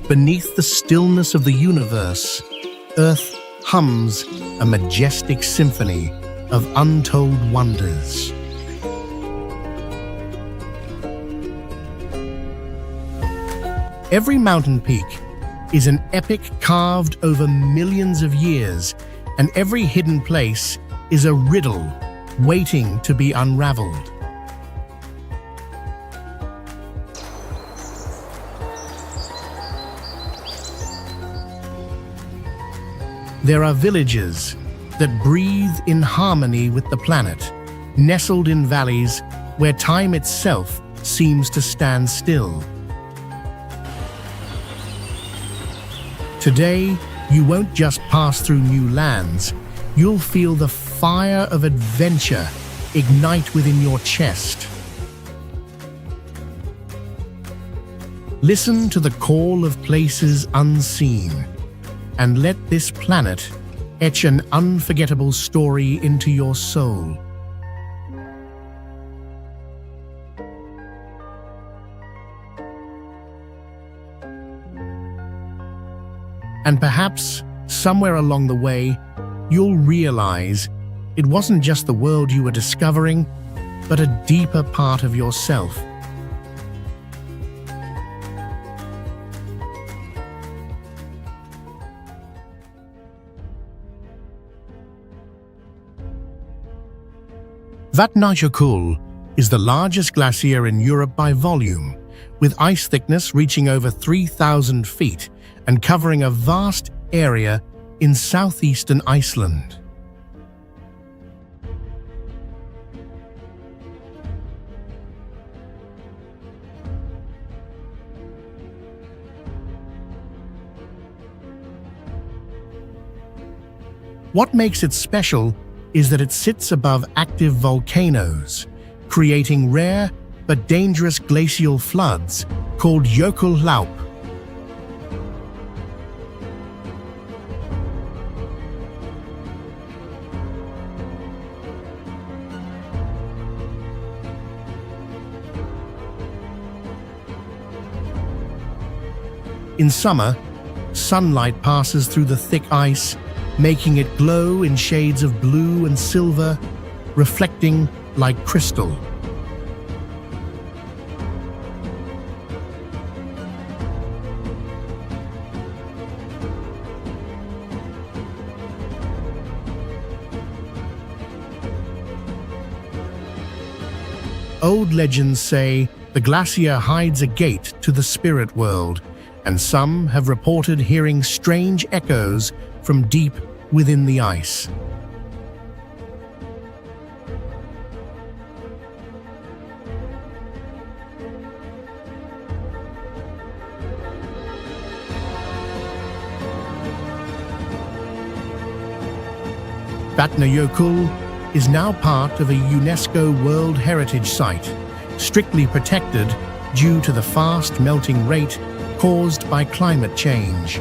Beneath the stillness of the universe, Earth hums a majestic symphony of untold wonders. Every mountain peak is an epic carved over millions of years, and every hidden place is a riddle waiting to be unraveled. There are villages that breathe in harmony with the planet, nestled in valleys where time itself seems to stand still. Today, you won't just pass through new lands, you'll feel the fire of adventure ignite within your chest. Listen to the call of places unseen, and let this planet etch an unforgettable story into your soul. And perhaps, somewhere along the way, you'll realize it wasn't just the world you were discovering, but a deeper part of yourself. Vatnajökull is the largest glacier in Europe by volume, with ice thickness reaching over 3,000 feet and covering a vast area in southeastern Iceland. What makes it special is that it sits above active volcanoes, creating rare but dangerous glacial floods called Jökullaup. In summer, sunlight passes through the thick ice, making it glow in shades of blue and silver, reflecting like crystal. Old legends say the glacier hides a gate to the spirit world, and some have reported hearing strange echoes from deep within the ice. Vatnajökull is now part of a UNESCO World Heritage Site, strictly protected due to the fast melting rate caused by climate change.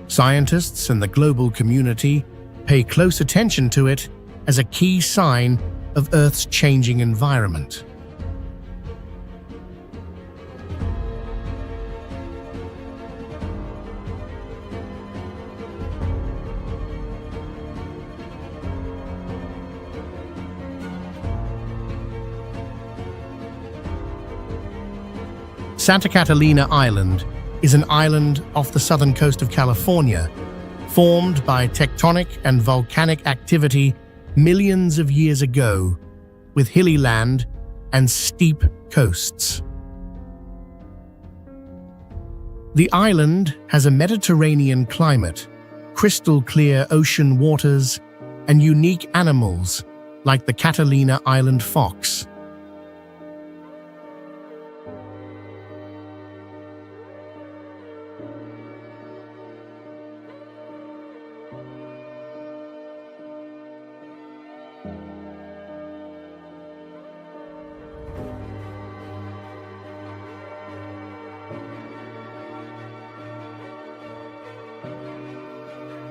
Scientists and the global community pay close attention to it as a key sign of Earth's changing environment. Santa Catalina Island is an island off the southern coast of California, formed by tectonic and volcanic activity millions of years ago, with hilly land and steep coasts. The island has a Mediterranean climate, crystal-clear ocean waters, and unique animals like the Catalina island fox.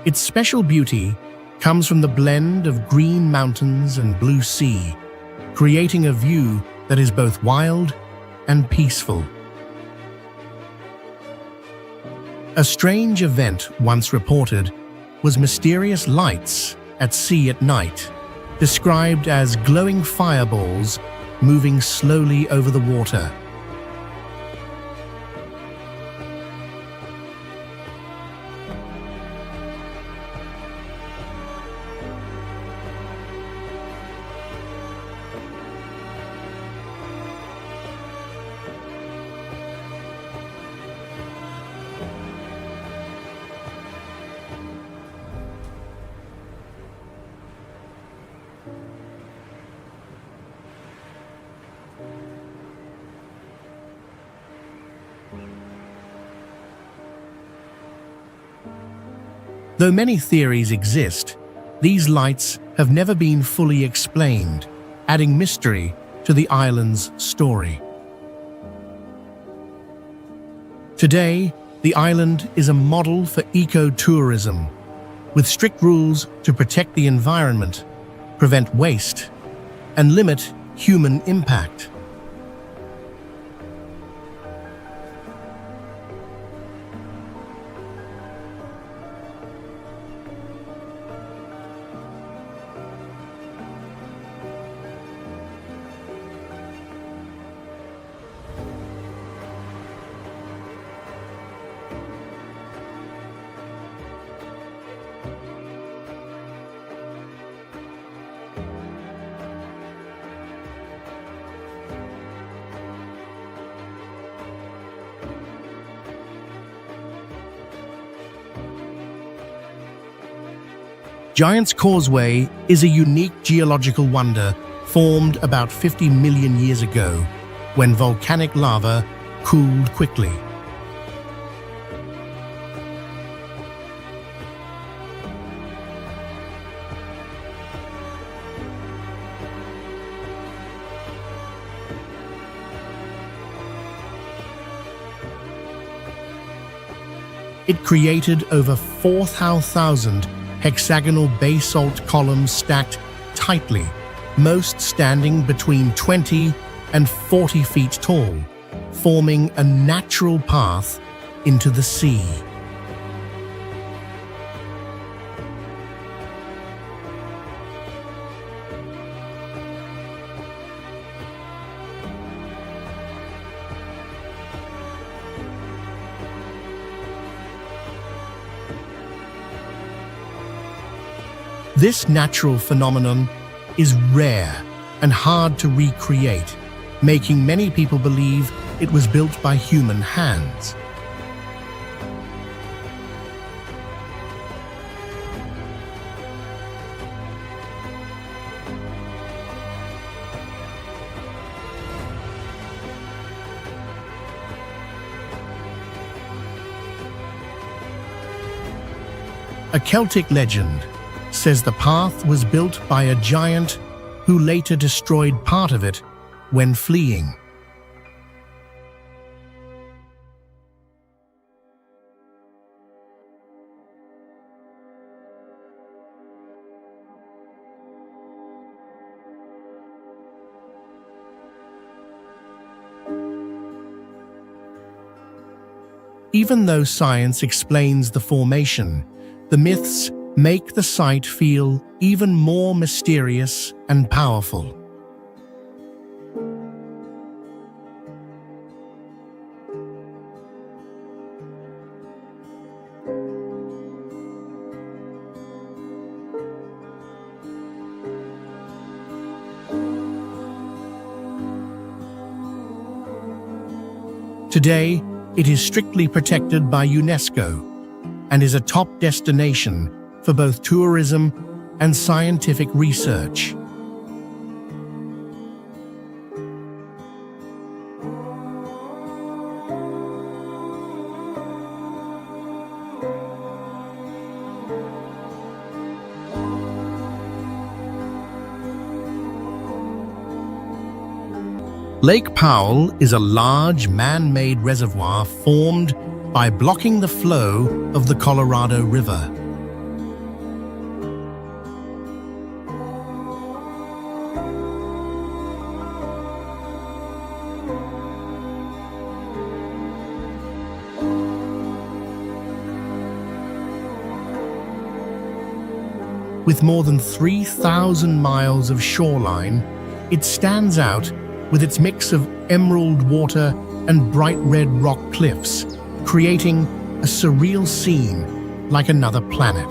Its special beauty comes from the blend of green mountains and blue sea, creating a view that is both wild and peaceful. A strange event once reported was mysterious lights at sea at night, described as glowing fireballs moving slowly over the water. Though many theories exist, these lights have never been fully explained, adding mystery to the island's story. Today, the island is a model for eco-tourism, with strict rules to protect the environment, prevent waste, and limit human impact. Giant's Causeway is a unique geological wonder formed about 50 million years ago when volcanic lava cooled quickly. It created over 4,000 hexagonal basalt columns stacked tightly, most standing between 20 and 40 feet tall, forming a natural path into the sea. This natural phenomenon is rare and hard to recreate, making many people believe it was built by human hands. A Celtic legend says the path was built by a giant who later destroyed part of it when fleeing. Even though science explains the formation, the myths make the site feel even more mysterious and powerful. Today, it is strictly protected by UNESCO and is a top destination for both tourism and scientific research. Lake Powell is a large man-made reservoir formed by blocking the flow of the Colorado River. With more than 3,000 miles of shoreline, it stands out with its mix of emerald water and bright red rock cliffs, creating a surreal scene like another planet.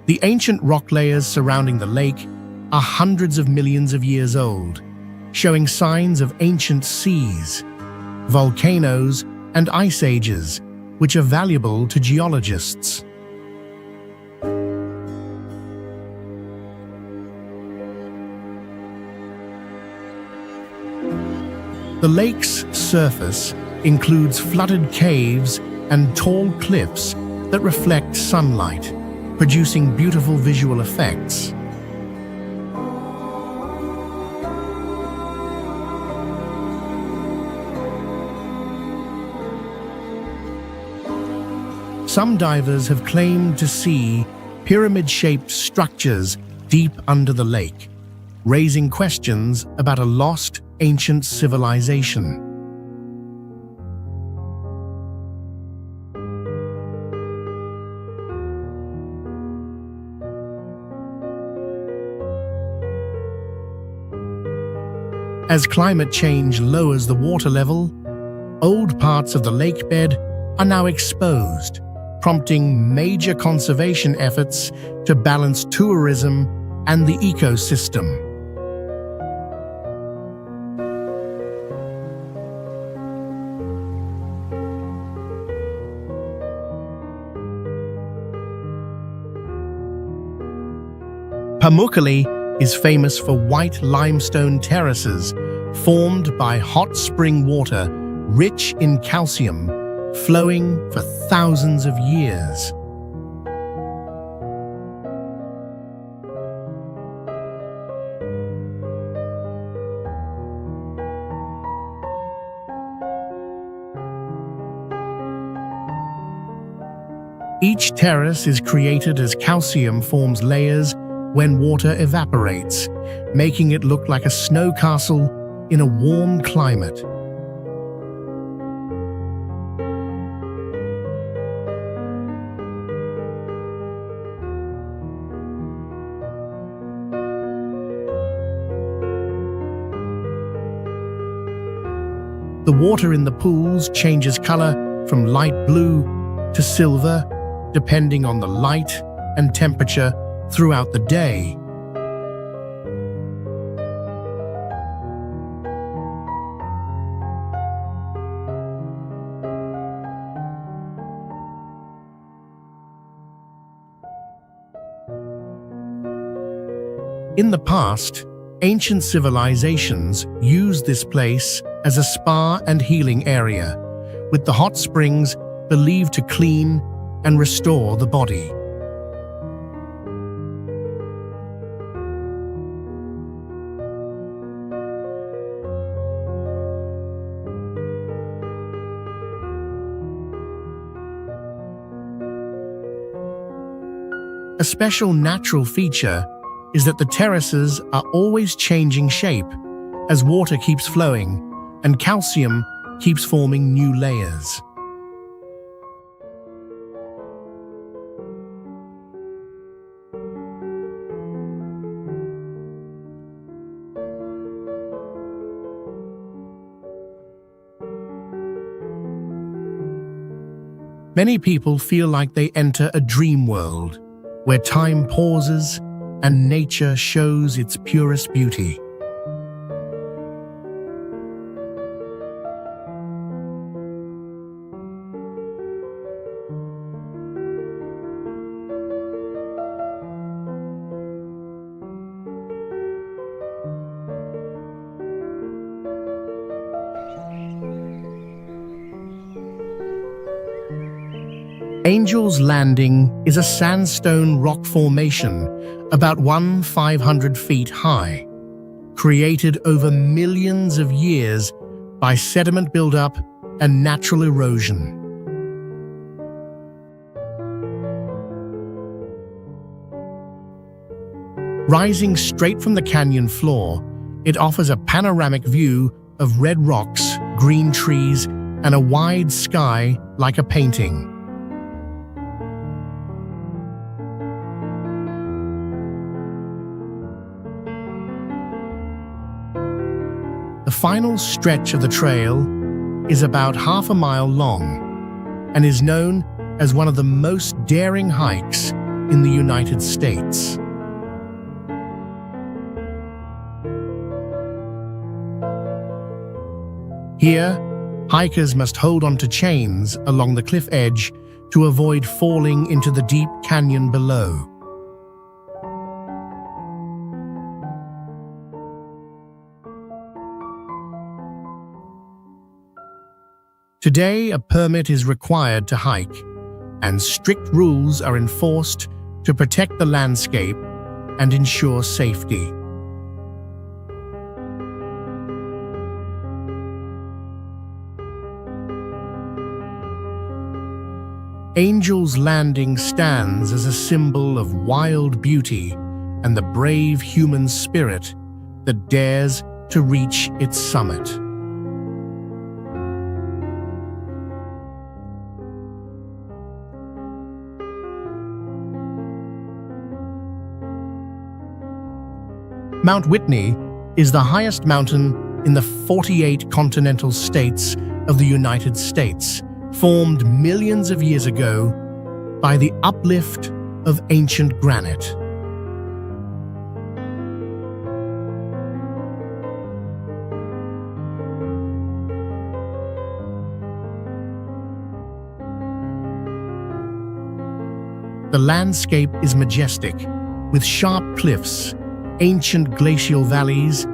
The ancient rock layers surrounding the lake are hundreds of millions of years old, showing signs of ancient seas, volcanoes, and ice ages, which are valuable to geologists. The lake's surface includes flooded caves and tall cliffs that reflect sunlight, producing beautiful visual effects. Some divers have claimed to see pyramid-shaped structures deep under the lake, raising questions about a lost ancient civilization. As climate change lowers the water level, old parts of the lake bed are now exposed, prompting major conservation efforts to balance tourism and the ecosystem. Pamukkale is famous for white limestone terraces formed by hot spring water rich in calcium, flowing for thousands of years. Each terrace is created as calcium forms layers when water evaporates, making it look like a snow castle in a warm climate. The water in the pools changes color from light blue to silver, depending on the light and temperature throughout the day. In the past, ancient civilizations used this place as a spa and healing area, with the hot springs believed to clean and restore the body. A special natural feature is that the terraces are always changing shape as water keeps flowing and calcium keeps forming new layers. Many people feel like they enter a dream world, where time pauses and nature shows its purest beauty. Angel's Landing is a sandstone rock formation about 1,500 feet high, created over millions of years by sediment buildup and natural erosion. Rising straight from the canyon floor, it offers a panoramic view of red rocks, green trees, and a wide sky like a painting. The final stretch of the trail is about half a mile long and is known as one of the most daring hikes in the United States. Here, hikers must hold onto chains along the cliff edge to avoid falling into the deep canyon below. Today, a permit is required to hike, and strict rules are enforced to protect the landscape and ensure safety. Angel's Landing stands as a symbol of wild beauty and the brave human spirit that dares to reach its summit. Mount Whitney is the highest mountain in the 48 continental states of the United States, formed millions of years ago by the uplift of ancient granite. The landscape is majestic, with sharp cliffs, ancient glacial valleys,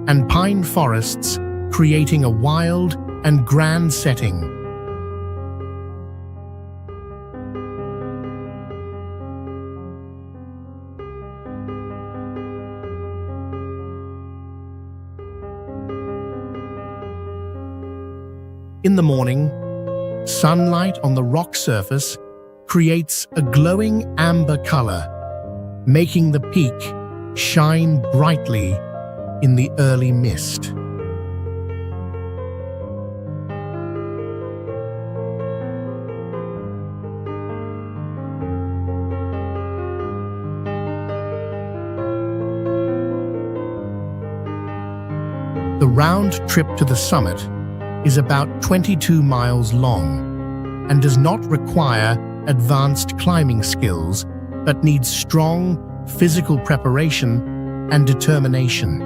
and pine forests creating a wild and grand setting. In the morning, sunlight on the rock surface creates a glowing amber color, making the peak shine brightly in the early mist. The round trip to the summit is about 22 miles long and does not require advanced climbing skills, but needs strong physical preparation and determination.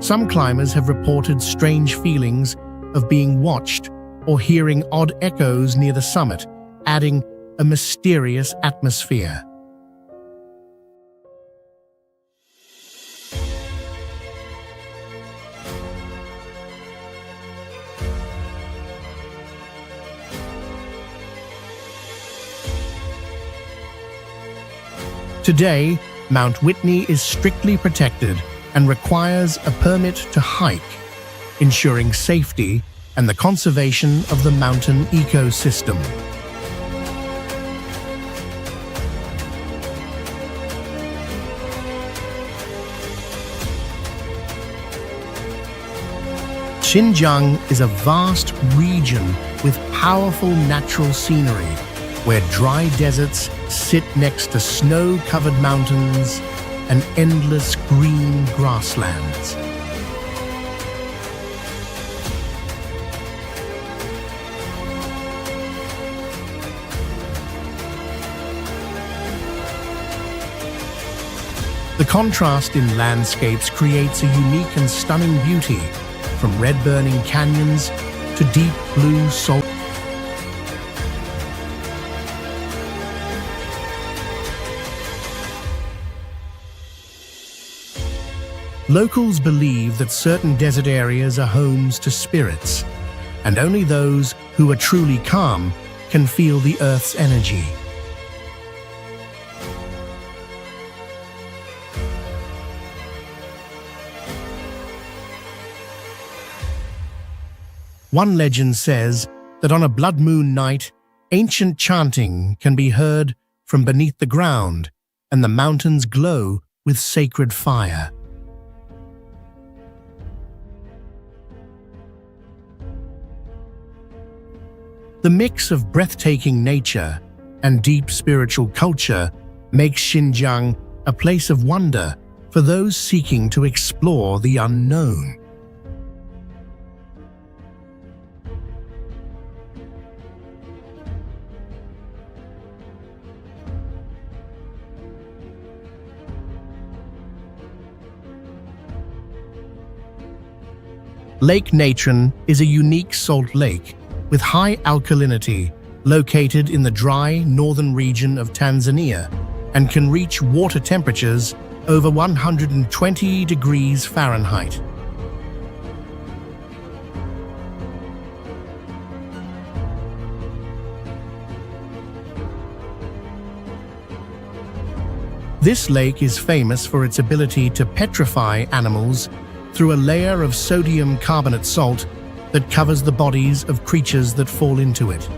Some climbers have reported strange feelings of being watched or hearing odd echoes near the summit, adding a mysterious atmosphere. Today, Mount Whitney is strictly protected and requires a permit to hike, ensuring safety and the conservation of the mountain ecosystem. Xinjiang is a vast region with powerful natural scenery, where dry deserts sit next to snow-covered mountains and endless green grasslands. The contrast in landscapes creates a unique and stunning beauty, from red-burning canyons to deep blue salt. Locals believe that certain desert areas are homes to spirits, and only those who are truly calm can feel the Earth's energy. One legend says that on a blood moon night, ancient chanting can be heard from beneath the ground, and the mountains glow with sacred fire. The mix of breathtaking nature and deep spiritual culture makes Xinjiang a place of wonder for those seeking to explore the unknown. Lake Natron is a unique salt lake with high alkalinity located in the dry northern region of Tanzania and can reach water temperatures over 120 degrees Fahrenheit. This lake is famous for its ability to petrify animals through a layer of sodium carbonate salt that covers the bodies of creatures that fall into it.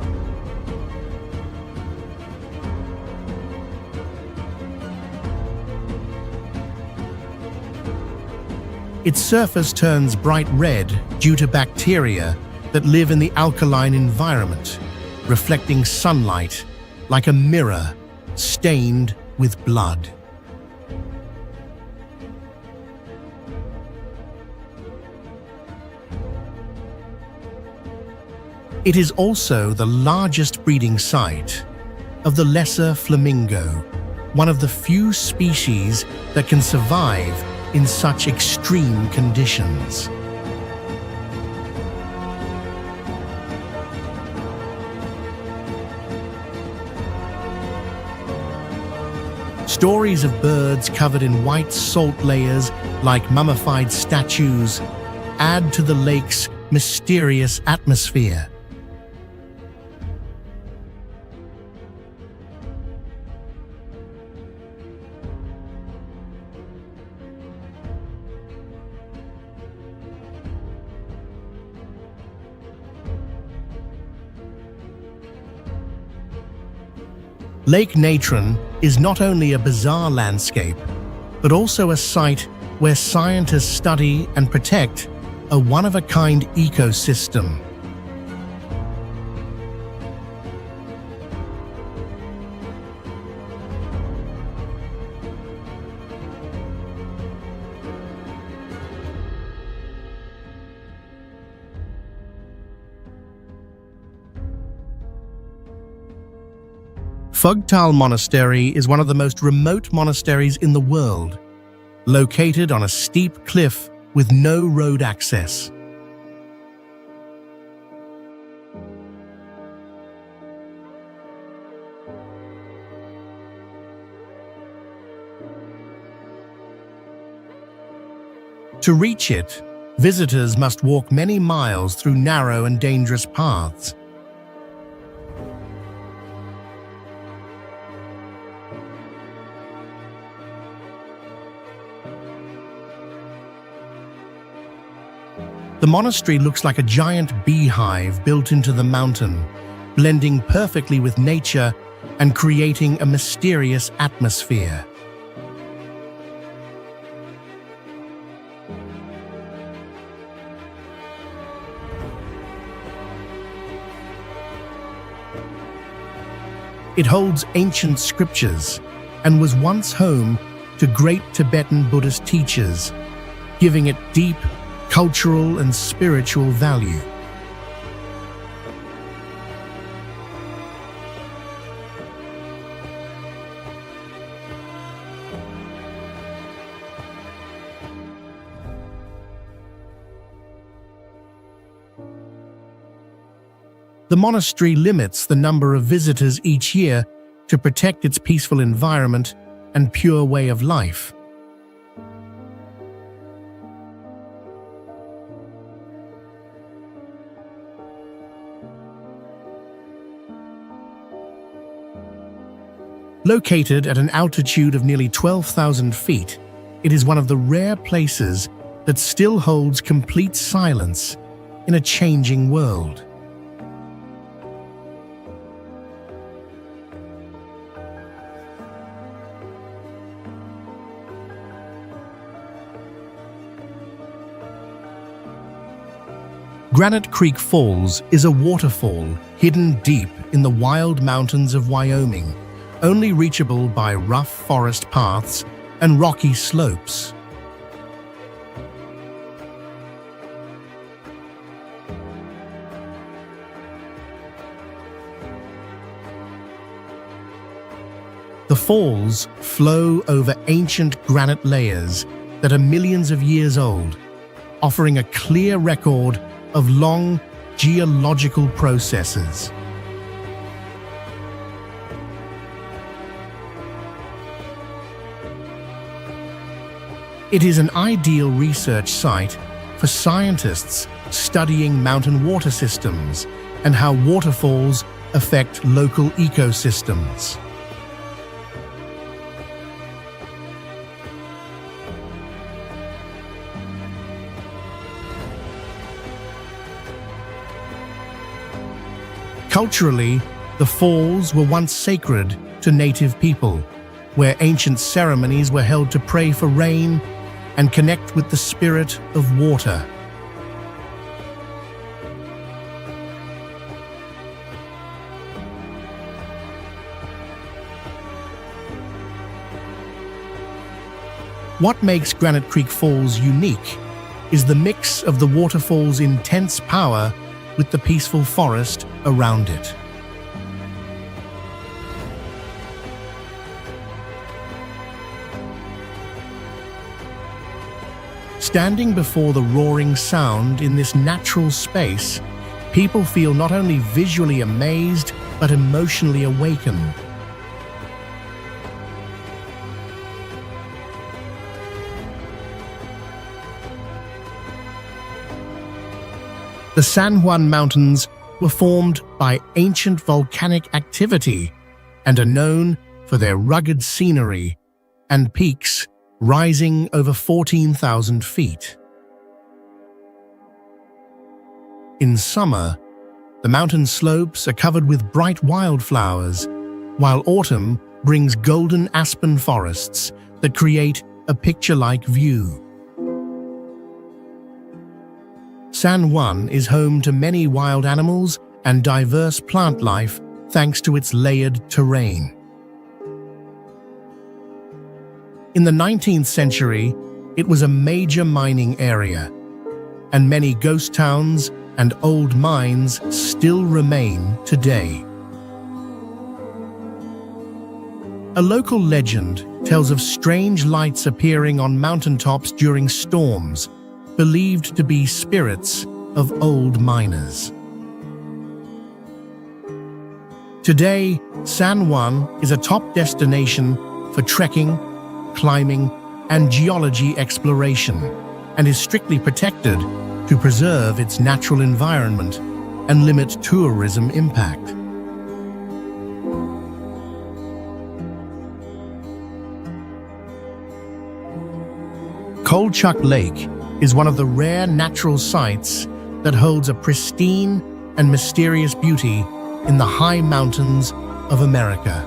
Its surface turns bright red due to bacteria that live in the alkaline environment, reflecting sunlight like a mirror stained with blood. It is also the largest breeding site of the lesser flamingo, one of the few species that can survive in such extreme conditions. Stories of birds covered in white salt layers like mummified statues add to the lake's mysterious atmosphere. Lake Natron is not only a bizarre landscape, but also a site where scientists study and protect a one-of-a-kind ecosystem. Phugtal Monastery is one of the most remote monasteries in the world, located on a steep cliff with no road access. To reach it, visitors must walk many miles through narrow and dangerous paths. The monastery looks like a giant beehive built into the mountain, blending perfectly with nature and creating a mysterious atmosphere. It holds ancient scriptures and was once home to great Tibetan Buddhist teachers, giving it deep cultural and spiritual value. The monastery limits the number of visitors each year to protect its peaceful environment and pure way of life. Located at an altitude of nearly 12,000 feet, it is one of the rare places that still holds complete silence in a changing world. Granite Creek Falls is a waterfall hidden deep in the wild mountains of Wyoming, only reachable by rough forest paths and rocky slopes. The falls flow over ancient granite layers that are millions of years old, offering a clear record of long geological processes. It is an ideal research site for scientists studying mountain water systems and how waterfalls affect local ecosystems. Culturally, the falls were once sacred to native people, where ancient ceremonies were held to pray for rain and connect with the spirit of water. What makes Granite Creek Falls unique is the mix of the waterfall's intense power with the peaceful forest around it. Standing before the roaring sound in this natural space, people feel not only visually amazed, but emotionally awakened. The San Juan Mountains were formed by ancient volcanic activity and are known for their rugged scenery and peaks rising over 14,000 feet. In summer, the mountain slopes are covered with bright wildflowers, while autumn brings golden aspen forests that create a picture-like view. San Juan is home to many wild animals and diverse plant life thanks to its layered terrain. In the 19th century, it was a major mining area, and many ghost towns and old mines still remain today. A local legend tells of strange lights appearing on mountaintops during storms, believed to be spirits of old miners. Today, San Juan is a top destination for trekking, climbing, and geology exploration, and is strictly protected to preserve its natural environment and limit tourism impact. Kolchak Lake is one of the rare natural sites that holds a pristine and mysterious beauty in the high mountains of America.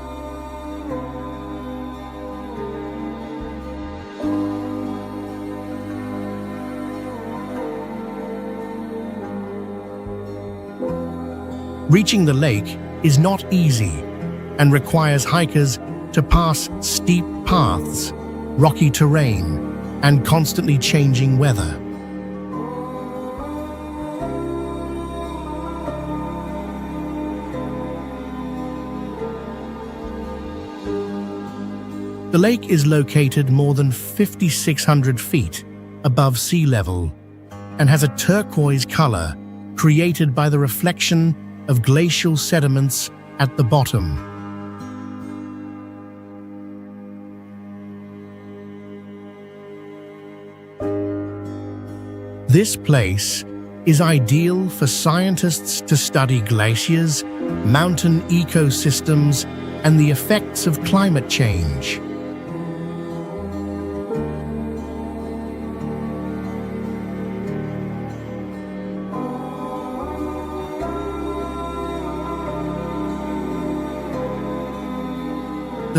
Reaching the lake is not easy and requires hikers to pass steep paths, rocky terrain, and constantly changing weather. The lake is located more than 5,600 feet above sea level and has a turquoise color created by the reflection of glacial sediments at the bottom. This place is ideal for scientists to study glaciers, mountain ecosystems, and the effects of climate change.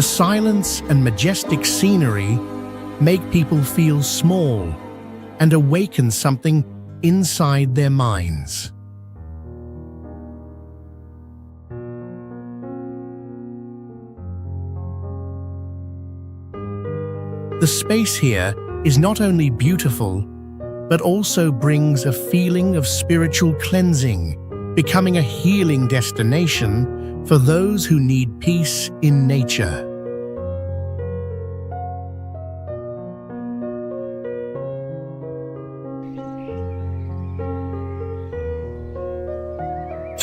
The silence and majestic scenery make people feel small and awaken something inside their minds. The space here is not only beautiful, but also brings a feeling of spiritual cleansing, becoming a healing destination for those who need peace in nature.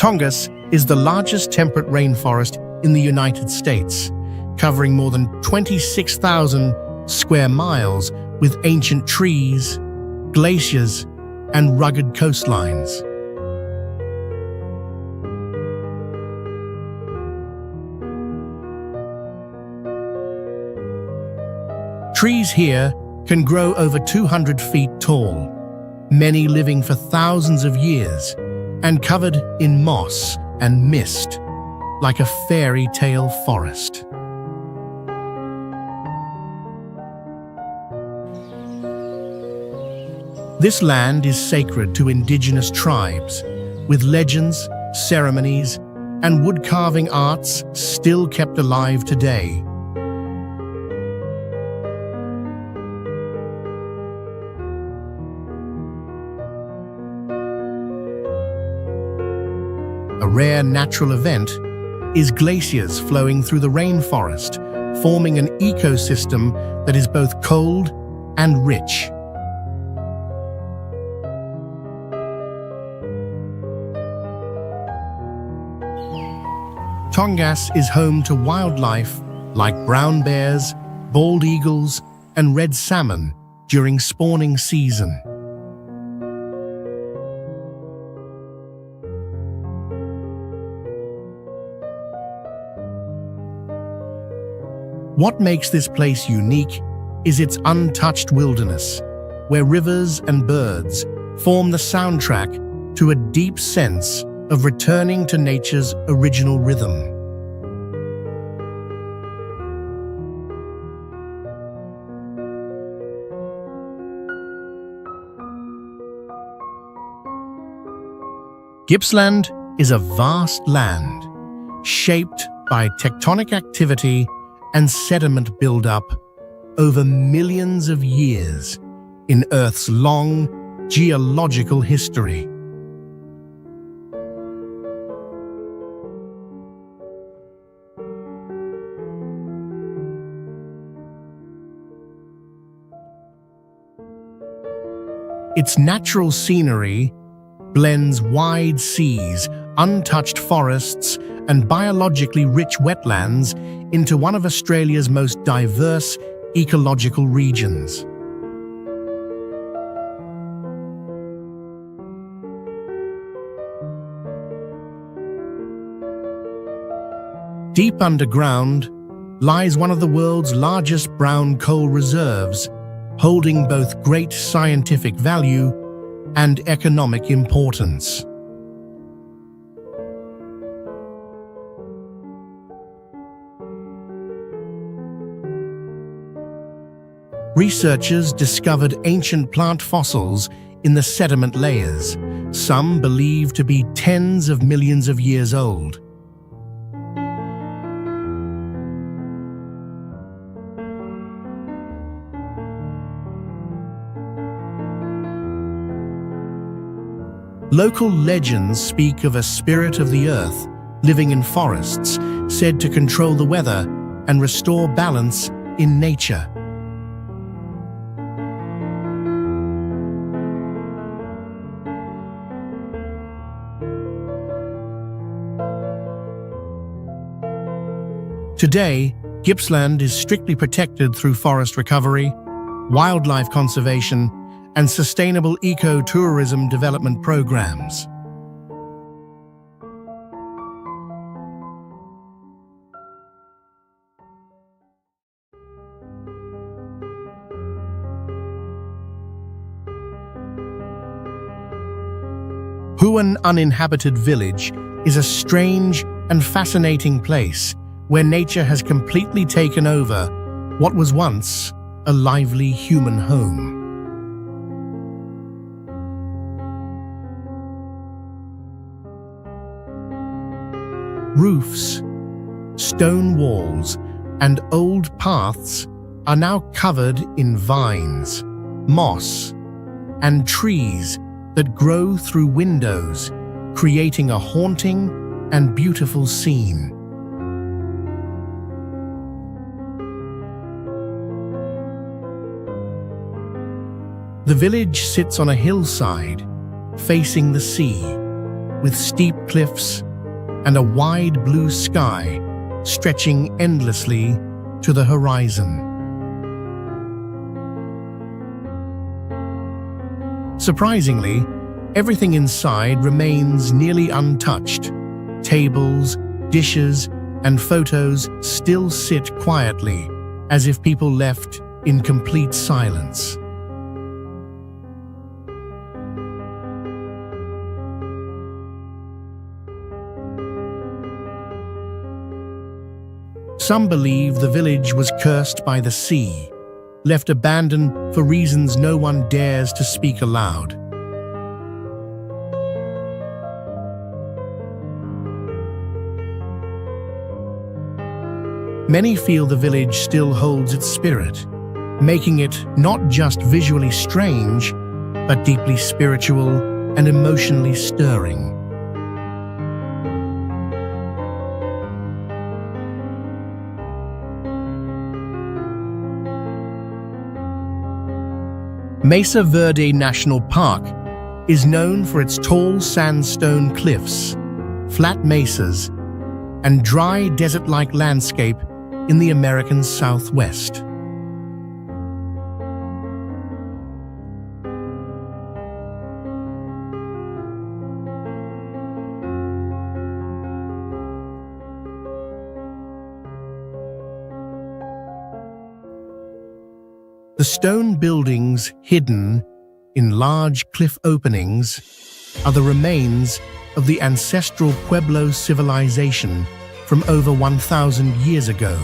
Tongass is the largest temperate rainforest in the United States, covering more than 26,000 square miles with ancient trees, glaciers, and rugged coastlines. Trees here can grow over 200 feet tall, many living for thousands of years, and covered in moss and mist, like a fairy tale forest. This land is sacred to indigenous tribes, with legends, ceremonies, and wood-carving arts still kept alive today. A rare natural event is glaciers flowing through the rainforest, forming an ecosystem that is both cold and rich. Tongass is home to wildlife like brown bears, bald eagles, and red salmon during spawning season. What makes this place unique is its untouched wilderness, where rivers and birds form the soundtrack to a deep sense of returning to nature's original rhythm. Gippsland is a vast land, shaped by tectonic activity and sediment buildup over millions of years in Earth's long geological history. Its natural scenery blends wide seas, untouched forests, and biologically rich wetlands into one of Australia's most diverse ecological regions. Deep underground lies one of the world's largest brown coal reserves, holding both great scientific value and economic importance. Researchers discovered ancient plant fossils in the sediment layers, some believed to be tens of millions of years old. Local legends speak of a spirit of the earth living in forests, said to control the weather and restore balance in nature. Today, Gippsland is strictly protected through forest recovery, wildlife conservation, and sustainable ecotourism development programs. Huon Uninhabited Village is a strange and fascinating place where nature has completely taken over what was once a lively human home. Roofs, stone walls, and old paths are now covered in vines, moss, and trees that grow through windows, creating a haunting and beautiful scene. The village sits on a hillside, facing the sea, with steep cliffs and a wide blue sky stretching endlessly to the horizon. Surprisingly, everything inside remains nearly untouched. Tables, dishes, and photos still sit quietly, as if people left in complete silence. Some believe the village was cursed by the sea, left abandoned for reasons no one dares to speak aloud. Many feel the village still holds its spirit, making it not just visually strange, but deeply spiritual and emotionally stirring. Mesa Verde National Park is known for its tall sandstone cliffs, flat mesas, and dry desert-like landscape in the American Southwest. The stone buildings hidden in large cliff openings are the remains of the ancestral Pueblo civilization from over 1,000 years ago.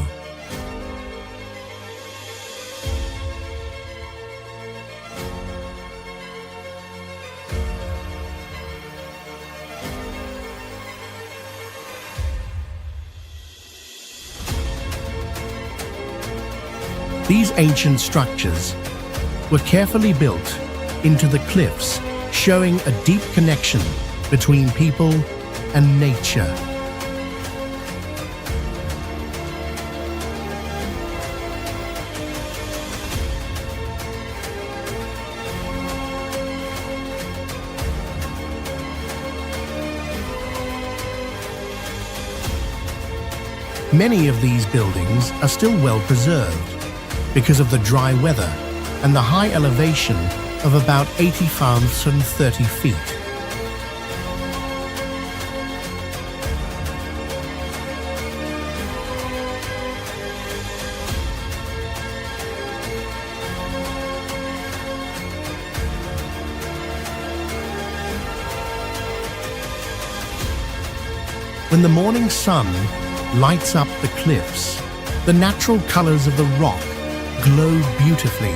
These ancient structures were carefully built into the cliffs, showing a deep connection between people and nature. Many of these buildings are still well preserved because of the dry weather and the high elevation of about 8,030 feet. When the morning sun lights up the cliffs, the natural colors of the rock glow beautifully,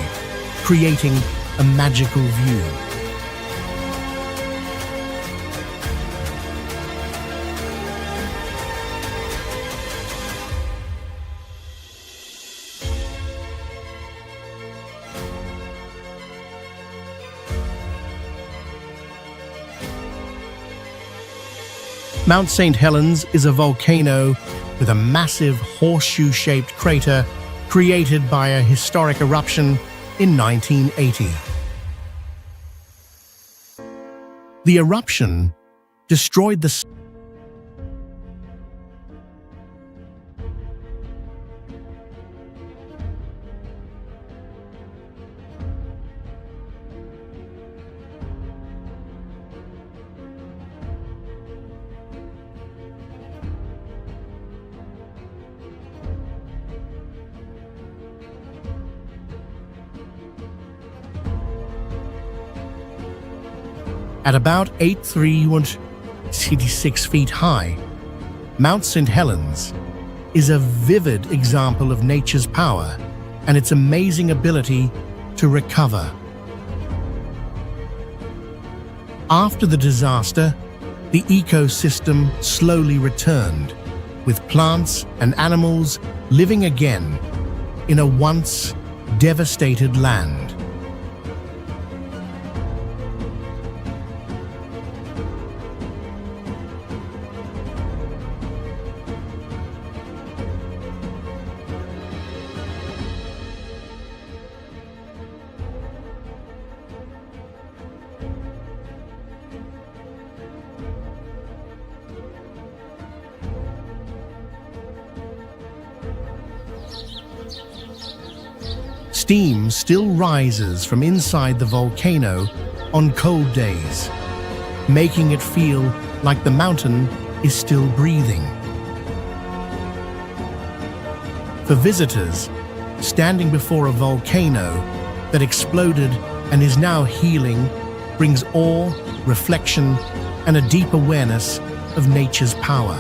creating a magical view. Mount St. Helens is a volcano with a massive horseshoe-shaped crater created by a historic eruption in 1980. The eruption destroyed the At about 8,386 feet high, Mount St. Helens is a vivid example of nature's power and its amazing ability to recover. After the disaster, the ecosystem slowly returned, with plants and animals living again in a once devastated land. Steam still rises from inside the volcano on cold days, making it feel like the mountain is still breathing. For visitors, standing before a volcano that exploded and is now healing brings awe, reflection, and a deep awareness of nature's power.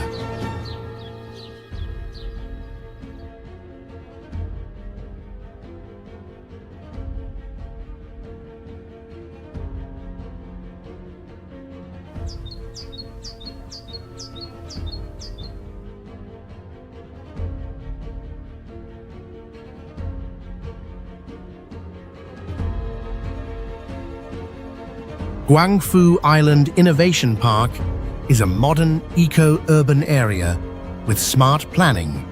Guangfu Island Innovation Park is a modern eco-urban area with smart planning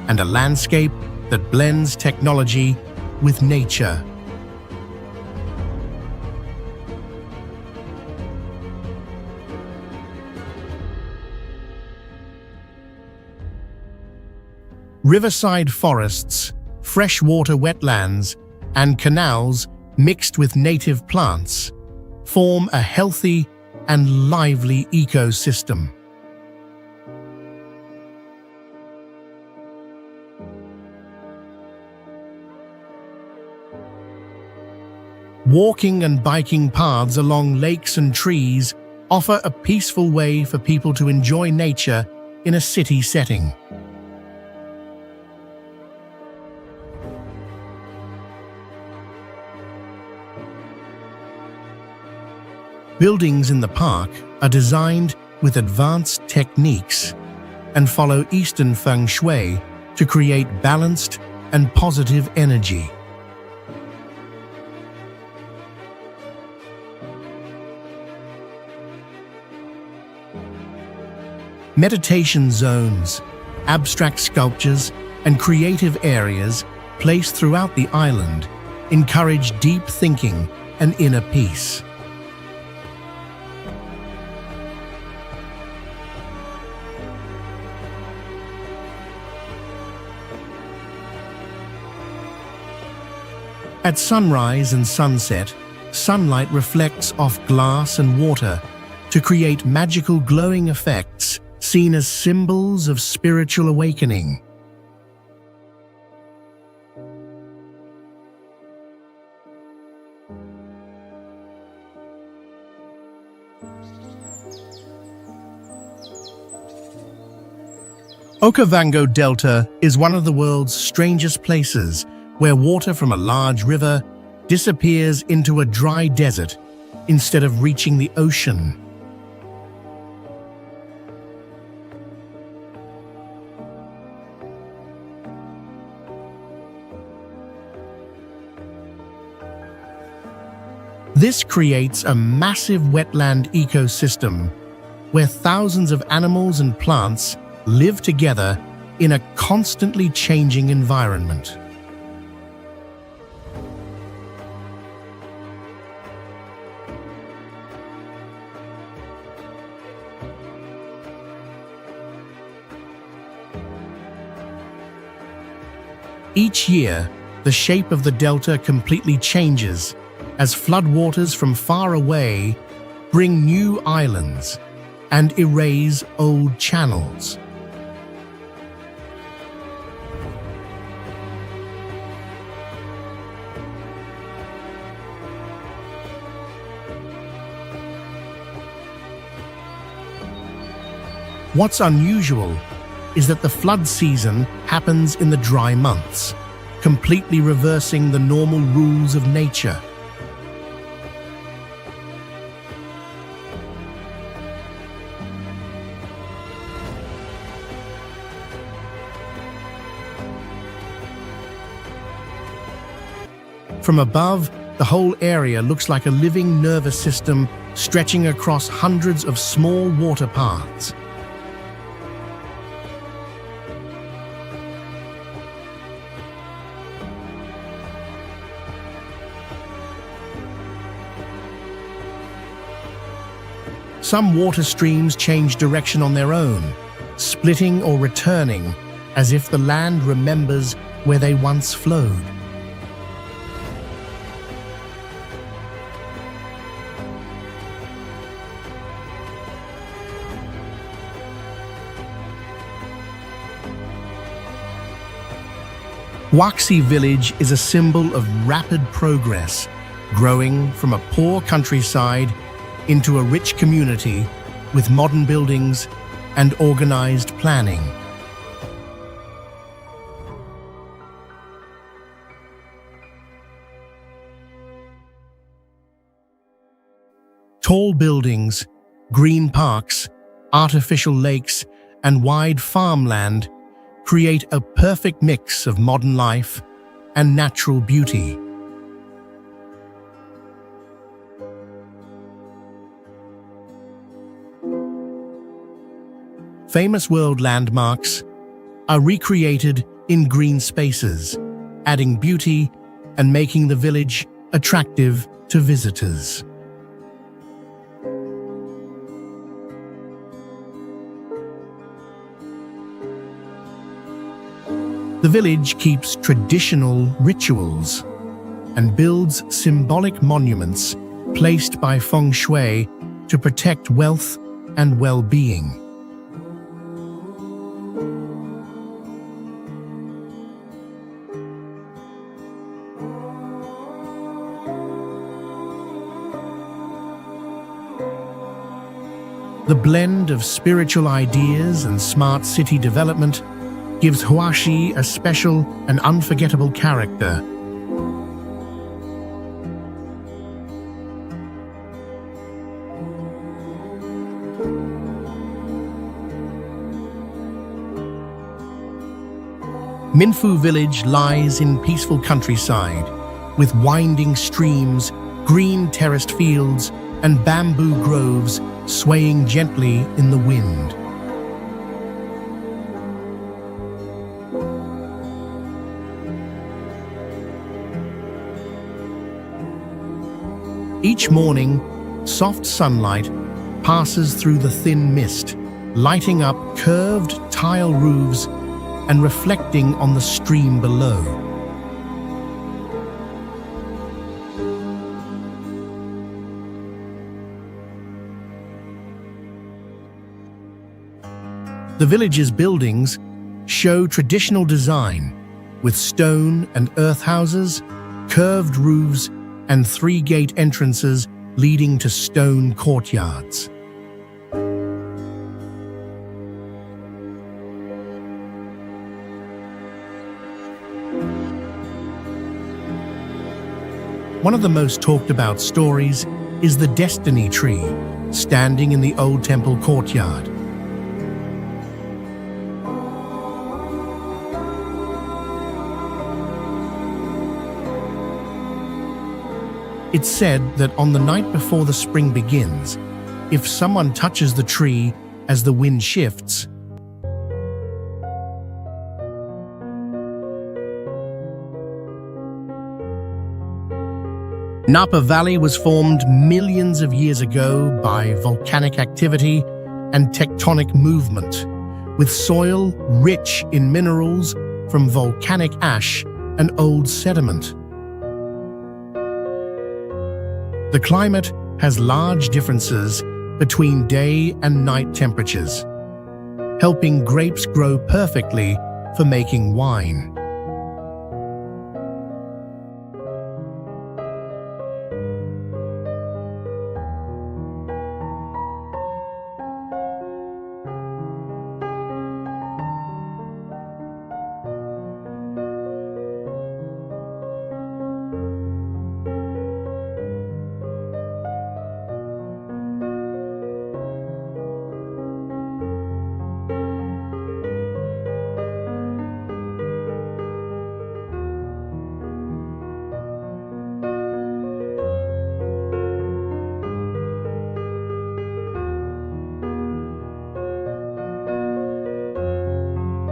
and a landscape that blends technology with nature. Riverside forests, freshwater wetlands, and canals mixed with native plants form a healthy and lively ecosystem. Walking and biking paths along lakes and trees offer a peaceful way for people to enjoy nature in a city setting. Buildings in the park are designed with advanced techniques and follow Eastern Feng Shui to create balanced and positive energy. Meditation zones, abstract sculptures, and creative areas placed throughout the island encourage deep thinking and inner peace. At sunrise and sunset, sunlight reflects off glass and water to create magical glowing effects seen as symbols of spiritual awakening. Okavango Delta is one of the world's strangest places, where water from a large river disappears into a dry desert instead of reaching the ocean. This creates a massive wetland ecosystem where thousands of animals and plants live together in a constantly changing environment. Each year, the shape of the delta completely changes as floodwaters from far away bring new islands and erase old channels. What's unusual is that the flood season happens in the dry months, completely reversing the normal rules of nature. From above, the whole area looks like a living nervous system stretching across hundreds of small water paths. Some water streams change direction on their own, splitting or returning, as if the land remembers where they once flowed. Huaxi village is a symbol of rapid progress, growing from a poor countryside into a rich community with modern buildings and organized planning. Tall buildings, green parks, artificial lakes, and wide farmland create a perfect mix of modern life and natural beauty. Famous world landmarks are recreated in green spaces, adding beauty and making the village attractive to visitors. The village keeps traditional rituals and builds symbolic monuments placed by feng shui to protect wealth and well-being. The blend of spiritual ideas and smart city development gives Huaxi a special and unforgettable character. Minfu village lies in peaceful countryside, with winding streams, green terraced fields, and bamboo groves swaying gently in the wind. Each morning, soft sunlight passes through the thin mist, lighting up curved tile roofs and reflecting on the stream below. The village's buildings show traditional design, with stone and earth houses, curved roofs, and 3-gate entrances leading to stone courtyards. One of the most talked about stories is the Destiny Tree, standing in the old temple courtyard. It's said that on the night before the spring begins, if someone touches the tree as the wind shifts, Napa Valley was formed millions of years ago by volcanic activity and tectonic movement, with soil rich in minerals from volcanic ash and old sediment. The climate has large differences between day and night temperatures, helping grapes grow perfectly for making wine.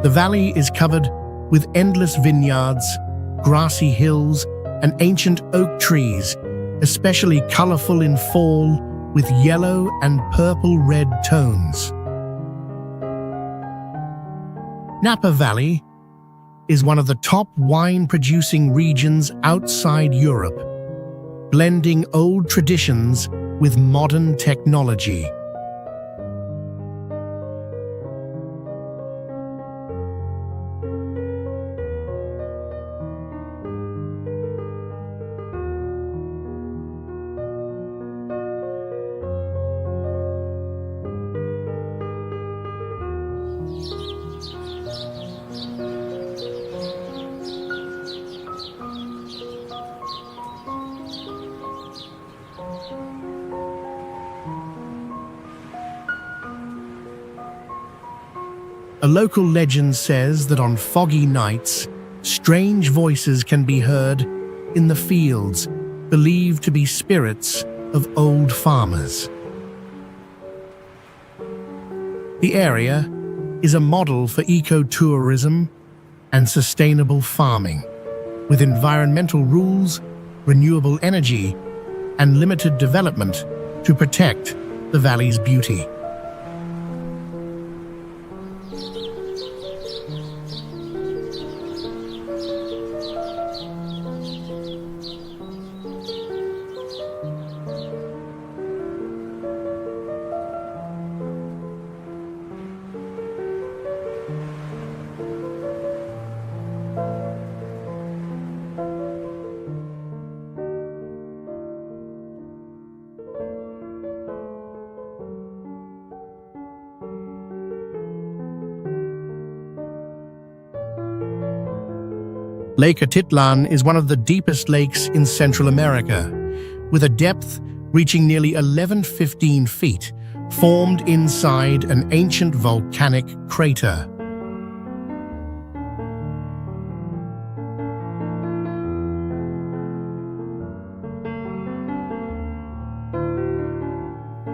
The valley is covered with endless vineyards, grassy hills, and ancient oak trees, especially colorful in fall with yellow and purple-red tones. Napa Valley is one of the top wine-producing regions outside Europe, blending old traditions with modern technology. A local legend says that on foggy nights, strange voices can be heard in the fields, believed to be spirits of old farmers. The area is a model for ecotourism and sustainable farming, with environmental rules, renewable energy, and limited development to protect the valley's beauty. Lake Atitlan is one of the deepest lakes in Central America, with a depth reaching nearly 15 feet, formed inside an ancient volcanic crater.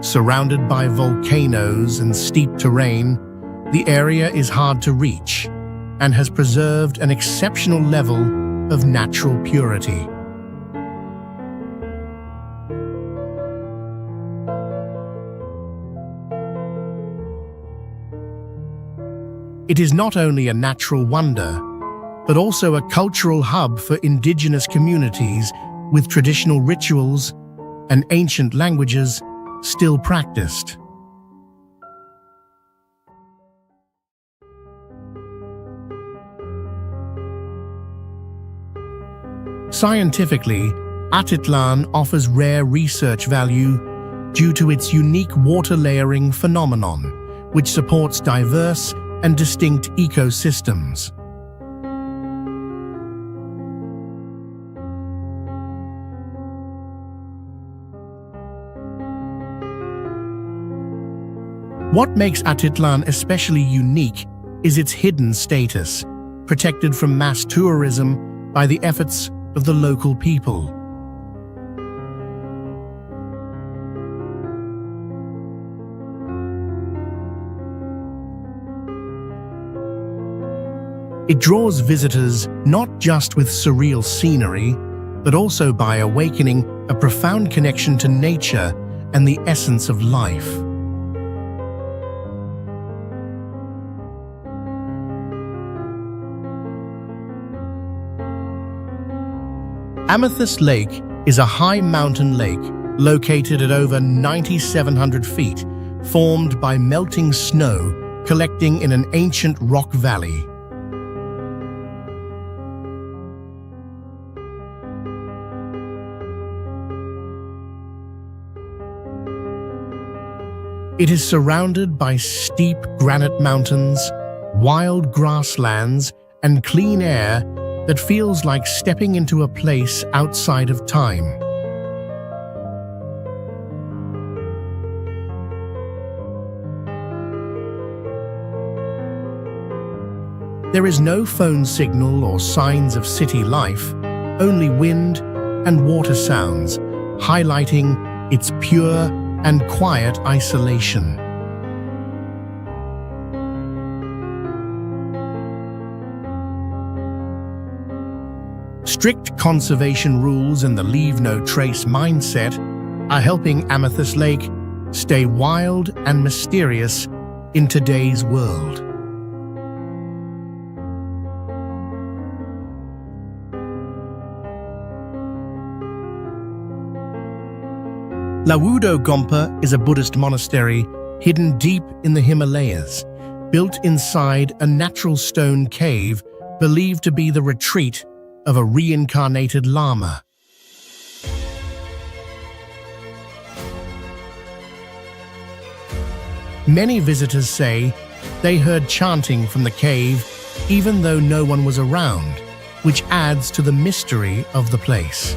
Surrounded by volcanoes and steep terrain, the area is hard to reach and has preserved an exceptional level of natural purity. It is not only a natural wonder, but also a cultural hub for indigenous communities with traditional rituals and ancient languages still practiced. Scientifically, Atitlan offers rare research value due to its unique water layering phenomenon, which supports diverse and distinct ecosystems. What makes Atitlan especially unique is its hidden status, protected from mass tourism by the efforts of the local people. It draws visitors not just with surreal scenery, but also by awakening a profound connection to nature and the essence of life. Amethyst Lake is a high mountain lake located at over 9,700 feet, formed by melting snow collecting in an ancient rock valley. It is surrounded by steep granite mountains, wild grasslands, and clean air that feels like stepping into a place outside of time. There is no phone signal or signs of city life, only wind and water sounds, highlighting its pure and quiet isolation. Strict conservation rules and the leave no trace mindset are helping Amethyst Lake stay wild and mysterious in today's world. Lawudo Gompa is a Buddhist monastery hidden deep in the Himalayas, built inside a natural stone cave believed to be the retreat of a reincarnated Lama. Many visitors say they heard chanting from the cave even though no one was around, which adds to the mystery of the place.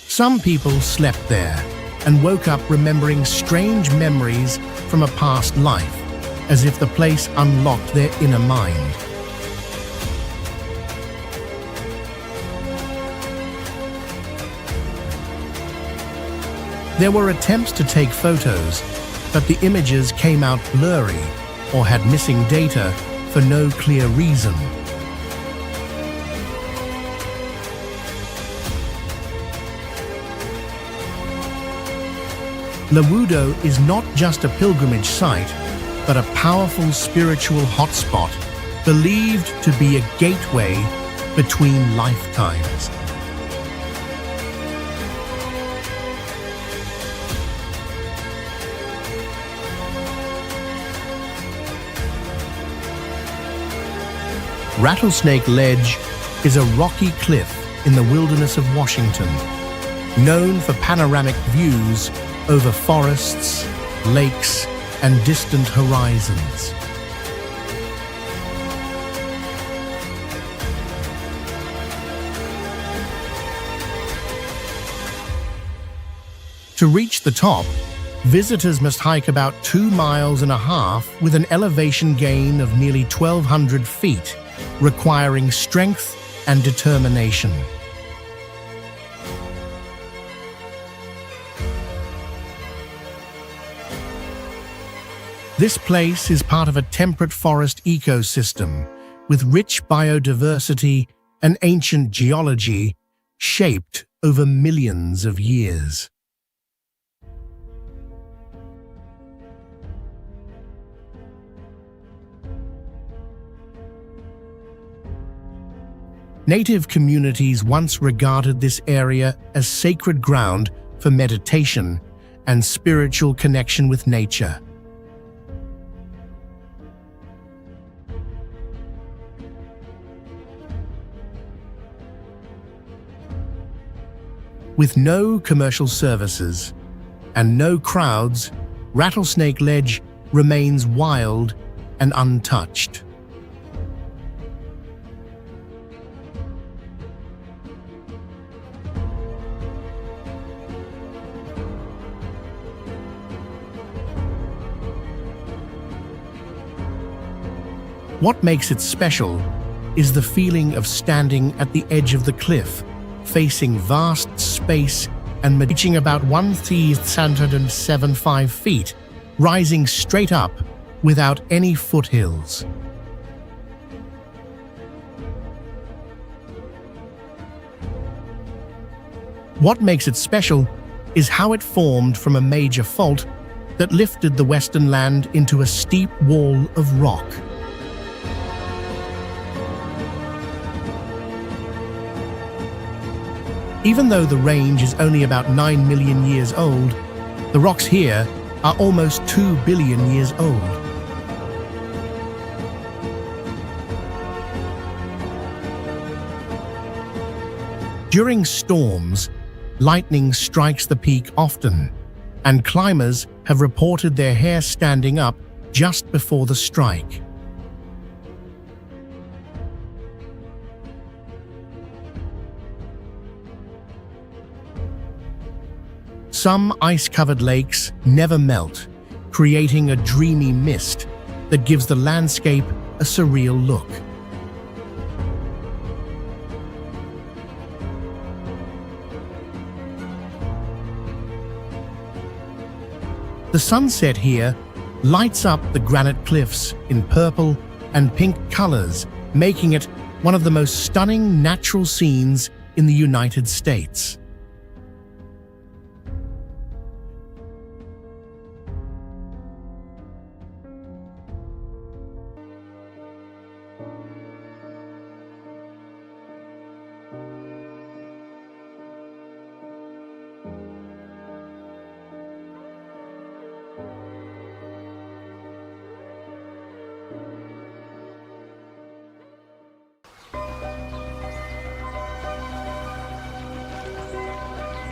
Some people slept there and woke up remembering strange memories from a past life, as if the place unlocked their inner mind. There were attempts to take photos, but the images came out blurry or had missing data for no clear reason. Lawudo is not just a pilgrimage site, but a powerful spiritual hotspot believed to be a gateway between lifetimes. Rattlesnake Ledge is a rocky cliff in the wilderness of Washington, known for panoramic views over forests, lakes, and distant horizons. To reach the top, visitors must hike about 2.5 miles with an elevation gain of nearly 1,200 feet, requiring strength and determination. This place is part of a temperate forest ecosystem with rich biodiversity and ancient geology shaped over millions of years. Native communities once regarded this area as sacred ground for meditation and spiritual connection with nature. With no commercial services and no crowds, Rattlesnake Ledge remains wild and untouched. What makes it special is the feeling of standing at the edge of the cliff, facing vast space and reaching about 1,675 feet, rising straight up without any foothills. What makes it special is how it formed from a major fault that lifted the western land into a steep wall of rock. Even though the range is only about 9 million years old, the rocks here are almost 2 billion years old. During storms, lightning strikes the peak often, and climbers have reported their hair standing up just before the strike. Some ice-covered lakes never melt, creating a dreamy mist that gives the landscape a surreal look. The sunset here lights up the granite cliffs in purple and pink colors, making it one of the most stunning natural scenes in the United States.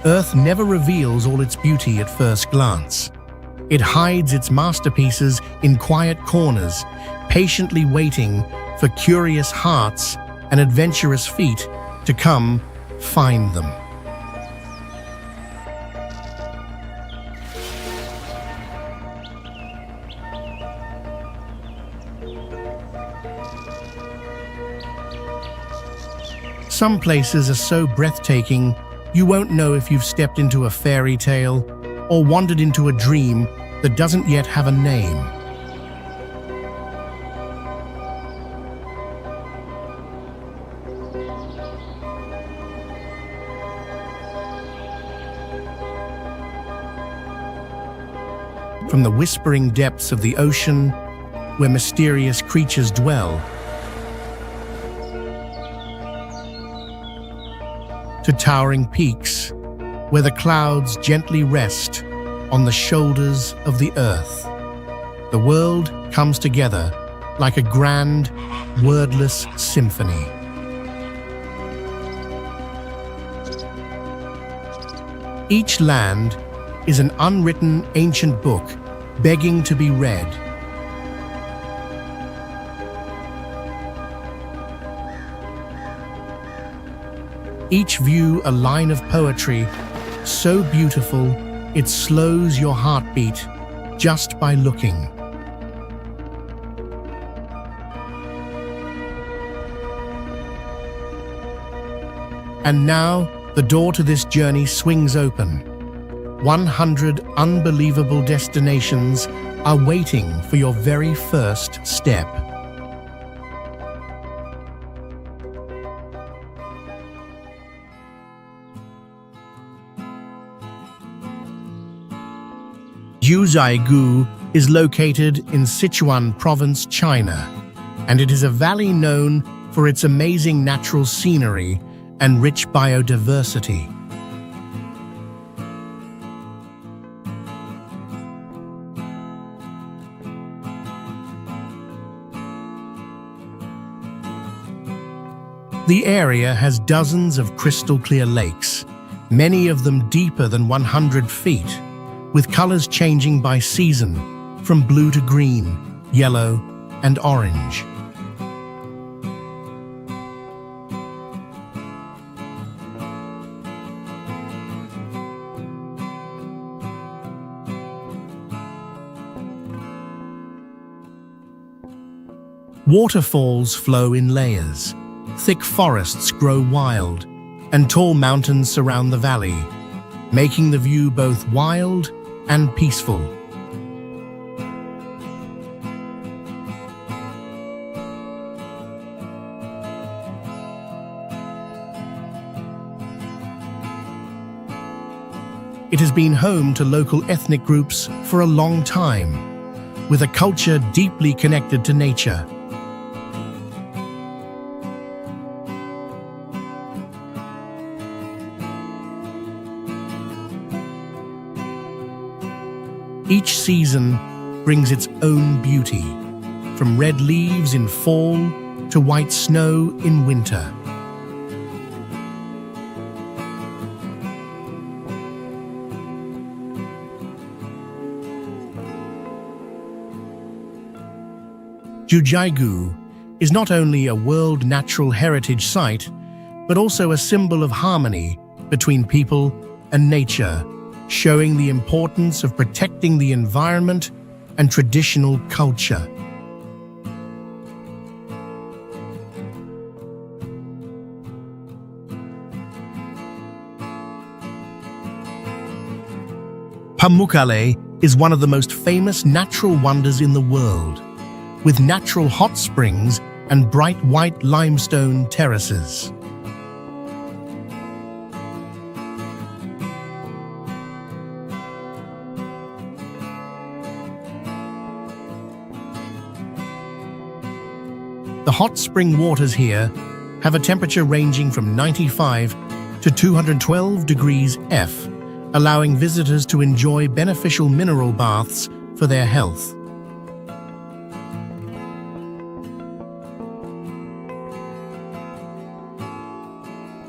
Earth never reveals all its beauty at first glance. It hides its masterpieces in quiet corners, patiently waiting for curious hearts and adventurous feet to come find them. Some places are so breathtaking, you won't know if you've stepped into a fairy tale or wandered into a dream that doesn't yet have a name. From the whispering depths of the ocean, where mysterious creatures dwell, to towering peaks, where the clouds gently rest on the shoulders of the earth. The world comes together like a grand, wordless symphony. Each land is an unwritten ancient book begging to be read. Each view a line of poetry, so beautiful it slows your heartbeat just by looking. And now, the door to this journey swings open. 100 unbelievable destinations are waiting for your very first step. Jiuzhaigou is located in Sichuan Province, China, and it is a valley known for its amazing natural scenery and rich biodiversity. The area has dozens of crystal-clear lakes, many of them deeper than 100 feet, with colors changing by season, from blue to green, yellow, and orange. Waterfalls flow in layers, thick forests grow wild, and tall mountains surround the valley, making the view both wild and peaceful. It has been home to local ethnic groups for a long time, with a culture deeply connected to nature. Each season brings its own beauty, from red leaves in fall to white snow in winter. Jiuzhaigou is not only a World Natural Heritage Site, but also a symbol of harmony between people and nature, showing the importance of protecting the environment and traditional culture. Pamukkale is one of the most famous natural wonders in the world, with natural hot springs and bright white limestone terraces. The hot spring waters here have a temperature ranging from 95 to 212 degrees F, allowing visitors to enjoy beneficial mineral baths for their health.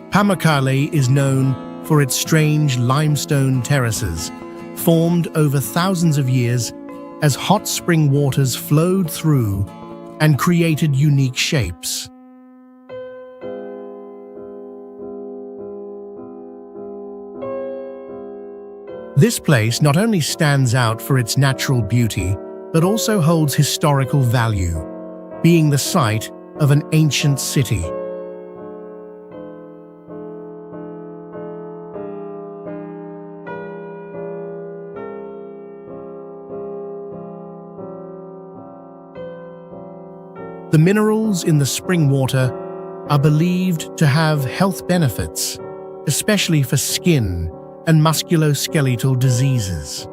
Pamukkale is known for its strange limestone terraces, formed over thousands of years as hot spring waters flowed through and created unique shapes. This place not only stands out for its natural beauty, but also holds historical value, being the site of an ancient city. The minerals in the spring water are believed to have health benefits, especially for skin and musculoskeletal diseases.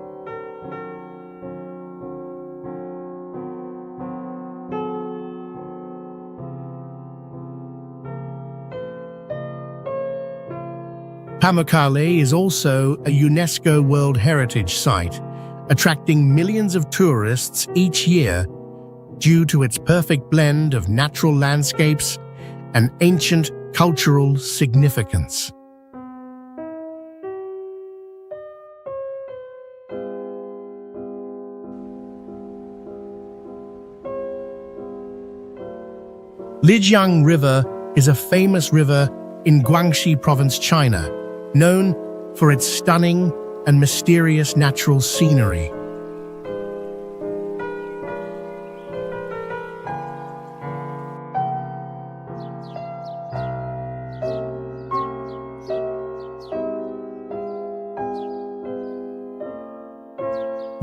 Pamukkale is also a UNESCO World Heritage Site, attracting millions of tourists each year due to its perfect blend of natural landscapes and ancient cultural significance. Lijiang River is a famous river in Guangxi Province, China, known for its stunning and mysterious natural scenery.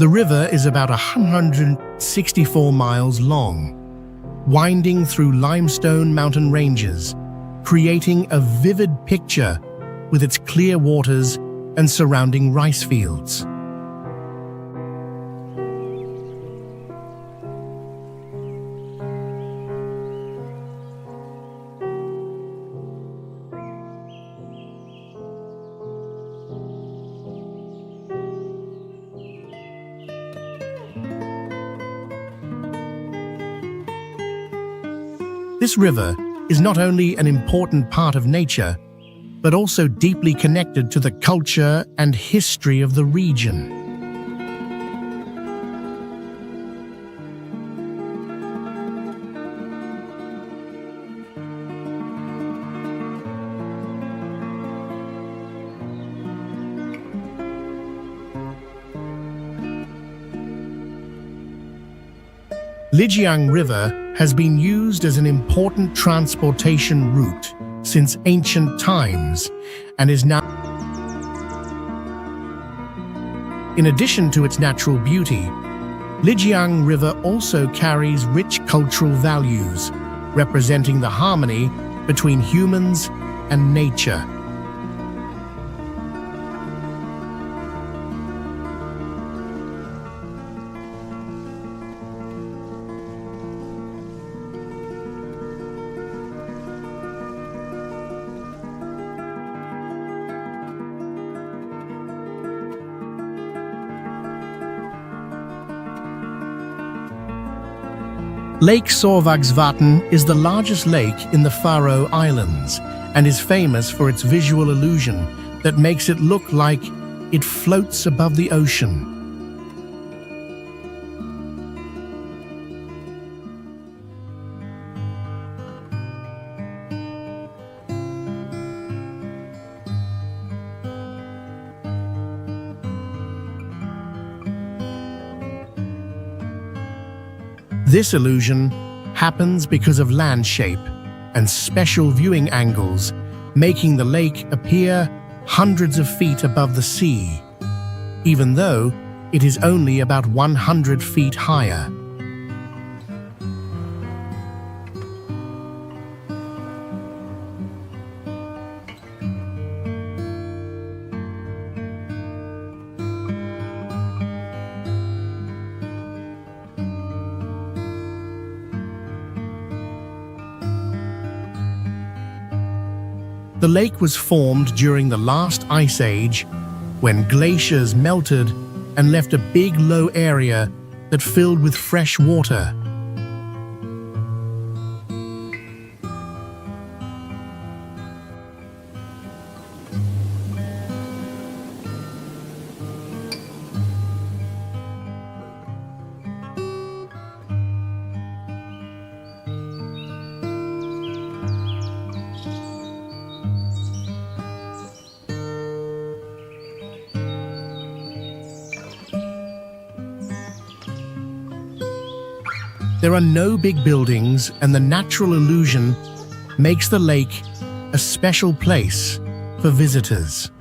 The river is about 164 miles long, winding through limestone mountain ranges, creating a vivid picture with its clear waters and surrounding rice fields. This river is not only an important part of nature, but also deeply connected to the culture and history of the region. Lijiang River has been used as an important transportation route since ancient times and is now. In addition to its natural beauty, Lijiang River also carries rich cultural values, representing the harmony between humans and nature. Lake Sorvagsvatn is the largest lake in the Faroe Islands and is famous for its visual illusion that makes it look like it floats above the ocean. This illusion happens because of land shape and special viewing angles, making the lake appear hundreds of feet above the sea, even though it is only about 100 feet higher. The lake was formed during the last ice age, when glaciers melted and left a big low area that filled with fresh water. There are no big buildings, and the natural illusion makes the lake a special place for visitors.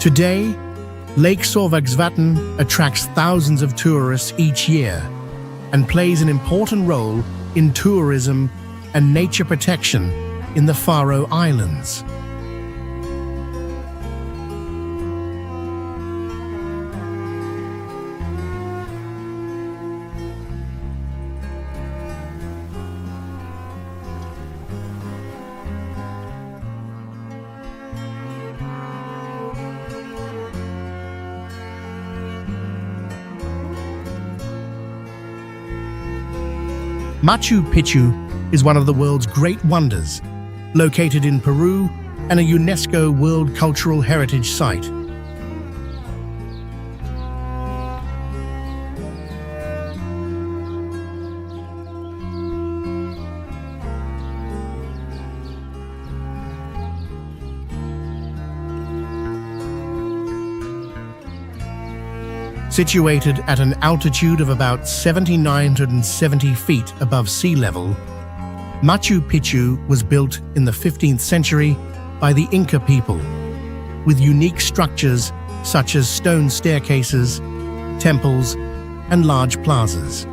Today, Lake Sorvagsvatn attracts thousands of tourists each year and plays an important role in tourism and nature protection in the Faroe Islands. Machu Picchu is one of the world's great wonders, located in Peru and a UNESCO World Cultural Heritage Site. Situated at an altitude of about 7,970 feet above sea level, Machu Picchu was built in the 15th century by the Inca people, with unique structures such as stone staircases, temples, and large plazas.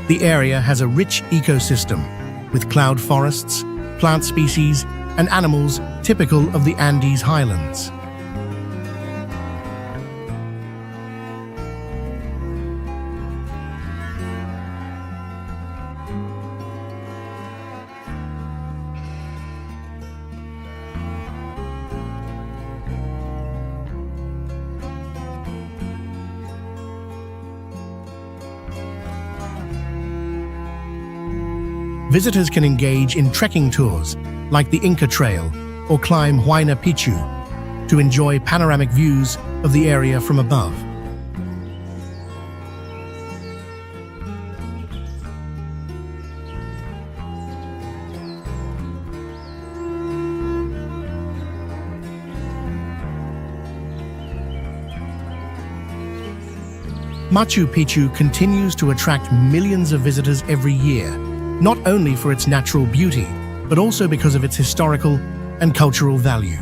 The area has a rich ecosystem, with cloud forests, plant species, and animals typical of the Andes highlands. Visitors can engage in trekking tours, like the Inca Trail, or climb Huayna Picchu, to enjoy panoramic views of the area from above. Machu Picchu continues to attract millions of visitors every year, not only for its natural beauty, but also because of its historical and cultural value.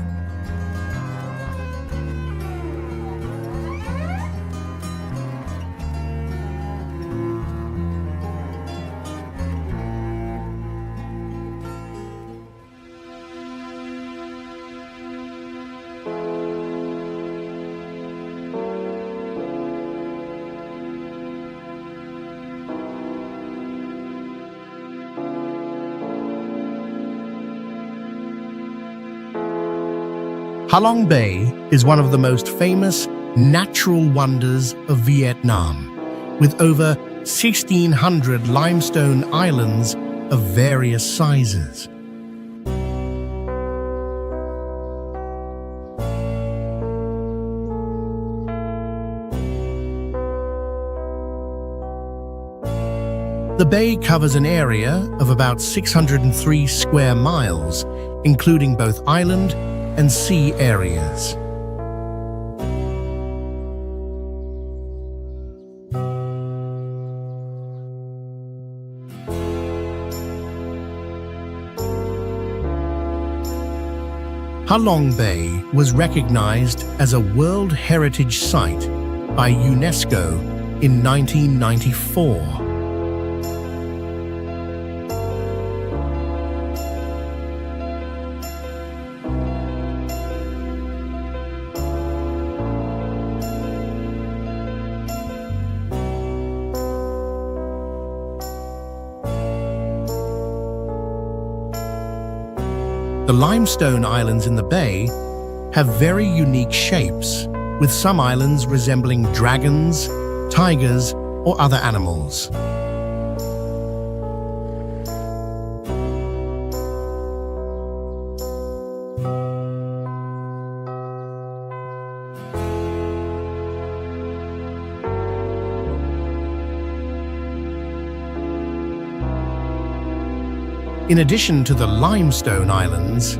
Halong Bay is one of the most famous natural wonders of Vietnam, with over 1,600 limestone islands of various sizes. The bay covers an area of about 603 square miles, including both island and sea areas. Halong Bay was recognized as a World Heritage Site by UNESCO in 1994. The limestone islands in the bay have very unique shapes, with some islands resembling dragons, tigers, or other animals. In addition to the limestone islands,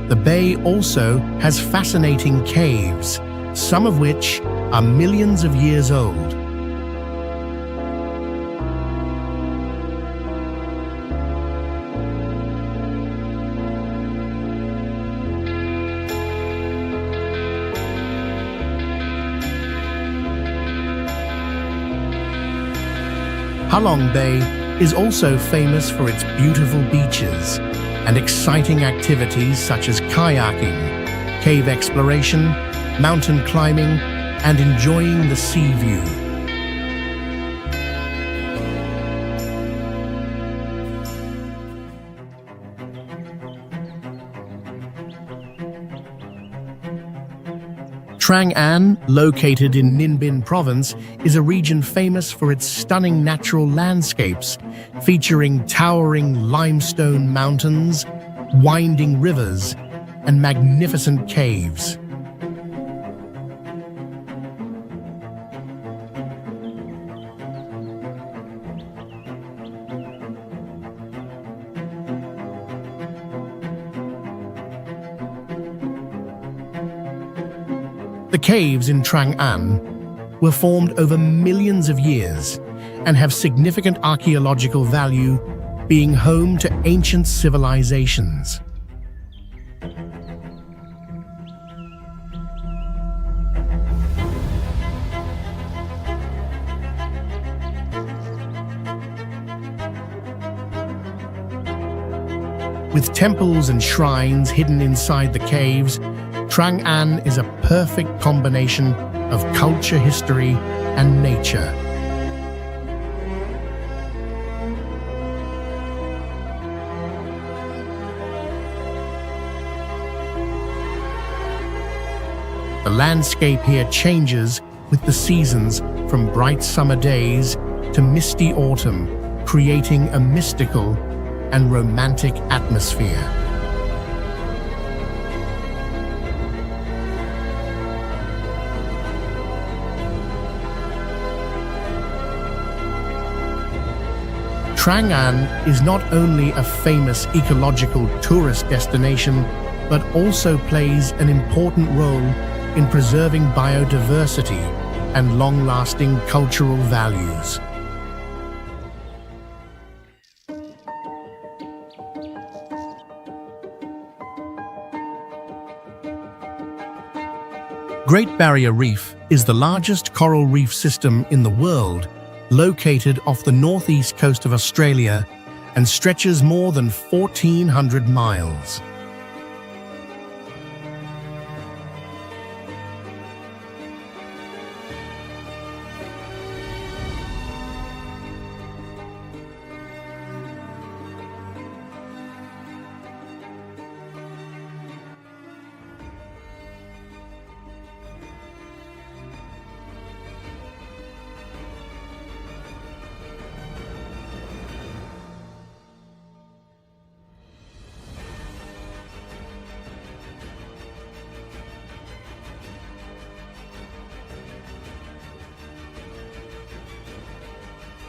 the bay also has fascinating caves, some of which are millions of years old. Halong Bay is also famous for its beautiful beaches and exciting activities such as kayaking, cave exploration, mountain climbing, and enjoying the sea view. Trang An, located in Ninh Bình province, is a region famous for its stunning natural landscapes, featuring towering limestone mountains, winding rivers, and magnificent caves. The caves in Trang An were formed over millions of years and have significant archaeological value, being home to ancient civilizations. With temples and shrines hidden inside the caves, Trang An is a perfect combination of culture, history, and nature. The landscape here changes with the seasons, from bright summer days to misty autumn, creating a mystical and romantic atmosphere. Trang An is not only a famous ecological tourist destination, but also plays an important role in preserving biodiversity and long-lasting cultural values. Great Barrier Reef is the largest coral reef system in the world, located off the northeast coast of Australia and stretches more than 1,400 miles.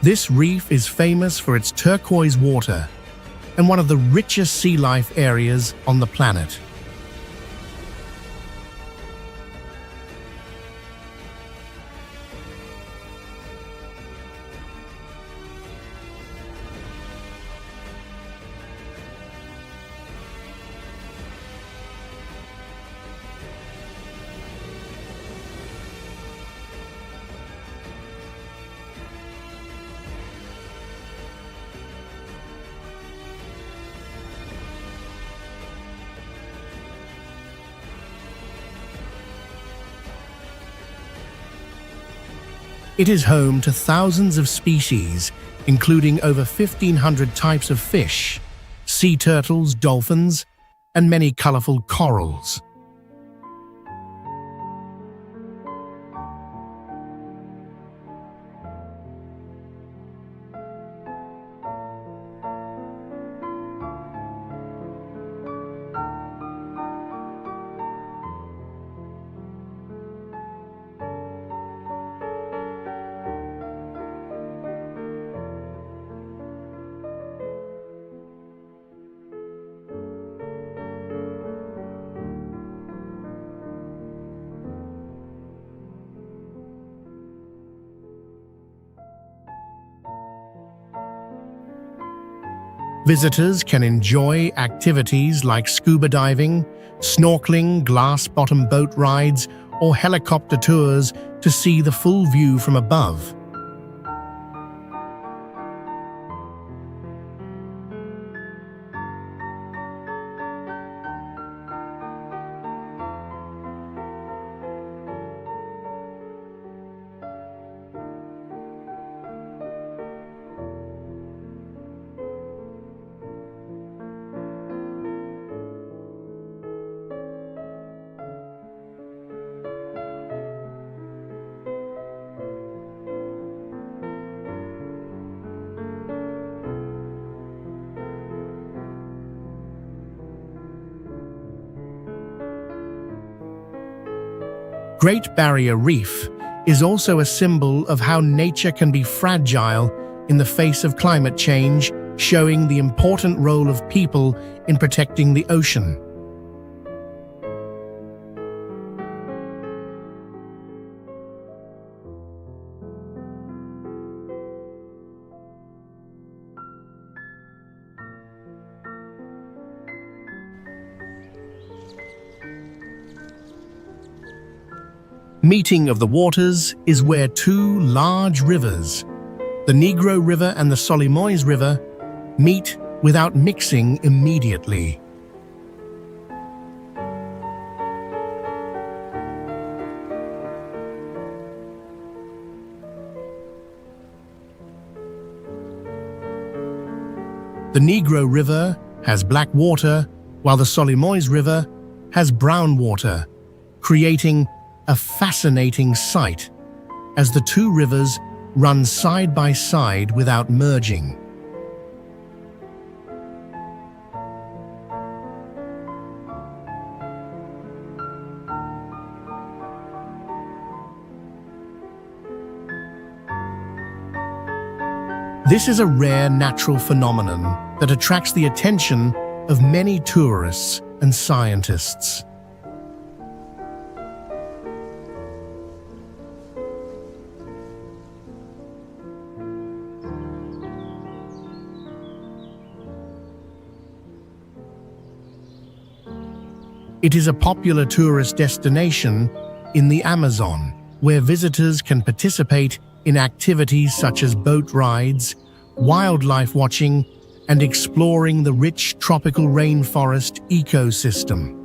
This reef is famous for its turquoise water and one of the richest sea life areas on the planet. It is home to thousands of species, including over 1,500 types of fish, sea turtles, dolphins, and many colorful corals. Visitors can enjoy activities like scuba diving, snorkeling, glass-bottom boat rides, or helicopter tours to see the full view from above. Great Barrier Reef is also a symbol of how nature can be fragile in the face of climate change, showing the important role of people in protecting the ocean. Meeting of the waters is where two large rivers, the Negro River and the Solimoes River, meet without mixing immediately. The Negro River has black water, while the Solimoes River has brown water, creating a fascinating sight as the two rivers run side by side without merging. This is a rare natural phenomenon that attracts the attention of many tourists and scientists. It is a popular tourist destination in the Amazon, where visitors can participate in activities such as boat rides, wildlife watching, and exploring the rich tropical rainforest ecosystem.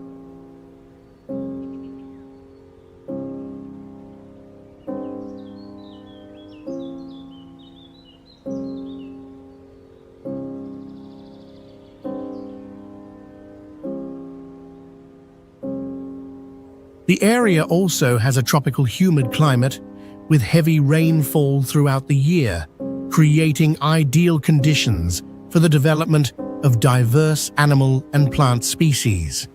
The area also has a tropical humid climate with heavy rainfall throughout the year, creating ideal conditions for the development of diverse animal and plant species.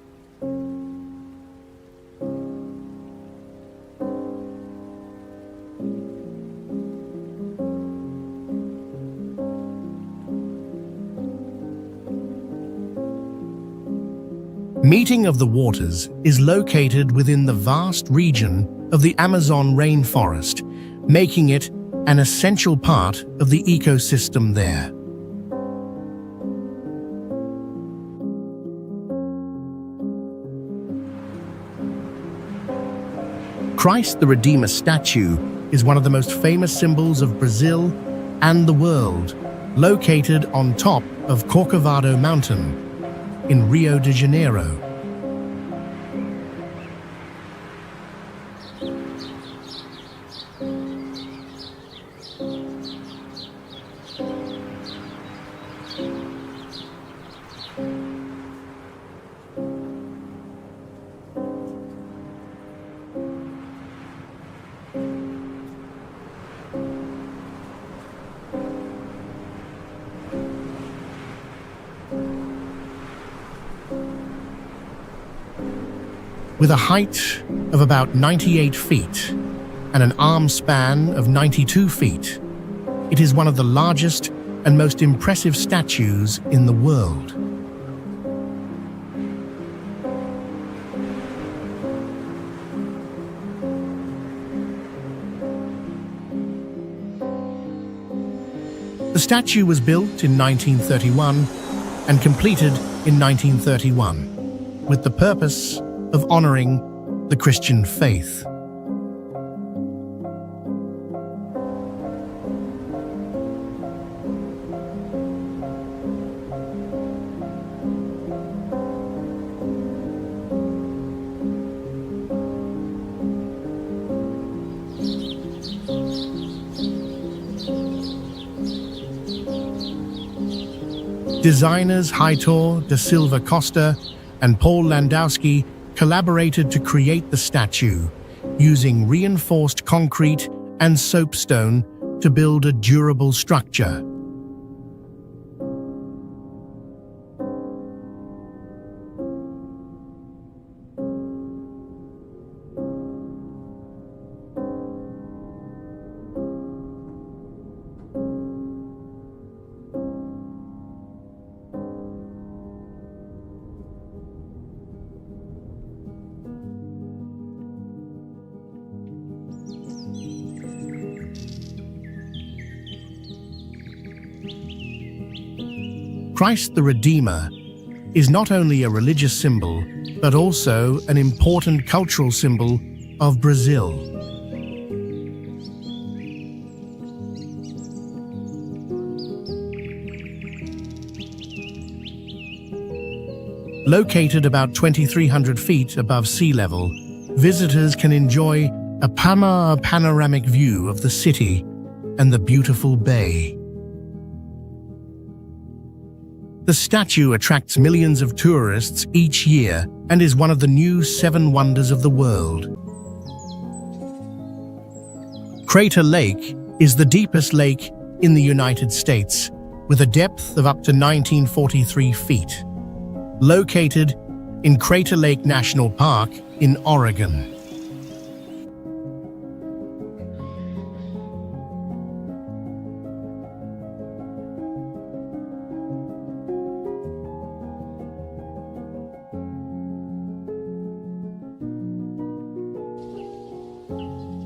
Meeting of the Waters is located within the vast region of the Amazon rainforest, making it an essential part of the ecosystem there. Christ the Redeemer statue is one of the most famous symbols of Brazil and the world, located on top of Corcovado Mountain in Rio de Janeiro. With a height of about 98 feet and an arm span of 92 feet, it is one of the largest and most impressive statues in the world. The statue was built in 1931 and completed in 1931 with the purpose of honoring the Christian faith. Designers Heitor da Silva Costa and Paul Landowski collaborated to create the statue, using reinforced concrete and soapstone to build a durable structure. Christ the Redeemer is not only a religious symbol, but also an important cultural symbol of Brazil. Located about 2,300 feet above sea level, visitors can enjoy a panoramic view of the city and the beautiful bay. The statue attracts millions of tourists each year and is one of the new 7 wonders of the world. Crater Lake is the deepest lake in the United States, with a depth of up to 1943 feet. Located in Crater Lake National Park in Oregon.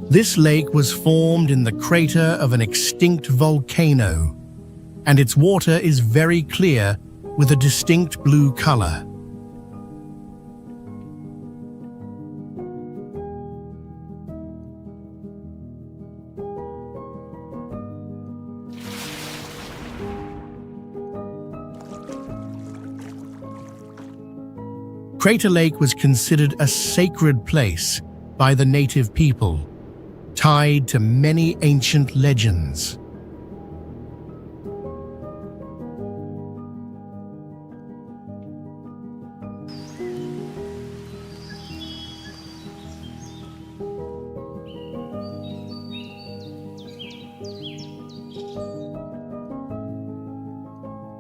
This lake was formed in the crater of an extinct volcano, and its water is very clear with a distinct blue color. Crater Lake was considered a sacred place by the native people, tied to many ancient legends.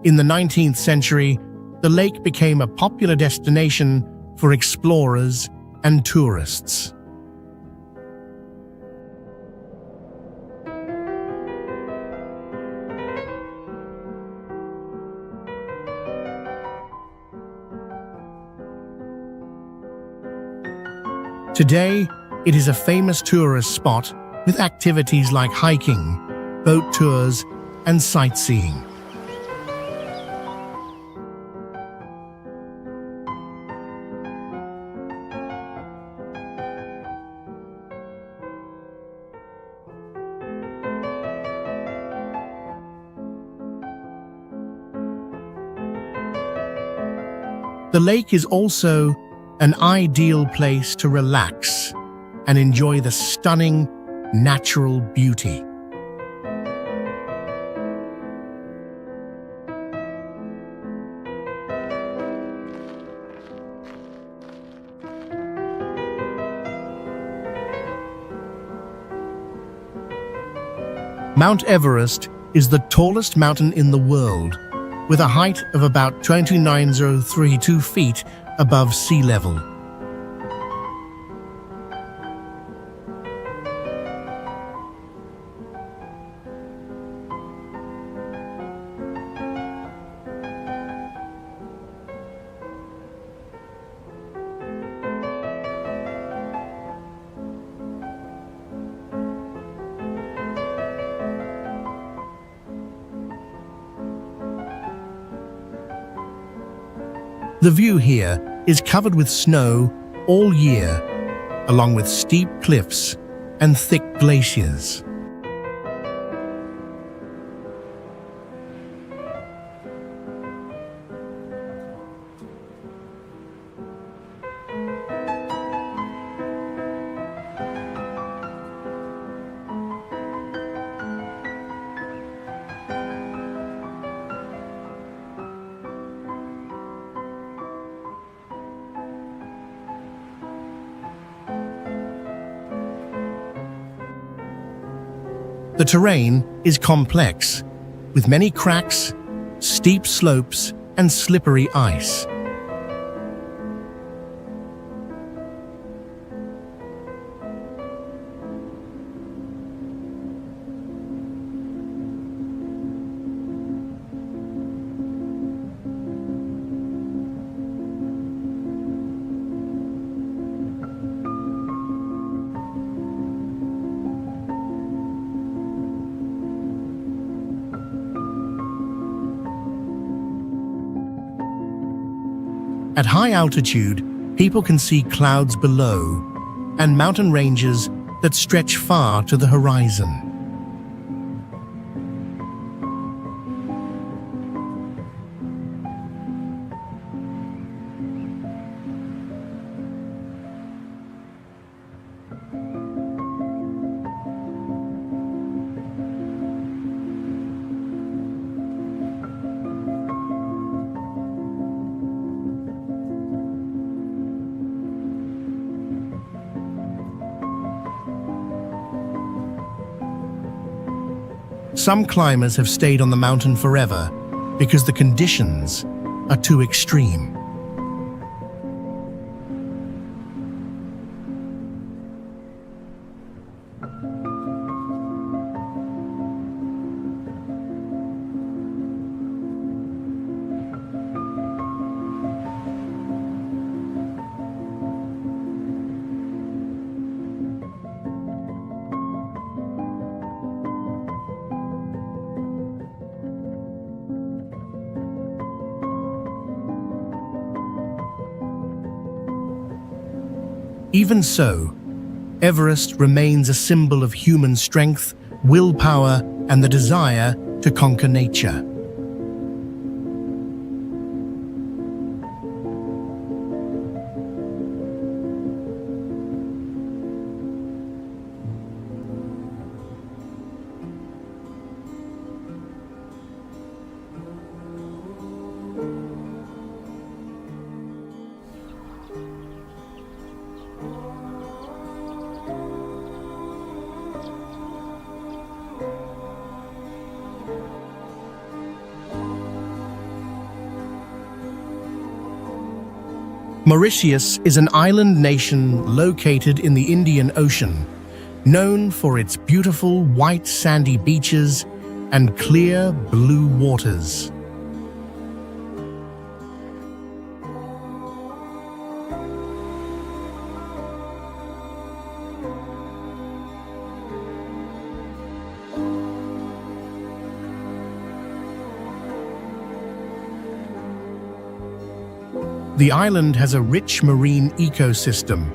In the 19th century, the lake became a popular destination for explorers and tourists. Today, it is a famous tourist spot with activities like hiking, boat tours, and sightseeing. The lake is also an ideal place to relax and enjoy the stunning natural beauty. Mount Everest is the tallest mountain in the world, with a height of about 29,032 feet above sea level. The view here is covered with snow all year, along with steep cliffs and thick glaciers. The terrain is complex, with many cracks, steep slopes, and slippery ice. At high altitude, people can see clouds below and mountain ranges that stretch far to the horizon. Some climbers have stayed on the mountain forever because the conditions are too extreme. Even so, Everest remains a symbol of human strength, willpower, and the desire to conquer nature. Mauritius is an island nation located in the Indian Ocean, known for its beautiful white sandy beaches and clear blue waters. The island has a rich marine ecosystem,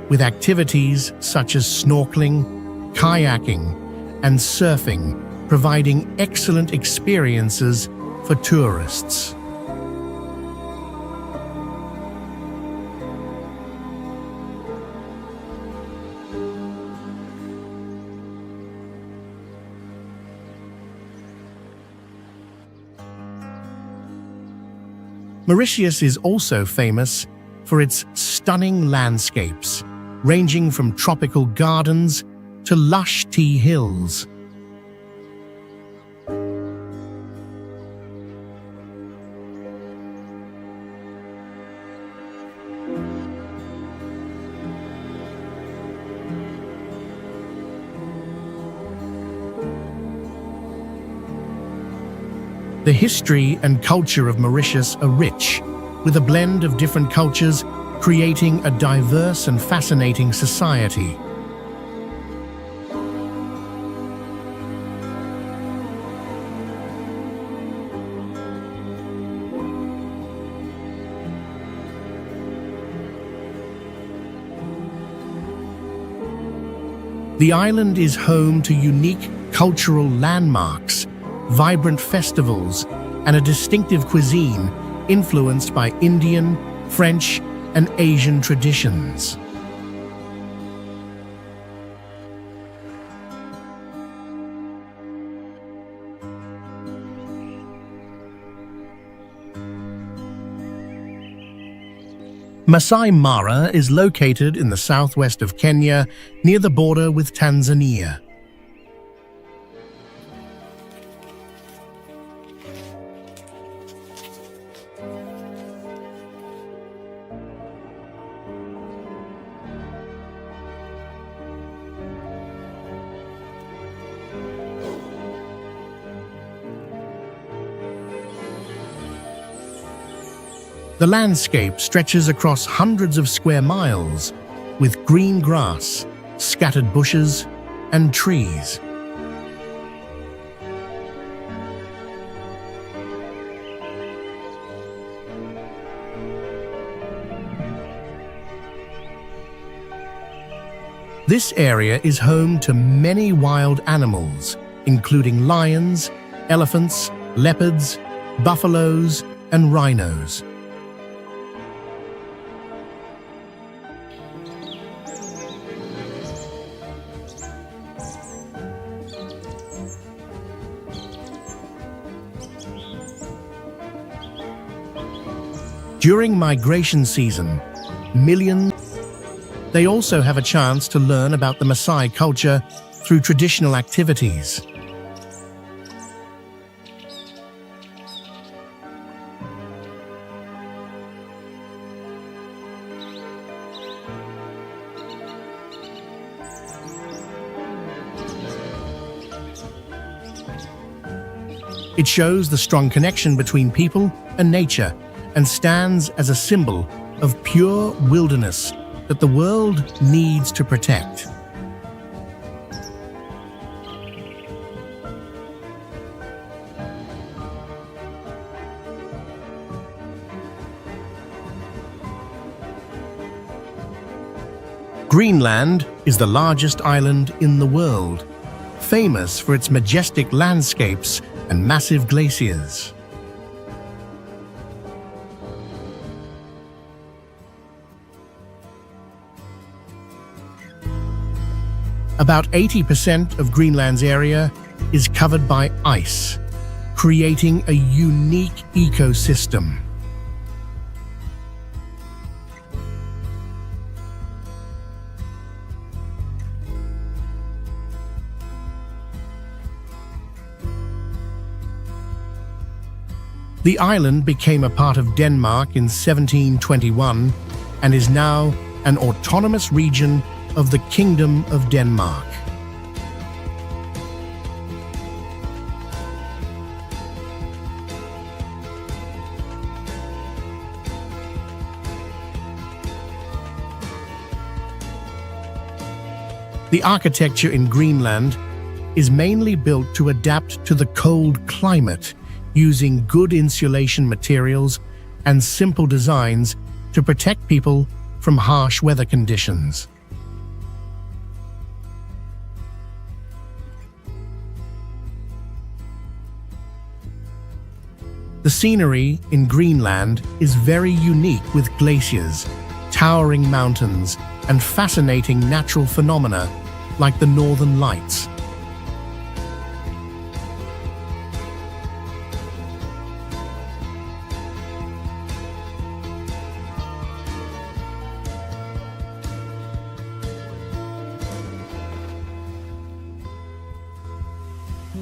with activities such as snorkeling, kayaking, and surfing providing excellent experiences for tourists. Mauritius is also famous for its stunning landscapes, ranging from tropical gardens to lush tea hills. The history and culture of Mauritius are rich, with a blend of different cultures creating a diverse and fascinating society. The island is home to unique cultural landmarks, vibrant festivals, and a distinctive cuisine influenced by Indian, French, and Asian traditions. Masai Mara is located in the southwest of Kenya, near the border with Tanzania. The landscape stretches across hundreds of square miles, with green grass, scattered bushes, and trees. This area is home to many wild animals, including lions, elephants, leopards, buffaloes, and rhinos. During migration season, they also have a chance to learn about the Maasai culture through traditional activities. It shows the strong connection between people and nature, and stands as a symbol of pure wilderness that the world needs to protect. Greenland is the largest island in the world, famous for its majestic landscapes and massive glaciers. About 80% of Greenland's area is covered by ice, creating a unique ecosystem. The island became a part of Denmark in 1721 and is now an autonomous region of the Kingdom of Denmark. The architecture in Greenland is mainly built to adapt to the cold climate, using good insulation materials and simple designs to protect people from harsh weather conditions. The scenery in Greenland is very unique, with glaciers, towering mountains, and fascinating natural phenomena like the Northern Lights.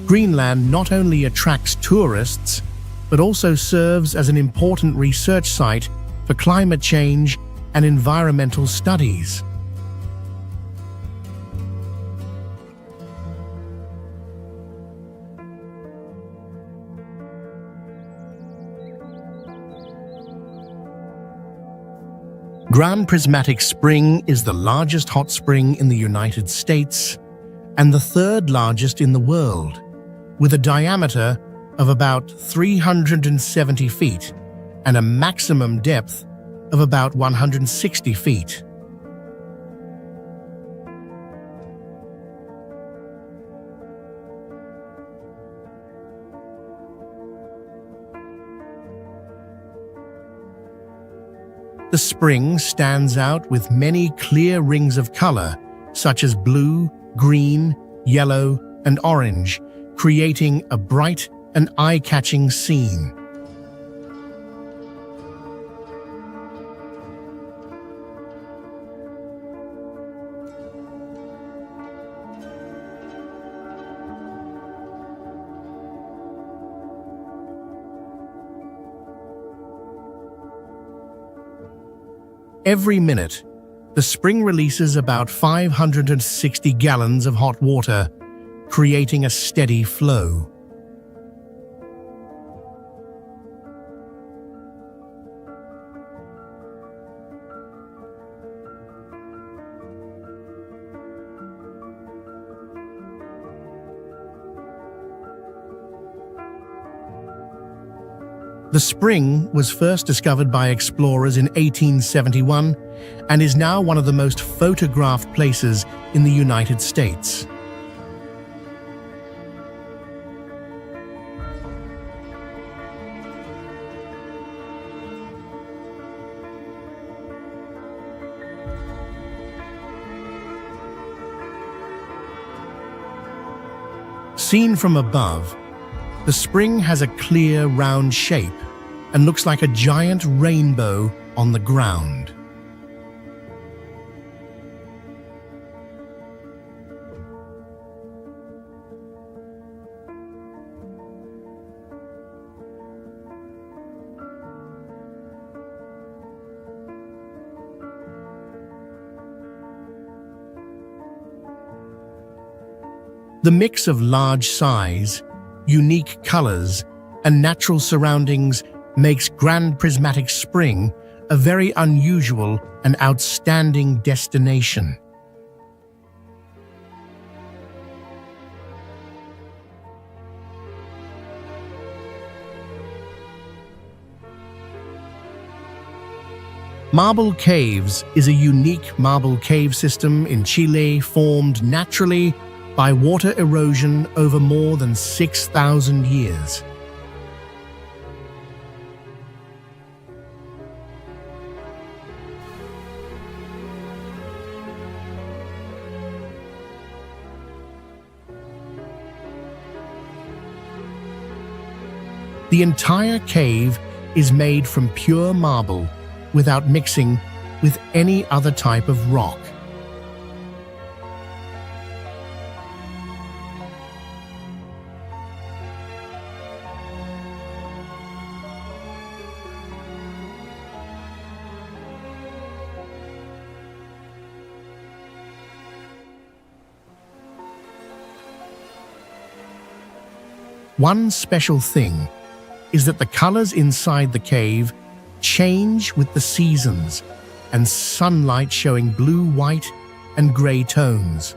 Greenland not only attracts tourists, but also serves as an important research site for climate change and environmental studies. Grand Prismatic Spring is the largest hot spring in the United States and the third largest in the world, with a diameter of about 370 feet and a maximum depth of about 160 feet. The spring stands out with many clear rings of color, such as blue, green, yellow, and orange, creating a bright and eye-catching scene. Every minute, the spring releases about 560 gallons of hot water, creating a steady flow. The spring was first discovered by explorers in 1871 and is now one of the most photographed places in the United States. Seen from above, the spring has a clear, round shape and looks like a giant rainbow on the ground. The mix of large size, unique colors, and natural surroundings makes Grand Prismatic Spring a very unusual and outstanding destination. Marble Caves is a unique marble cave system in Chile formed naturally by water erosion over more than 6,000 years. The entire cave is made from pure marble without mixing with any other type of rock. One special thing is that the colors inside the cave change with the seasons and sunlight, showing blue, white, and gray tones.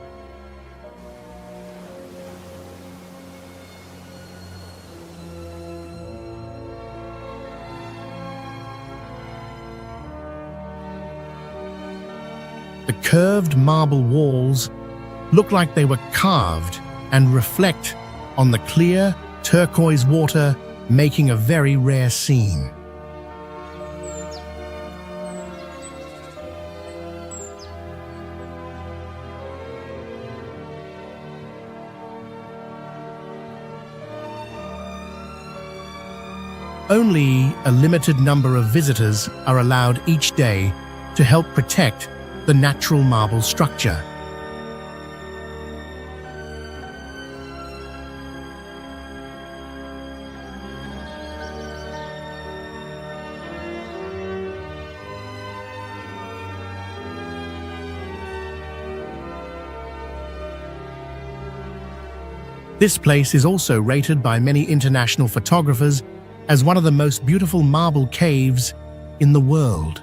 The curved marble walls look like they were carved and reflect on the clear, turquoise water, making a very rare scene. Only a limited number of visitors are allowed each day to help protect the natural marble structure. This place is also rated by many international photographers as one of the most beautiful marble caves in the world.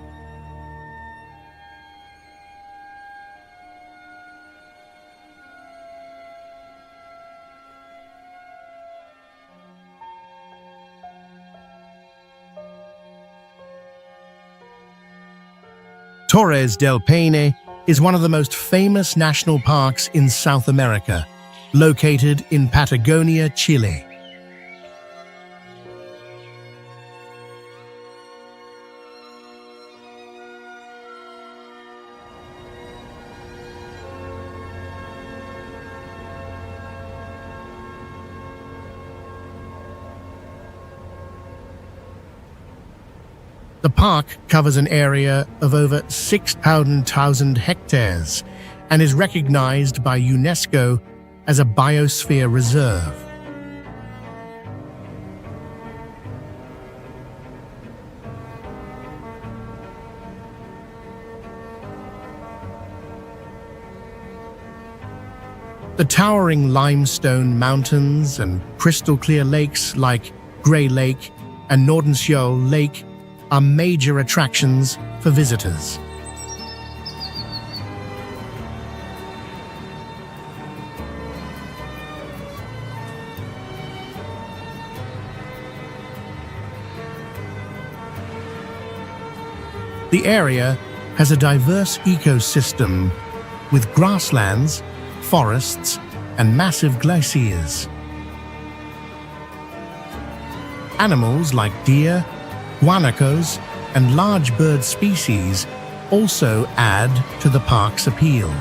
Torres del Paine is one of the most famous national parks in South America, located in Patagonia, Chile. The park covers an area of over 6,000 hectares and is recognized by UNESCO as a biosphere reserve. The towering limestone mountains and crystal-clear lakes like Grey Lake and Nordenskjöld Lake are major attractions for visitors. The area has a diverse ecosystem with grasslands, forests, and massive glaciers. Animals like deer, guanacos, and large bird species also add to the park's appeal.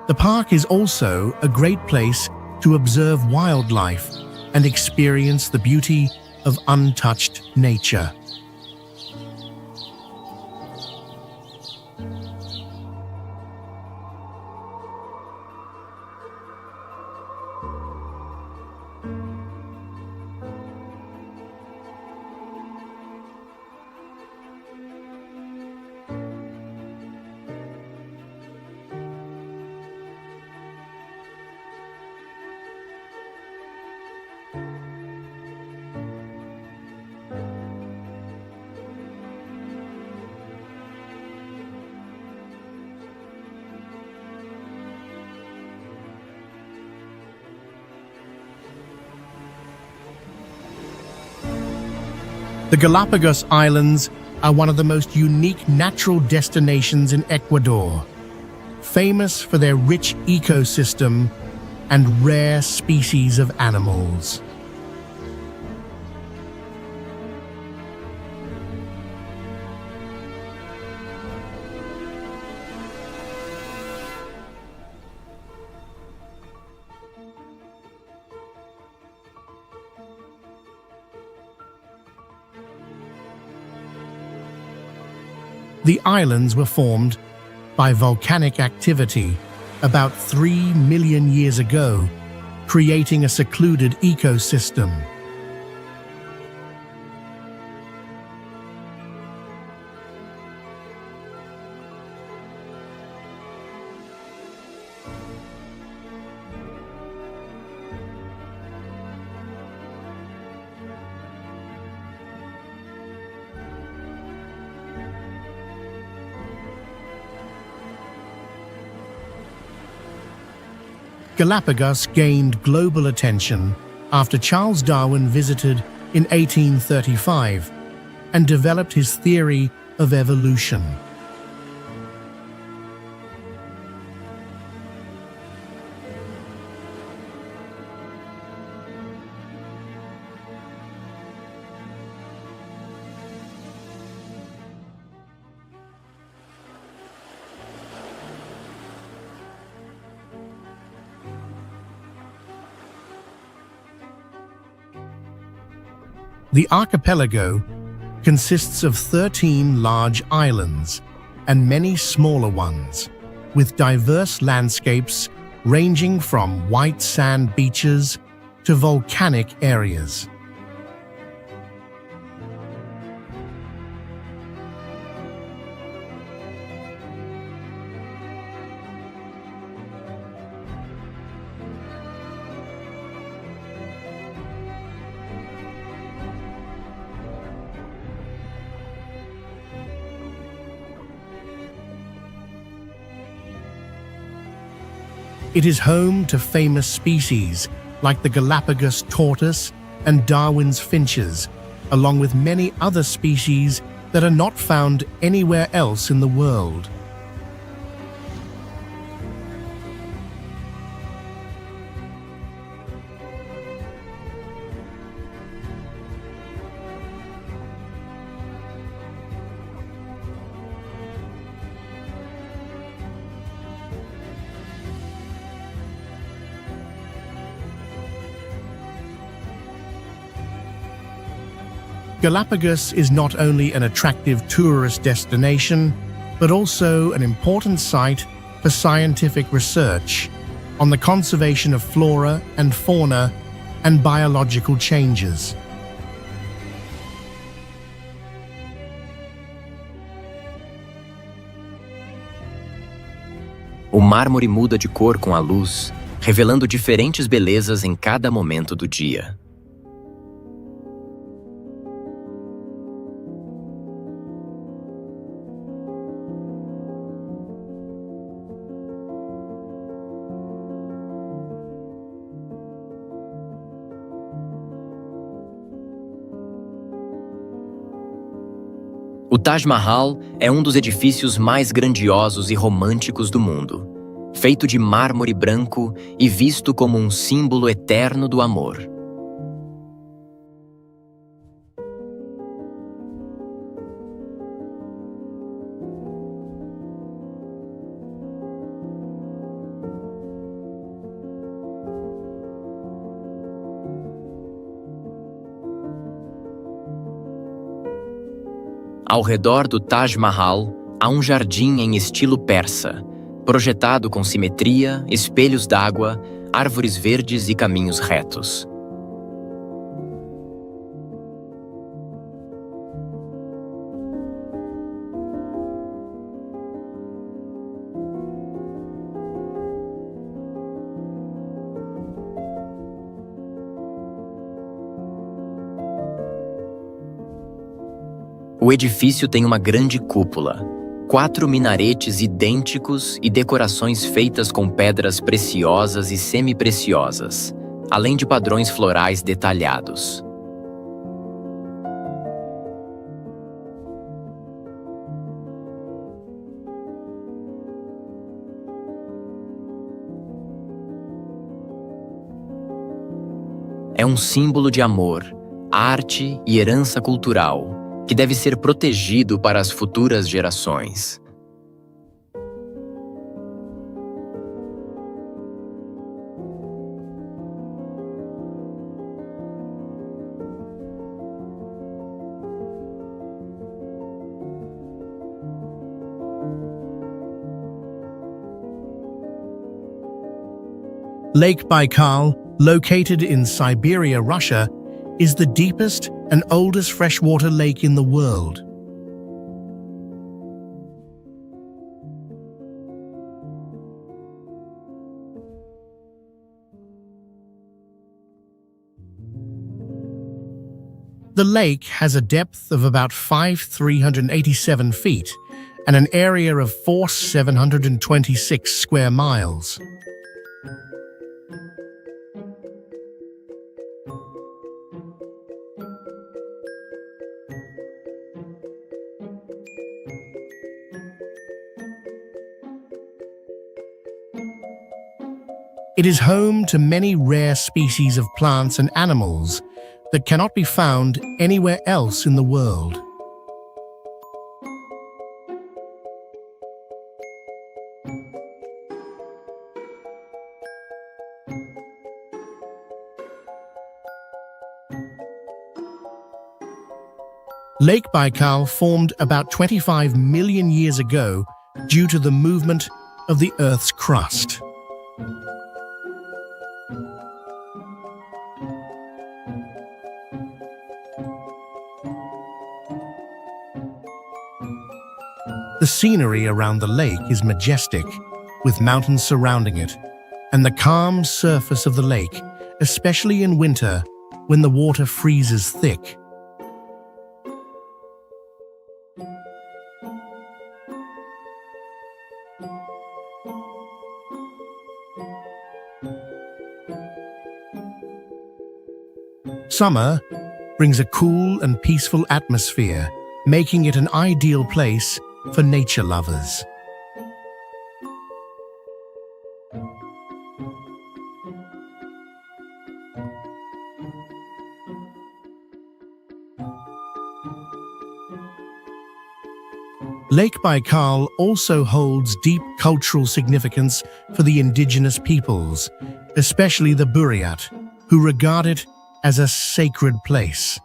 The park is also a great place to observe wildlife and experience the beauty of untouched nature. The Galapagos Islands are one of the most unique natural destinations in Ecuador, famous for their rich ecosystem and rare species of animals. The islands were formed by volcanic activity about 3 million years ago, creating a secluded ecosystem. Galapagos gained global attention after Charles Darwin visited in 1835 and developed his theory of evolution. The archipelago consists of 13 large islands and many smaller ones, with diverse landscapes ranging from white sand beaches to volcanic areas. It is home to famous species like the Galapagos tortoise and Darwin's finches, along with many other species that are not found anywhere else in the world. Galapagos is not only an attractive tourist destination, but also an important site for scientific research on the conservation of flora and fauna and biological changes. O mármore muda de cor com a luz, revelando diferentes belezas em cada momento do dia. O Taj Mahal é um dos edifícios mais grandiosos e românticos do mundo, feito de mármore branco e visto como um símbolo eterno do amor. Ao redor do Taj Mahal, há um jardim em estilo persa, projetado com simetria, espelhos d'água, árvores verdes e caminhos retos. O edifício tem uma grande cúpula, 4 minaretes idênticos e decorações feitas com pedras preciosas e semi-preciosas, além de padrões florais detalhados. É um símbolo de amor, arte e herança cultural, que deve ser protegido para as futuras gerações. Lake Baikal, located in Siberia, Russia, is the deepest and oldest freshwater lake in the world. The lake has a depth of about 5,387 feet and an area of 4,726 square miles. It is home to many rare species of plants and animals that cannot be found anywhere else in the world. Lake Baikal formed about 25 million years ago due to the movement of the Earth's crust. The scenery around the lake is majestic, with mountains surrounding it, and the calm surface of the lake, especially in winter when the water freezes thick. Summer brings a cool and peaceful atmosphere, making it an ideal place for nature lovers. Lake Baikal also holds deep cultural significance for the indigenous peoples, especially the Buryat, who regard it as a sacred place.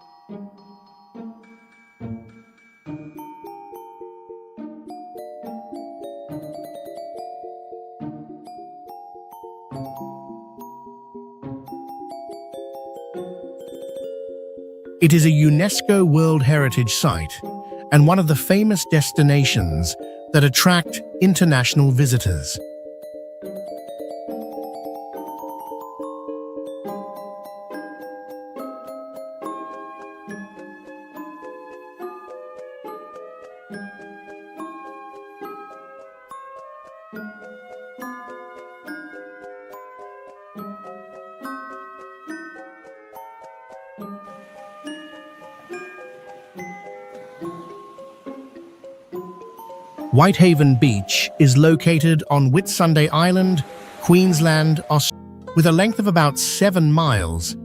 It is a UNESCO World Heritage Site and one of the famous destinations that attract international visitors. Whitehaven Beach is located on Whitsunday Island, Queensland, Australia. With a length of about 7 miles,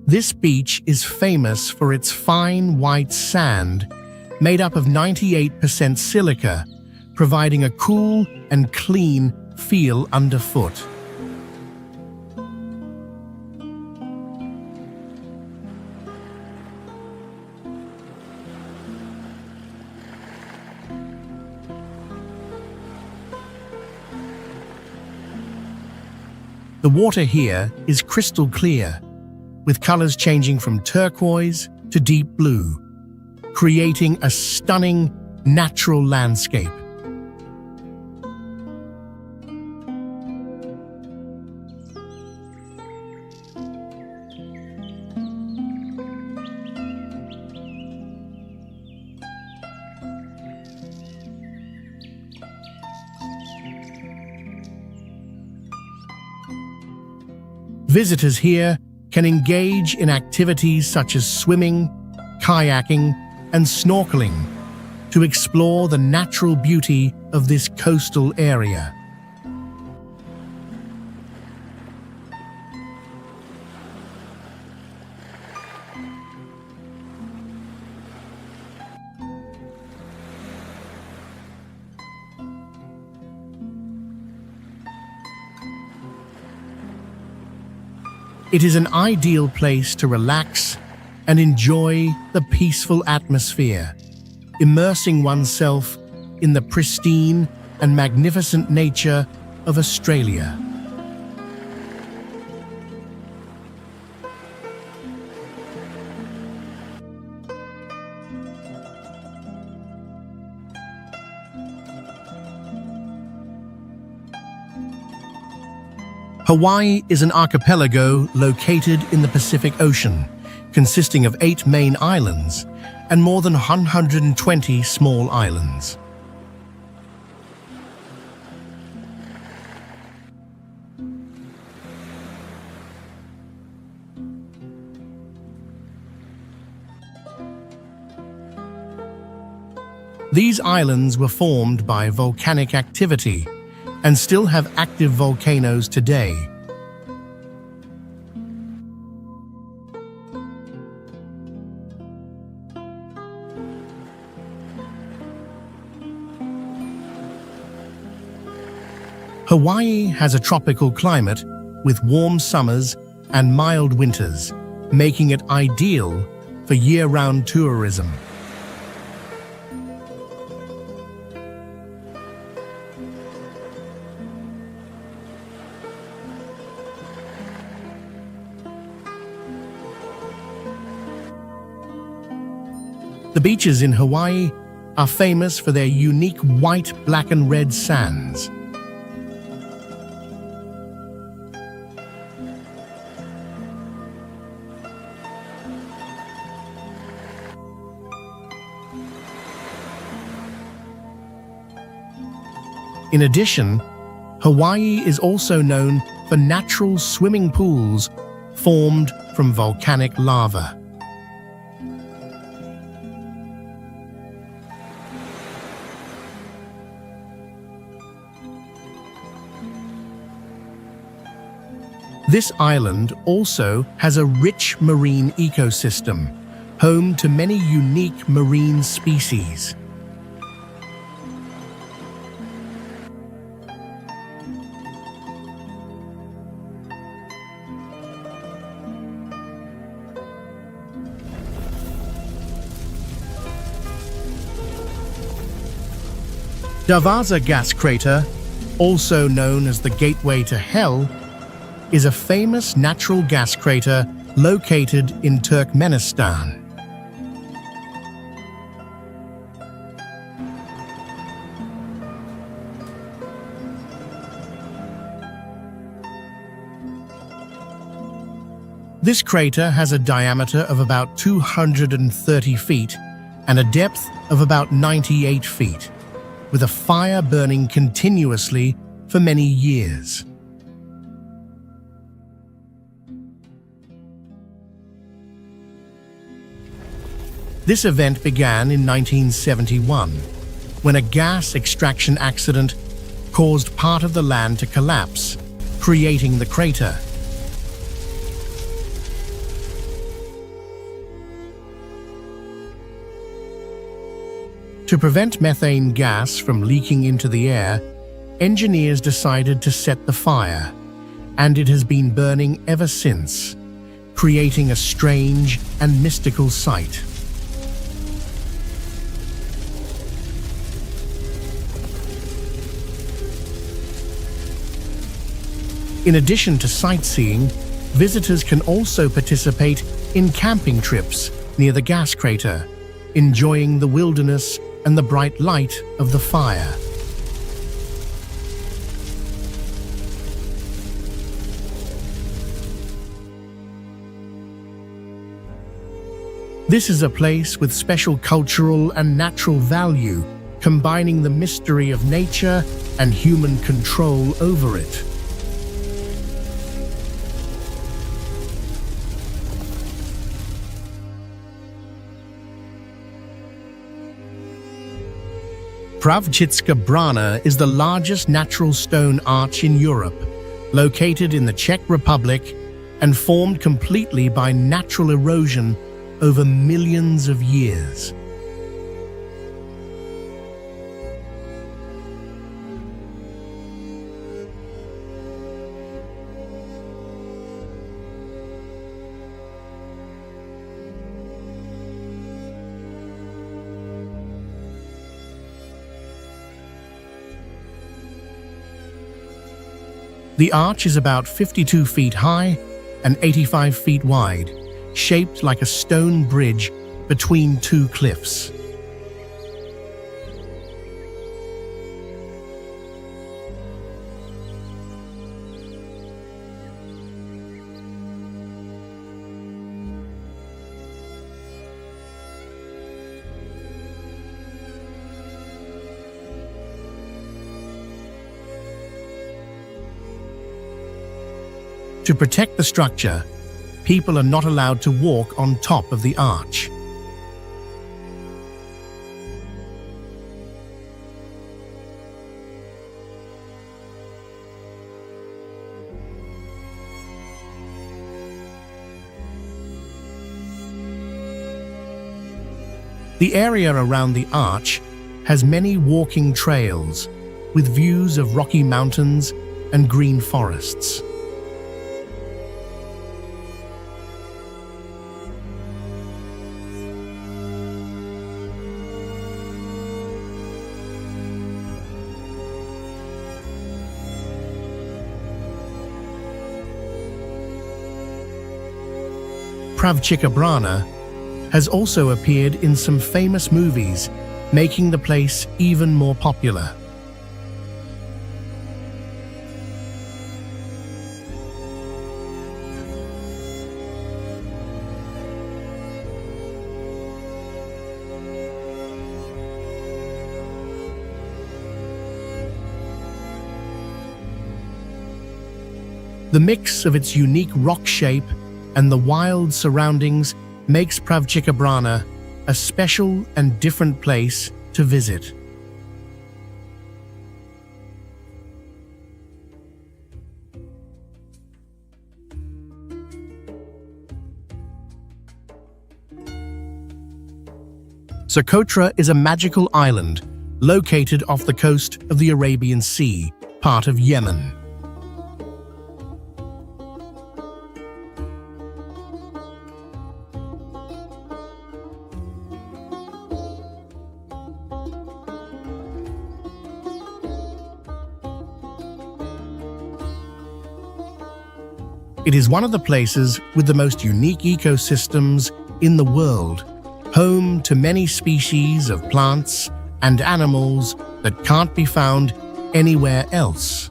this beach is famous for its fine white sand made up of 98% silica, providing a cool and clean feel underfoot. The water here is crystal clear, with colors changing from turquoise to deep blue, creating a stunning natural landscape. Visitors here can engage in activities such as swimming, kayaking, and snorkeling to explore the natural beauty of this coastal area. It is an ideal place to relax and enjoy the peaceful atmosphere, immersing oneself in the pristine and magnificent nature of Australia. Hawaii is an archipelago located in the Pacific Ocean, consisting of 8 main islands and more than 120 small islands. These islands were formed by volcanic activity and still have active volcanoes today, Hawaii has a tropical climate with warm summers and mild winters, making it ideal for year-round tourism. The beaches in Hawaii are famous for their unique white, black, and red sands. In addition, Hawaii is also known for natural swimming pools formed from volcanic lava. This island also has a rich marine ecosystem, home to many unique marine species. Darvaza gas crater, also known as the Gateway to Hell, is a famous natural gas crater located in Turkmenistan. This crater has a diameter of about 230 feet and a depth of about 98 feet, with a fire burning continuously for many years. This event began in 1971, when a gas extraction accident caused part of the land to collapse, creating the crater. To prevent methane gas from leaking into the air, engineers decided to set the fire, and it has been burning ever since, creating a strange and mystical sight. In addition to sightseeing, visitors can also participate in camping trips near the gas crater, enjoying the wilderness and the bright light of the fire. This is a place with special cultural and natural value, combining the mystery of nature and human control over it. Pravcicka Brana is the largest natural stone arch in Europe, located in the Czech Republic and formed completely by natural erosion over millions of years. The arch is about 52 feet high and 85 feet wide, shaped like a stone bridge between two cliffs. To protect the structure, people are not allowed to walk on top of the arch. The area around the arch has many walking trails, with views of rocky mountains and green forests. Pravcicka Brana has also appeared in some famous movies, making the place even more popular. The mix of its unique rock shape and the wild surroundings makes Pravcicka Brana a special and different place to visit. Socotra is a magical island located off the coast of the Arabian Sea, part of Yemen. It is one of the places with the most unique ecosystems in the world, home to many species of plants and animals that can't be found anywhere else.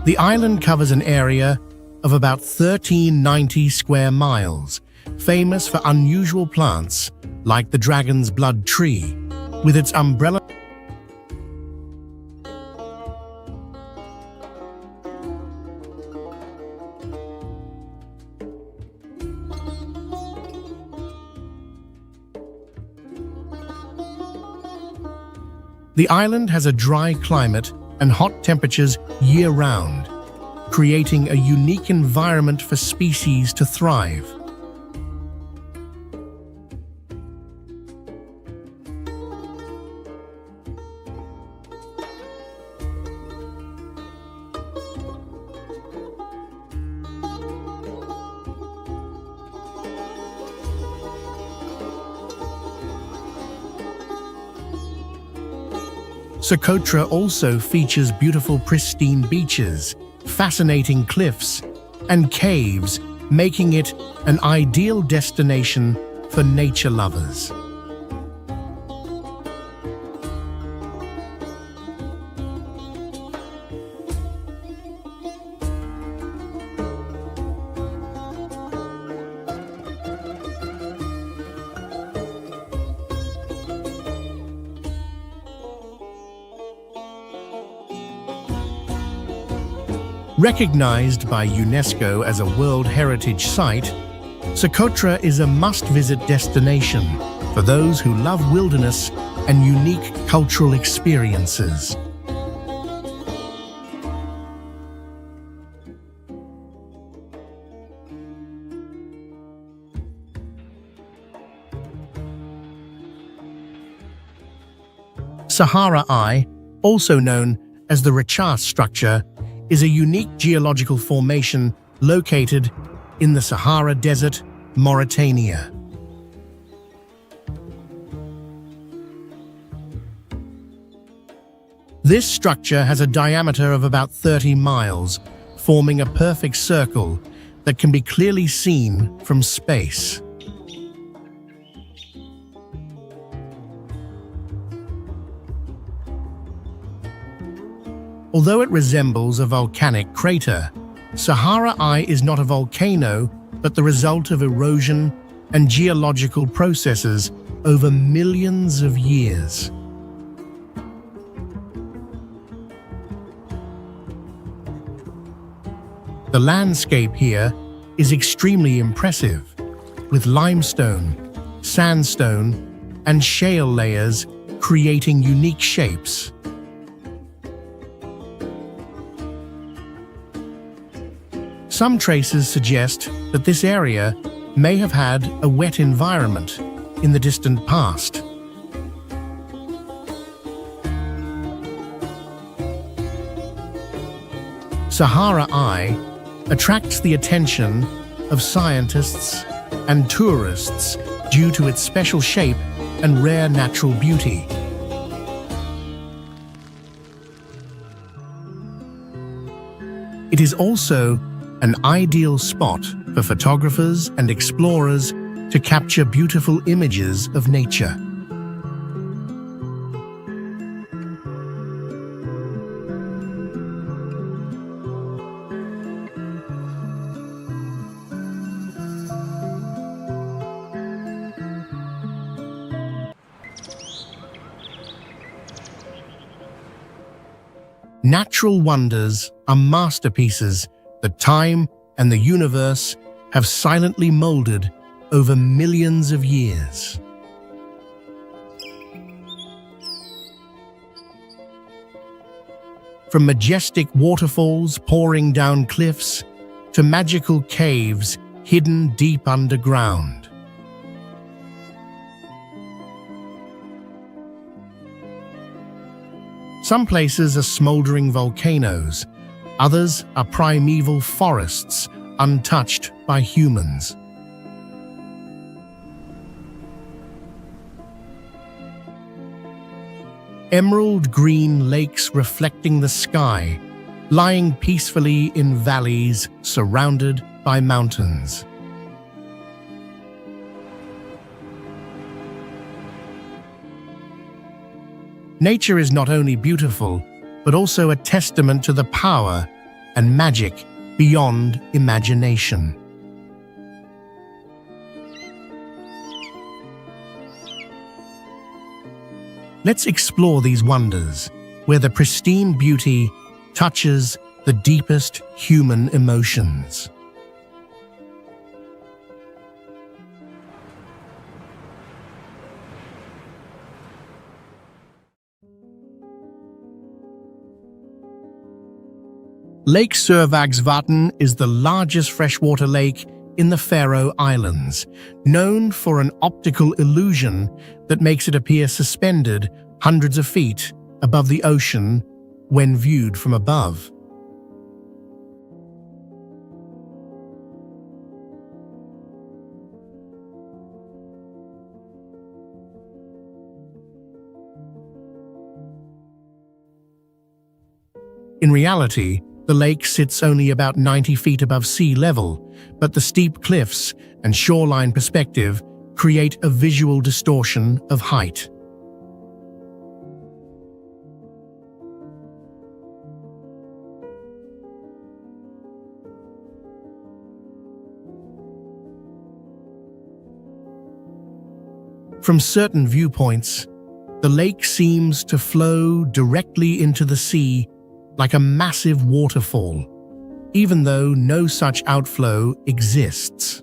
The island covers an area of about 1,390 square miles, famous for unusual plants like the dragon's blood tree, with its umbrella. The island has a dry climate and hot temperatures year-round, creating a unique environment for species to thrive. Socotra also features beautiful pristine beaches, fascinating cliffs, and caves, making it an ideal destination for nature lovers. Recognized by UNESCO as a World Heritage Site, Socotra is a must-visit destination for those who love wilderness and unique cultural experiences. Sahara Eye, also known as the Ratchas structure, is a unique geological formation located in the Sahara Desert, Mauritania. This structure has a diameter of about 30 miles, forming a perfect circle that can be clearly seen from space. Although it resembles a volcanic crater, Sahara Eye is not a volcano, but the result of erosion and geological processes over millions of years. The landscape here is extremely impressive, with limestone, sandstone, and shale layers, creating unique shapes. Some traces suggest that this area may have had a wet environment in the distant past. Sahara Eye attracts the attention of scientists and tourists due to its special shape and rare natural beauty. It is also an ideal spot for photographers and explorers to capture beautiful images of nature. Natural wonders are masterpieces that time and the universe have silently molded over millions of years. From majestic waterfalls pouring down cliffs to magical caves hidden deep underground. Some places are smoldering volcanoes, others are primeval forests untouched by humans. Emerald green lakes reflecting the sky, lying peacefully in valleys surrounded by mountains. Nature is not only beautiful, but also a testament to the power and magic beyond imagination. Let's explore these wonders, where the pristine beauty touches the deepest human emotions. Lake Survagsvatn is the largest freshwater lake in the Faroe Islands, known for an optical illusion that makes it appear suspended hundreds of feet above the ocean when viewed from above. In reality, the lake sits only about 90 feet above sea level, but the steep cliffs and shoreline perspective create a visual distortion of height. From certain viewpoints, the lake seems to flow directly into the sea like a massive waterfall, even though no such outflow exists.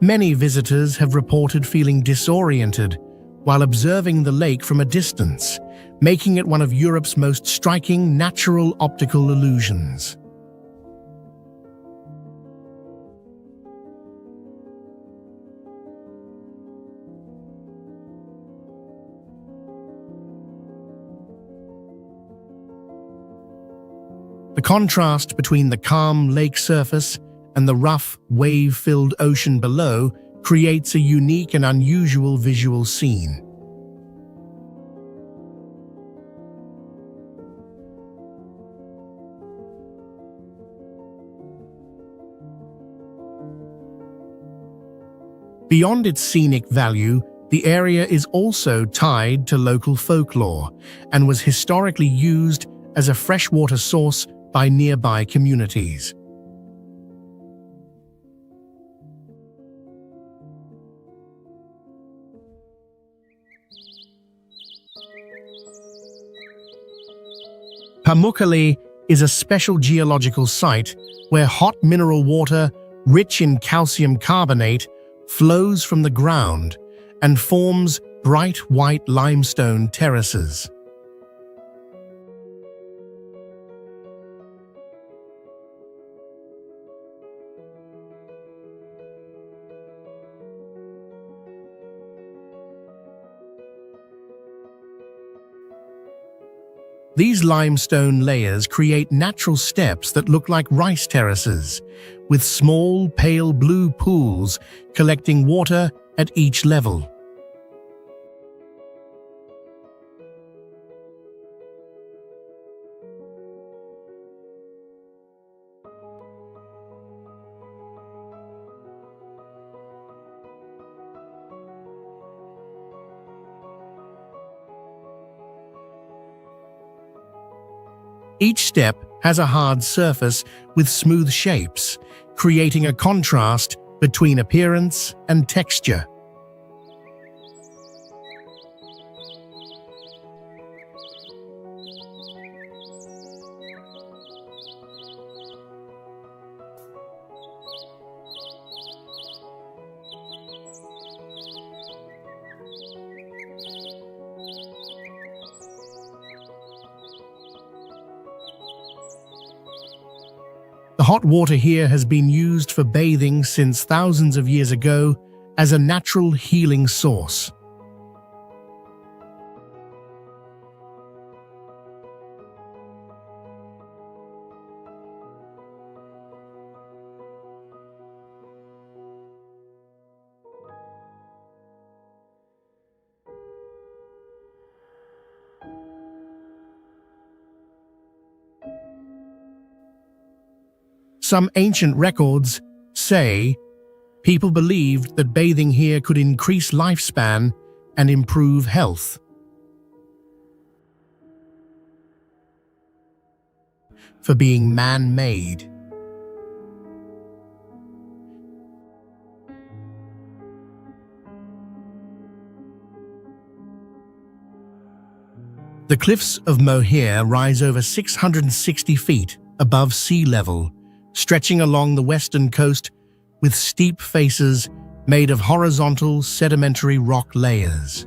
Many visitors have reported feeling disoriented while observing the lake from a distance, making it one of Europe's most striking natural optical illusions. The contrast between the calm lake surface and the rough, wave-filled ocean below creates a unique and unusual visual scene. Beyond its scenic value, the area is also tied to local folklore and was historically used as a freshwater source by nearby communities. Pamukkale is a special geological site where hot mineral water, rich in calcium carbonate, flows from the ground and forms bright white limestone terraces. These limestone layers create natural steps that look like rice terraces, with small, pale blue pools collecting water at each level. Each step has a hard surface with smooth shapes, creating a contrast between appearance and texture. The hot water here has been used for bathing since thousands of years ago as a natural healing source. Some ancient records say people believed that bathing here could increase lifespan and improve health. For being man-made. The cliffs of Moher rise over 660 feet above sea level, stretching along the western coast with steep faces made of horizontal sedimentary rock layers.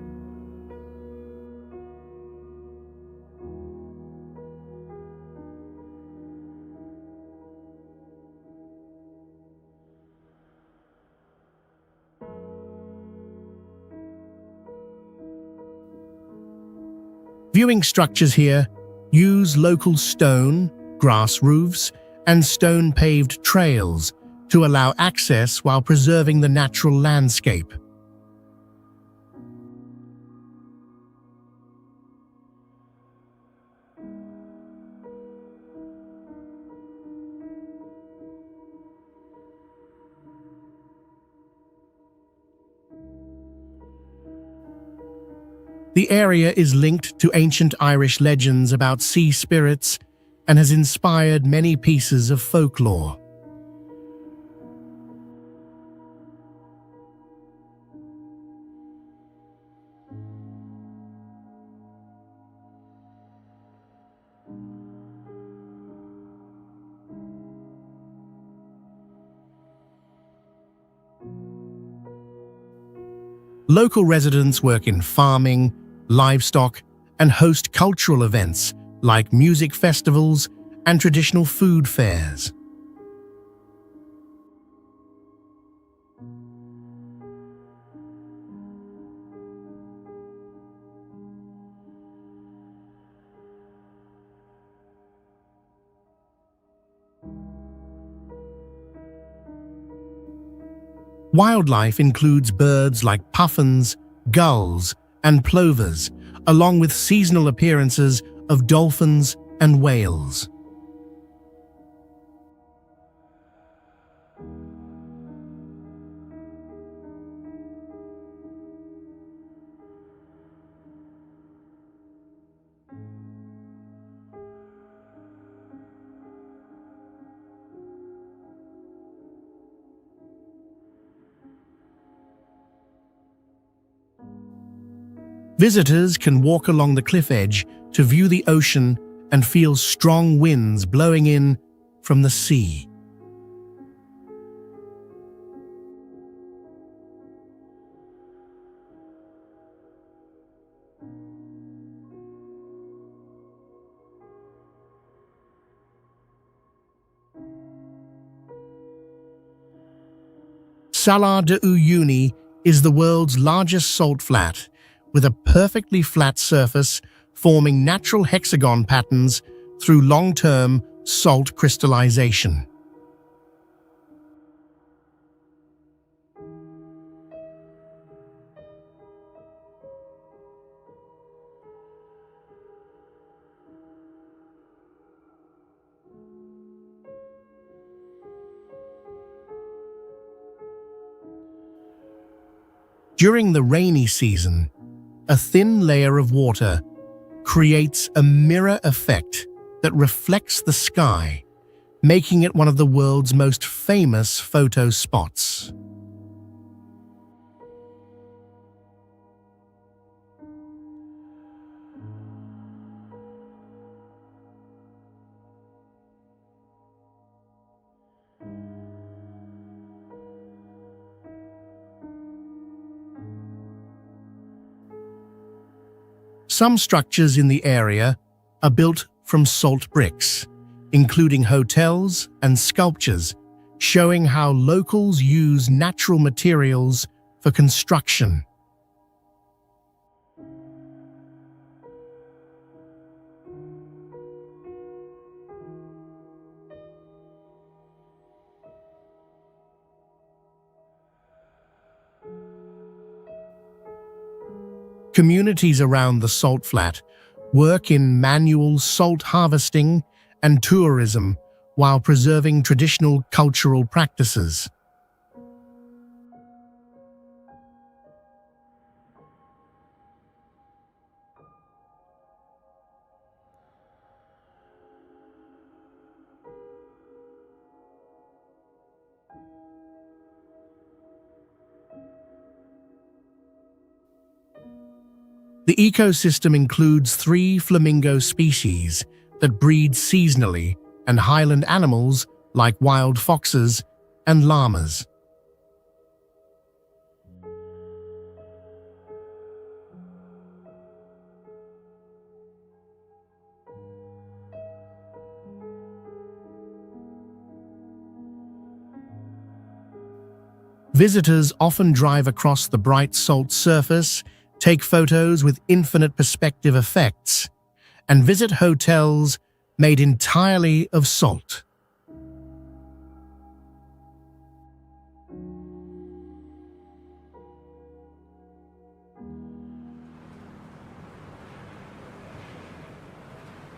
Viewing structures here use local stone, grass roofs, and stone-paved trails to allow access while preserving the natural landscape. The area is linked to ancient Irish legends about sea spirits and has inspired many pieces of folklore. Local residents work in farming, livestock, and host cultural events like music festivals and traditional food fairs. Wildlife includes birds like puffins, gulls, and plovers, along with seasonal appearances of dolphins and whales. Visitors can walk along the cliff edge to view the ocean and feel strong winds blowing in from the sea. Salar de Uyuni is the world's largest salt flat, with a perfectly flat surface forming natural hexagon patterns through long-term salt crystallization. During the rainy season, a thin layer of water creates a mirror effect that reflects the sky, making it one of the world's most famous photo spots. Some structures in the area are built from salt bricks, including hotels and sculptures, showing how locals use natural materials for construction. Communities around the salt flat work in manual salt harvesting and tourism while preserving traditional cultural practices. The ecosystem includes 3 flamingo species that breed seasonally and highland animals like wild foxes and llamas. Visitors often drive across the bright salt surface, take photos with infinite perspective effects, and visit hotels made entirely of salt.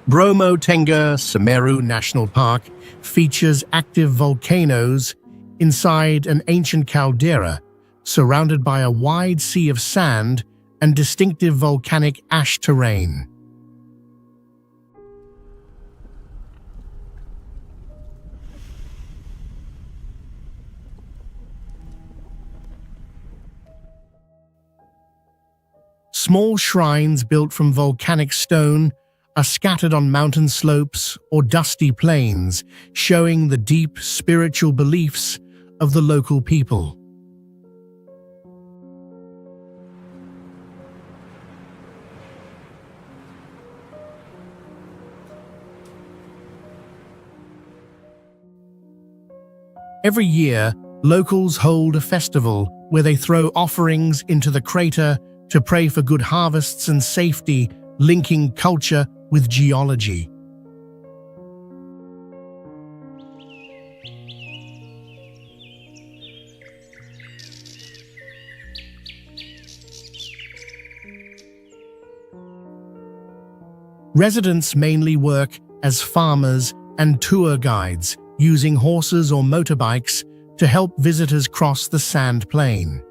Bromo Tengger Semeru National Park features active volcanoes inside an ancient caldera, surrounded by a wide sea of sand and distinctive volcanic ash terrain. Small shrines built from volcanic stone are scattered on mountain slopes or dusty plains, showing the deep spiritual beliefs of the local people. Every year, locals hold a festival where they throw offerings into the crater to pray for good harvests and safety, linking culture with geology. Residents mainly work as farmers and tour guides, using horses or motorbikes to help visitors cross the sand plain.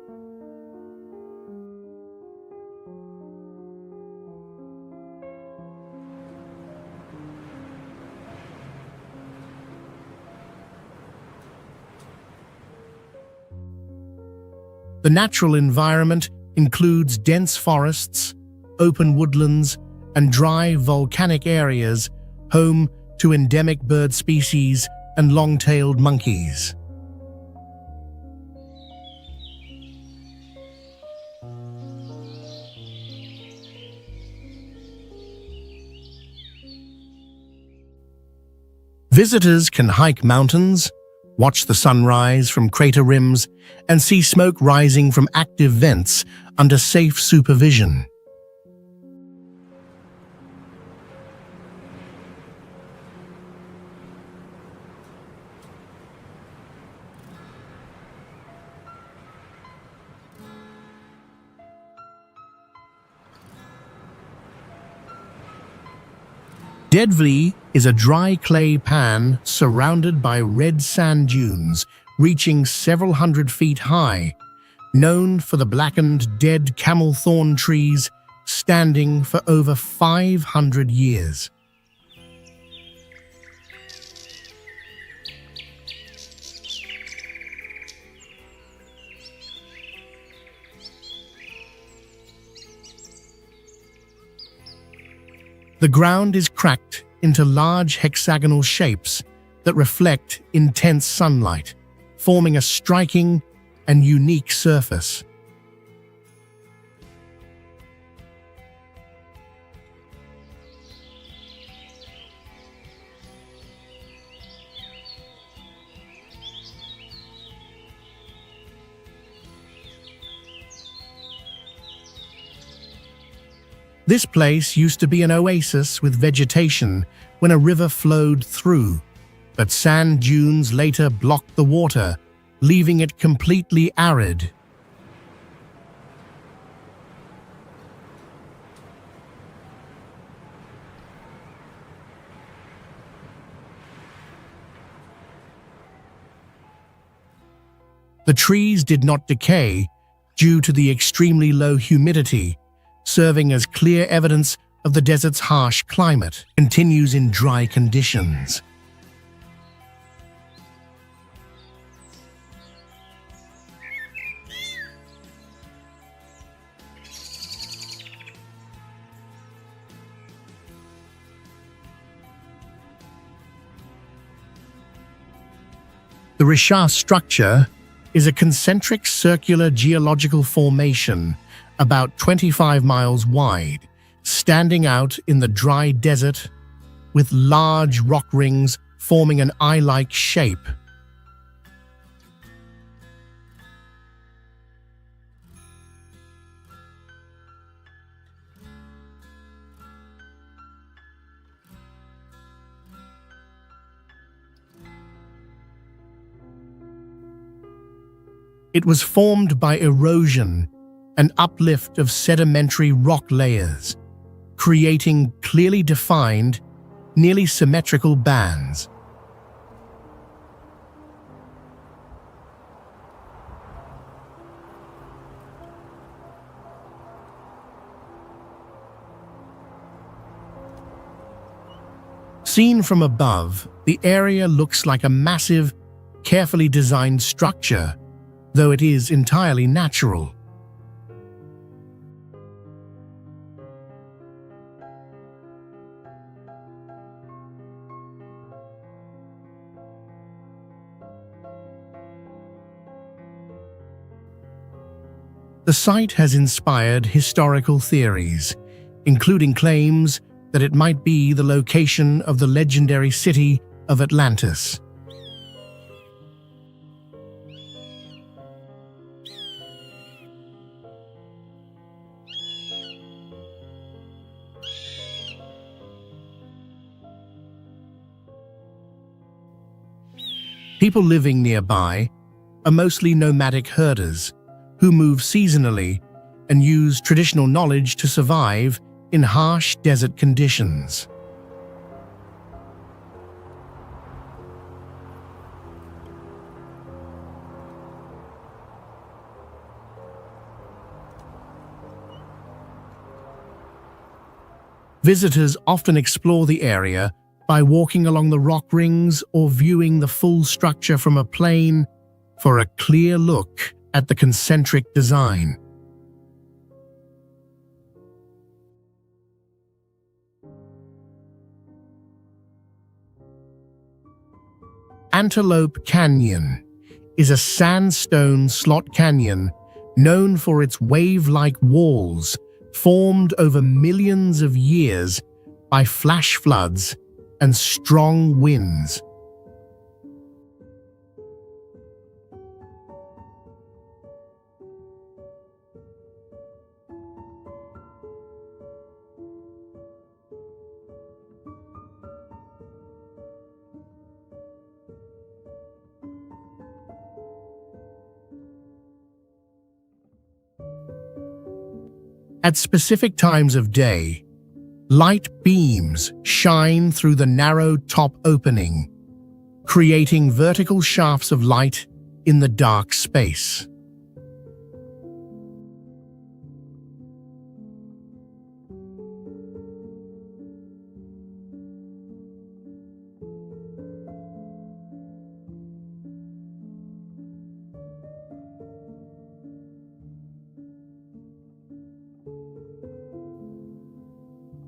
The natural environment includes dense forests, open woodlands, and dry volcanic areas home to endemic bird species and long-tailed monkeys. Visitors can hike mountains, watch the sunrise from crater rims, and see smoke rising from active vents under safe supervision. Deadvley is a dry clay pan surrounded by red sand dunes reaching several hundred feet high, known for the blackened dead camel thorn trees standing for over 500 years. The ground is cracked into large hexagonal shapes that reflect intense sunlight, forming a striking and unique surface. This place used to be an oasis with vegetation when a river flowed through, but sand dunes later blocked the water, leaving it completely arid. The trees did not decay due to the extremely low humidity, serving as clear evidence of the desert's harsh climate. Continues in dry conditions. The Richat structure is a concentric circular geological formation about 25 miles wide, standing out in the dry desert with large rock rings forming an eye-like shape. It was formed by erosion and uplift of sedimentary rock layers, creating clearly defined, nearly symmetrical bands. Seen from above, the area looks like a massive, carefully designed structure, though it is entirely natural. The site has inspired historical theories, including claims that it might be the location of the legendary city of Atlantis. People living nearby are mostly nomadic herders who move seasonally and use traditional knowledge to survive in harsh desert conditions. Visitors often explore the area by walking along the rock rings or viewing the full structure from a plane for a clear look at the concentric design. Antelope Canyon is a sandstone slot canyon known for its wave-like walls formed over millions of years by flash floods and strong winds. At specific times of day, light beams shine through the narrow top opening, creating vertical shafts of light in the dark space.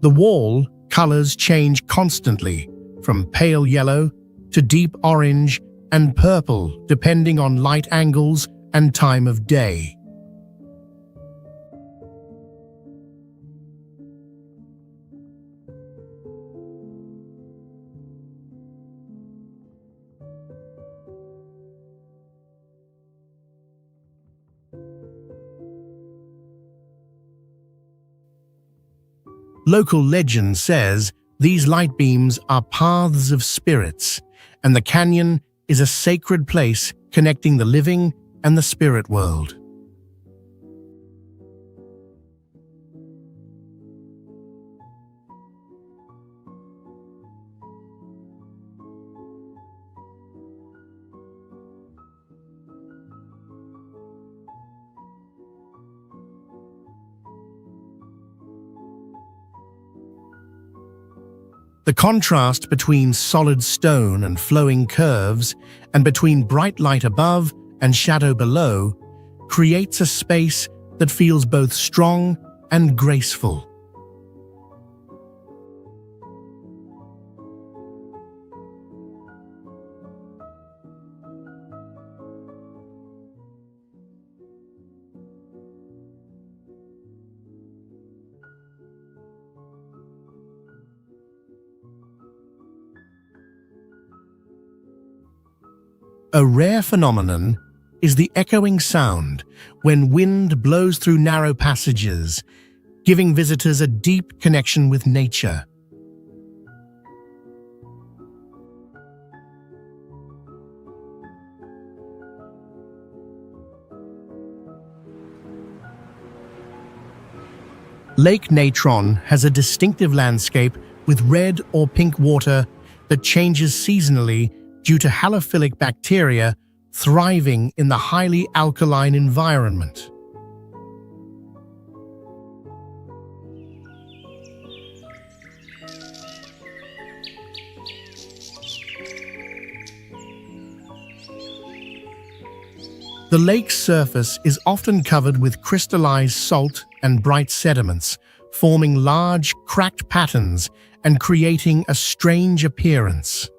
The wall colors change constantly, from pale yellow to deep orange and purple, depending on light angles and time of day. Local legend says these light beams are paths of spirits, and the canyon is a sacred place connecting the living and the spirit world. The contrast between solid stone and flowing curves, and between bright light above and shadow below, creates a space that feels both strong and graceful. A rare phenomenon is the echoing sound when wind blows through narrow passages, giving visitors a deep connection with nature. Lake Natron has a distinctive landscape with red or pink water that changes seasonally due to halophilic bacteria thriving in the highly alkaline environment. The lake's surface is often covered with crystallized salt and bright sediments, forming large, cracked patterns and creating a strange appearance.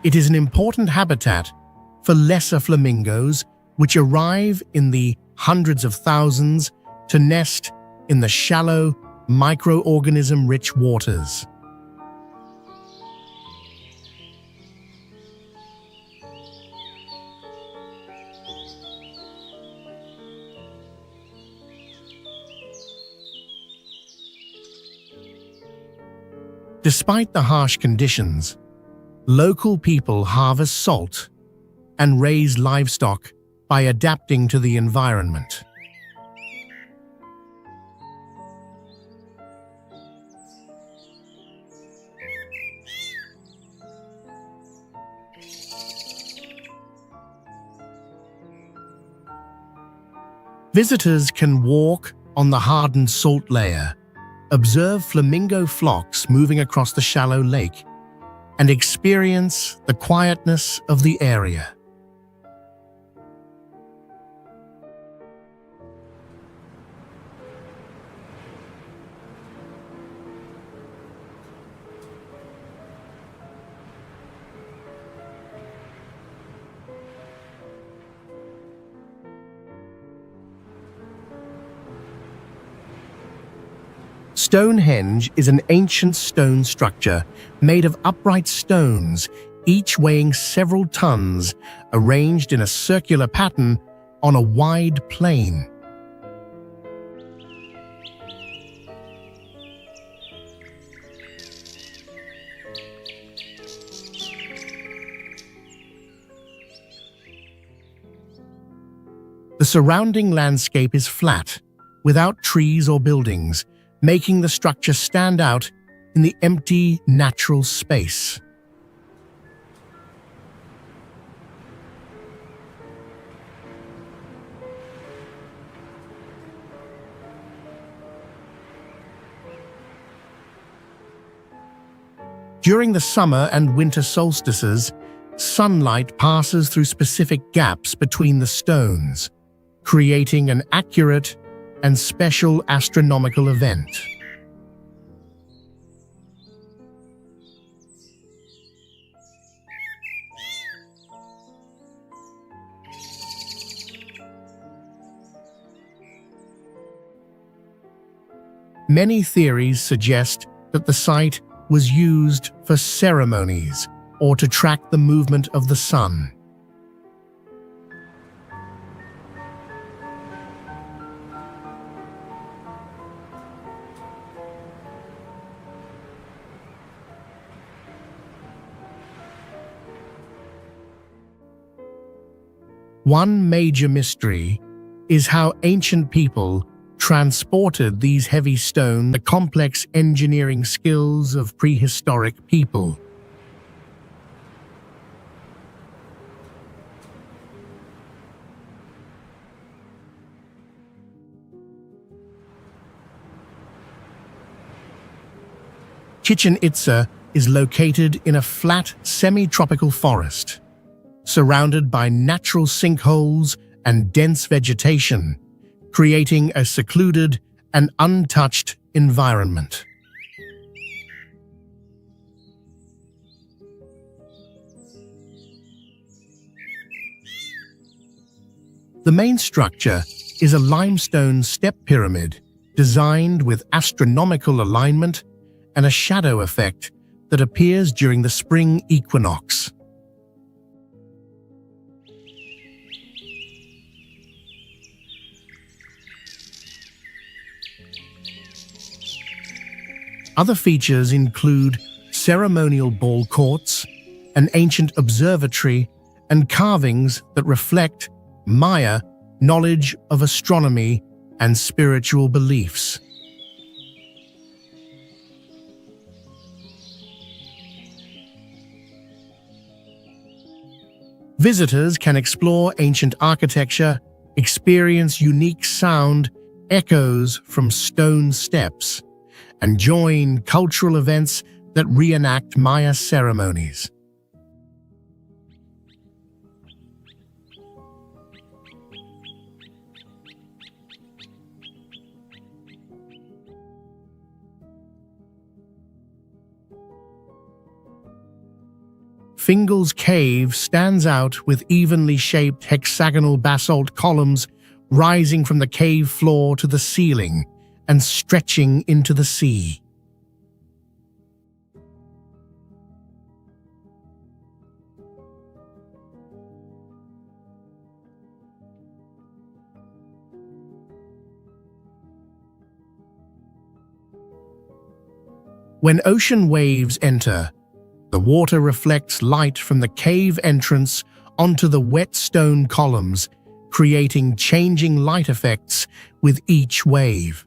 It is an important habitat for lesser flamingos, which arrive in the hundreds of thousands to nest in the shallow, microorganism-rich waters. Despite the harsh conditions, local people harvest salt and raise livestock by adapting to the environment. Visitors can walk on the hardened salt layer, observe flamingo flocks moving across the shallow lake, and experience the quietness of the area. Stonehenge is an ancient stone structure made of upright stones, each weighing several tons, arranged in a circular pattern on a wide plain. The surrounding landscape is flat, without trees or buildings, making the structure stand out in the empty, natural space. During the summer and winter solstices, sunlight passes through specific gaps between the stones, creating an accurate and special astronomical event. Many theories suggest that the site was used for ceremonies or to track the movement of the sun. One major mystery is how ancient people transported these heavy stones, the complex engineering skills of prehistoric people. Chichen Itza is located in a flat, semi-tropical forest, surrounded by natural sinkholes and dense vegetation, creating a secluded and untouched environment. The main structure is a limestone step pyramid designed with astronomical alignment and a shadow effect that appears during the spring equinox. Other features include ceremonial ball courts, an ancient observatory, and carvings that reflect Maya knowledge of astronomy and spiritual beliefs. Visitors can explore ancient architecture, experience unique sound, echoes from stone steps, and join cultural events that reenact Maya ceremonies. Fingal's Cave stands out with evenly shaped hexagonal basalt columns rising from the cave floor to the ceiling and stretching into the sea. When ocean waves enter, the water reflects light from the cave entrance onto the wet stone columns, creating changing light effects with each wave.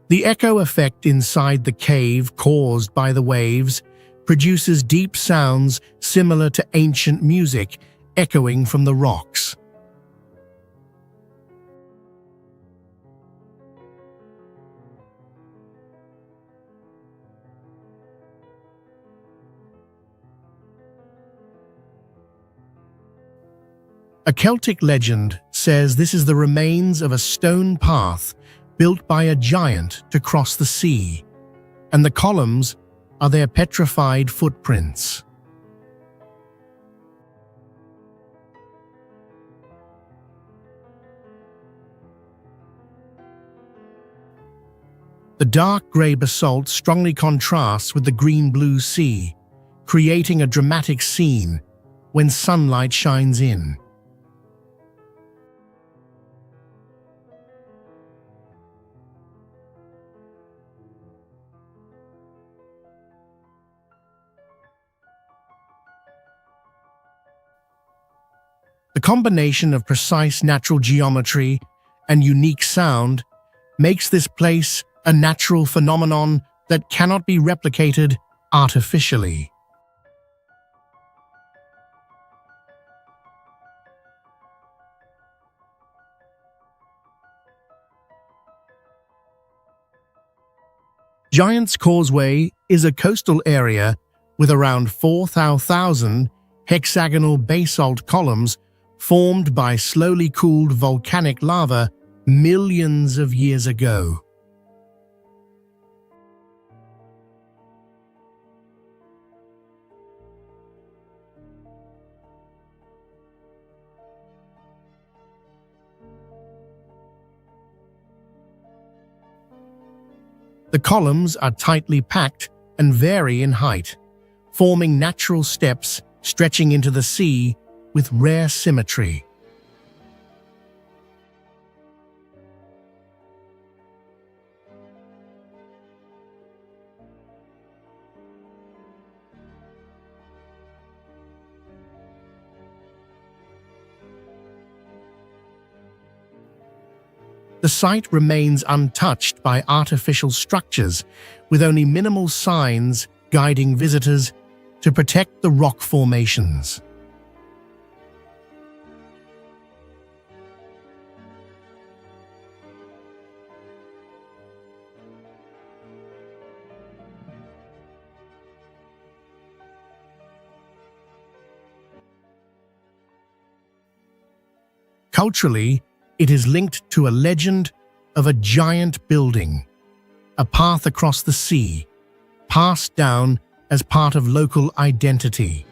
The echo effect inside the cave caused by the waves produces deep sounds similar to ancient music echoing from the rocks. A Celtic legend says this is the remains of a stone path built by a giant to cross the sea, and the columns are their petrified footprints. The dark grey basalt strongly contrasts with the green-blue sea, creating a dramatic scene when sunlight shines in. The combination of precise natural geometry and unique sound makes this place a natural phenomenon that cannot be replicated artificially. Giant's Causeway is a coastal area with around 4,000 hexagonal basalt columns formed by slowly cooled volcanic lava millions of years ago. The columns are tightly packed and vary in height, forming natural steps stretching into the sea with rare symmetry. The site remains untouched by artificial structures, with only minimal signs guiding visitors to protect the rock formations. Culturally, it is linked to a legend of a giant building, a path across the sea, passed down as part of local identity.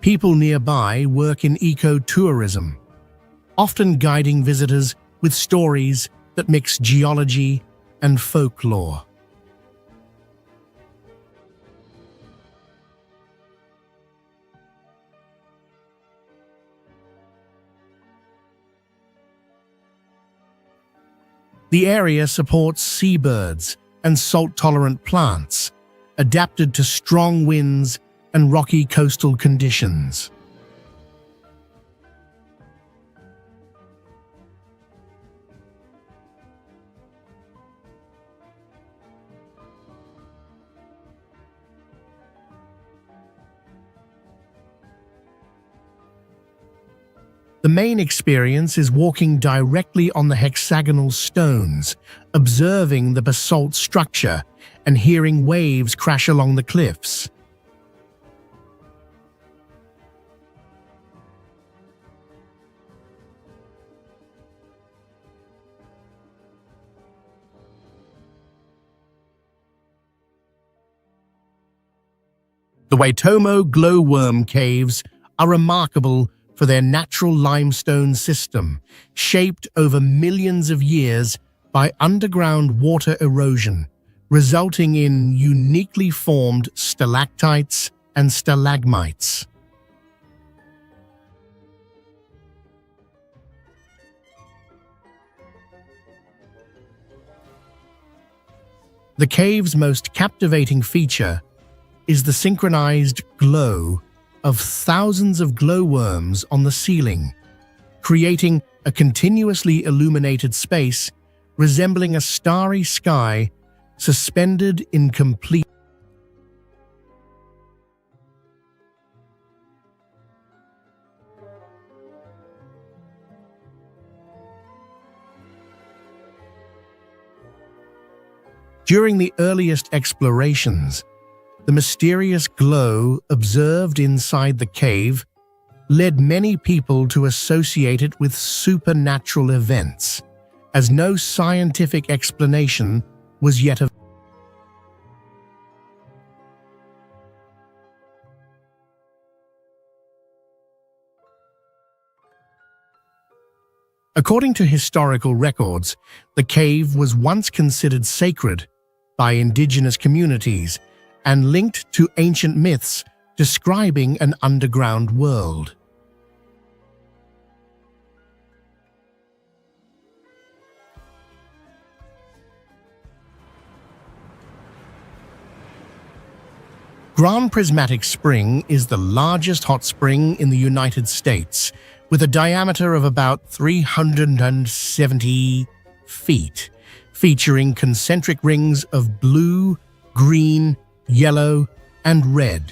People nearby work in eco-tourism, often guiding visitors with stories that mix geology and folklore. The area supports seabirds and salt-tolerant plants, adapted to strong winds and rocky coastal conditions. The main experience is walking directly on the hexagonal stones, observing the basalt structure and hearing waves crash along the cliffs. The Waitomo glowworm caves are remarkable for their natural limestone system, shaped over millions of years by underground water erosion, resulting in uniquely formed stalactites and stalagmites. The cave's most captivating feature is the synchronized glow of thousands of glowworms on the ceiling, creating a continuously illuminated space resembling a starry sky suspended in complete. During the earliest explorations, the mysterious glow observed inside the cave led many people to associate it with supernatural events, as no scientific explanation was yet available. According to historical records, the cave was once considered sacred by indigenous communities and linked to ancient myths describing an underground world. Grand Prismatic Spring is the largest hot spring in the United States, with a diameter of about 370 feet, featuring concentric rings of blue, green, yellow, and red.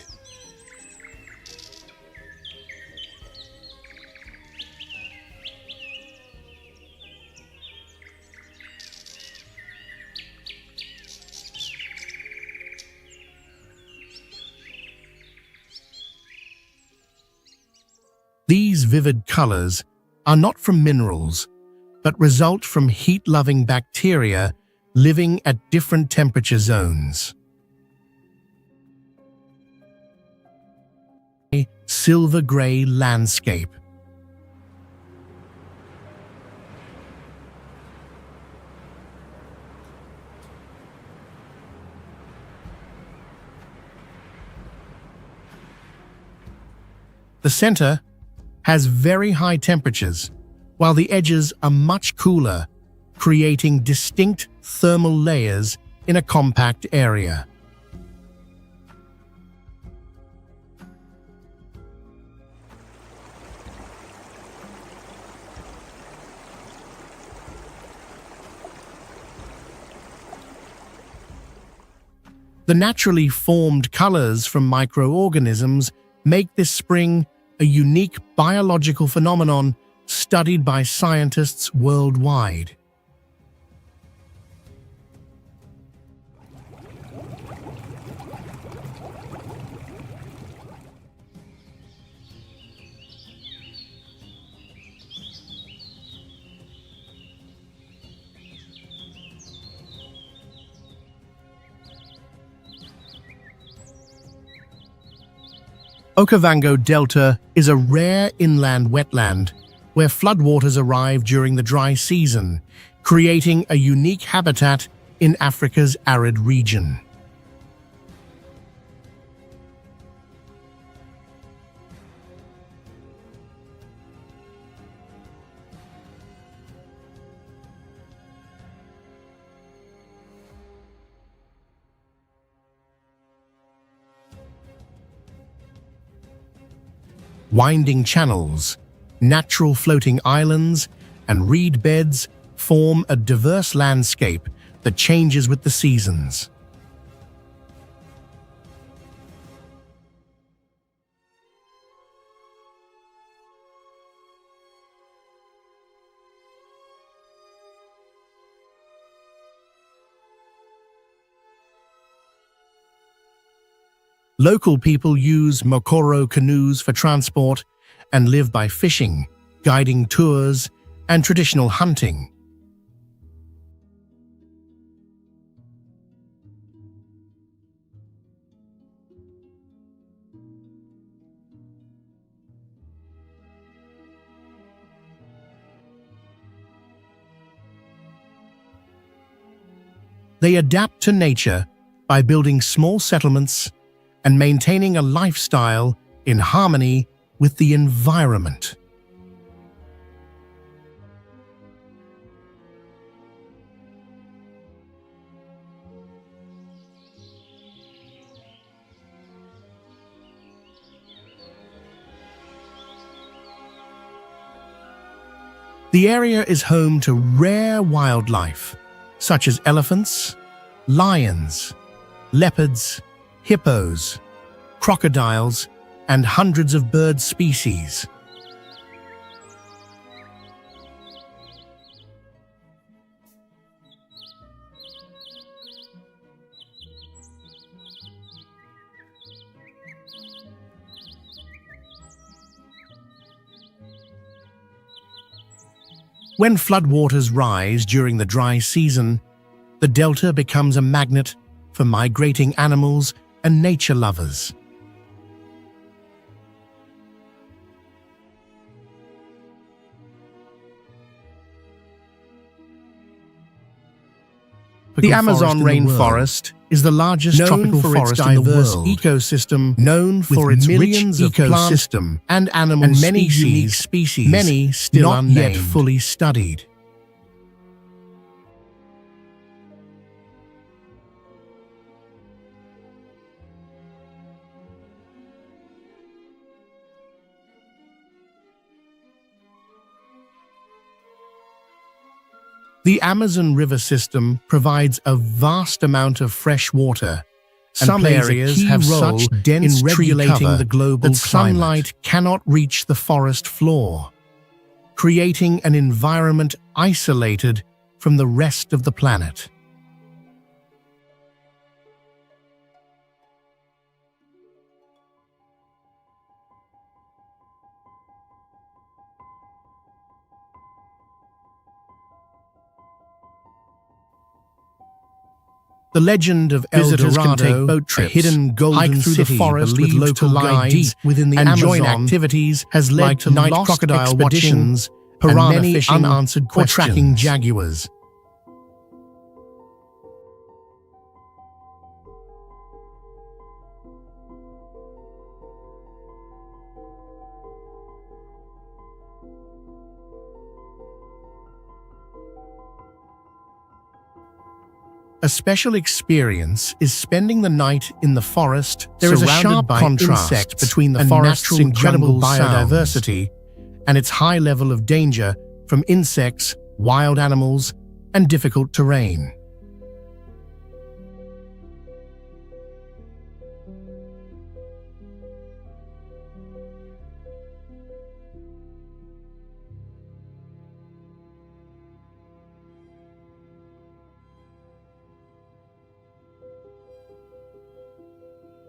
These vivid colors are not from minerals, but result from heat-loving bacteria living at different temperature zones. A silver-gray landscape. The center has very high temperatures, while the edges are much cooler, creating distinct thermal layers in a compact area. The naturally formed colors from microorganisms make this spring a unique biological phenomenon studied by scientists worldwide. Okavango Delta is a rare inland wetland where floodwaters arrive during the dry season, creating a unique habitat in Africa's arid region. Winding channels, natural floating islands, and reed beds form a diverse landscape that changes with the seasons. Local people use Mokoro canoes for transport and live by fishing, guiding tours, and traditional hunting. They adapt to nature by building small settlements and maintaining a lifestyle in harmony with the environment. The area is home to rare wildlife, such as elephants, lions, leopards, hippos, crocodiles, and hundreds of bird species. When floodwaters rise during the dry season, the delta becomes a magnet for migrating animals and nature lovers. The Amazon rainforest is the largest tropical forest in the world, ecosystem known for its millions of ecosystem and animal and many unique species, many still not yet fully studied. The Amazon River system provides a vast amount of fresh water. Some areas have such dense tree cover the global that sunlight cannot reach the forest floor, creating an environment isolated from the rest of the planet. The legend of El Dorado, can take boat trips, a hidden golden city through the forest with local guides within the Amazon, joint activities has led to night crocodile expeditions, piranha fishing, unanswered questions, or tracking jaguars. A special experience is spending the night in the forest. There is a sharp contrast between the forest's incredible biodiversity and its high level of danger from insects, wild animals, and difficult terrain.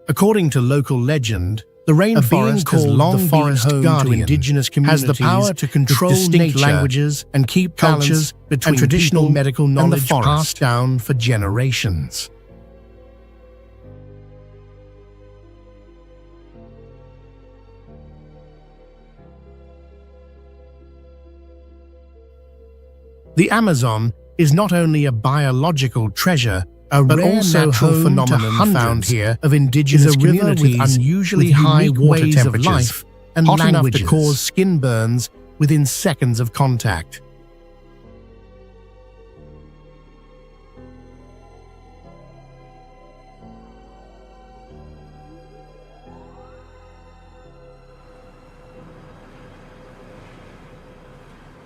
According to local legend, the rainforest has long been home to indigenous communities, has the power to control distinct languages and keep cultures between traditional medical knowledge passed down for generations. The Amazon is not only a biological treasure, but also home phenomenon found here of indigenous communities with unusually high water temperatures and hot enough to cause skin burns within seconds of contact.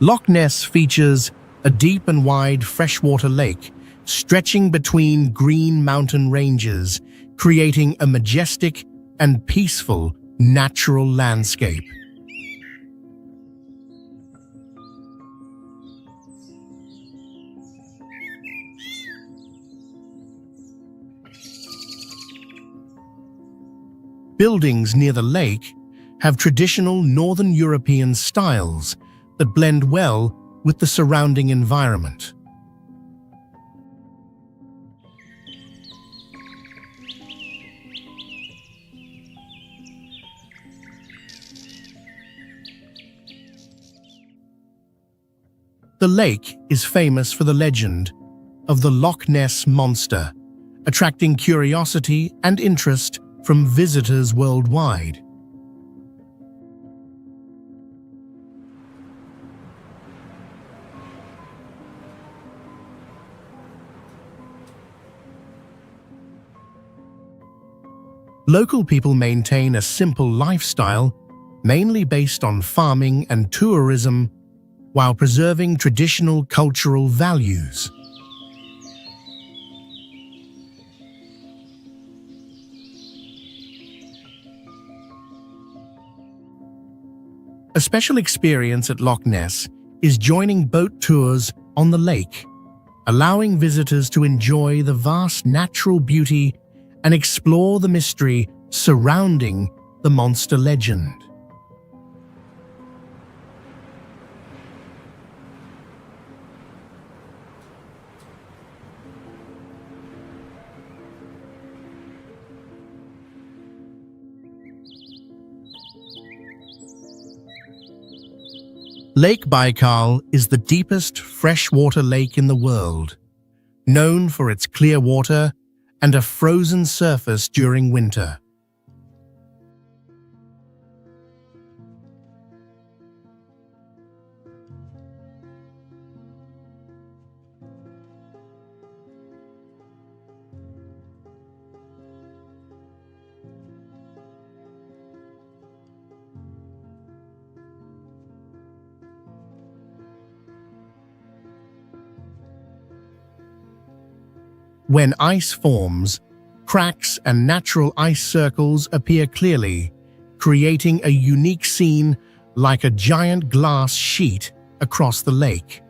Loch Ness features a deep and wide freshwater lake stretching between green mountain ranges, creating a majestic and peaceful natural landscape. Buildings near the lake have traditional Northern European styles that blend well with the surrounding environment. The lake is famous for the legend of the Loch Ness Monster, attracting curiosity and interest from visitors worldwide. Local people maintain a simple lifestyle, mainly based on farming and tourism, while preserving traditional cultural values. A special experience at Loch Ness is joining boat tours on the lake, allowing visitors to enjoy the vast natural beauty and explore the mystery surrounding the monster legend. Lake Baikal is the deepest freshwater lake in the world, known for its clear water and a frozen surface during winter. When ice forms, cracks and natural ice circles appear clearly, creating a unique scene like a giant glass sheet across the lake.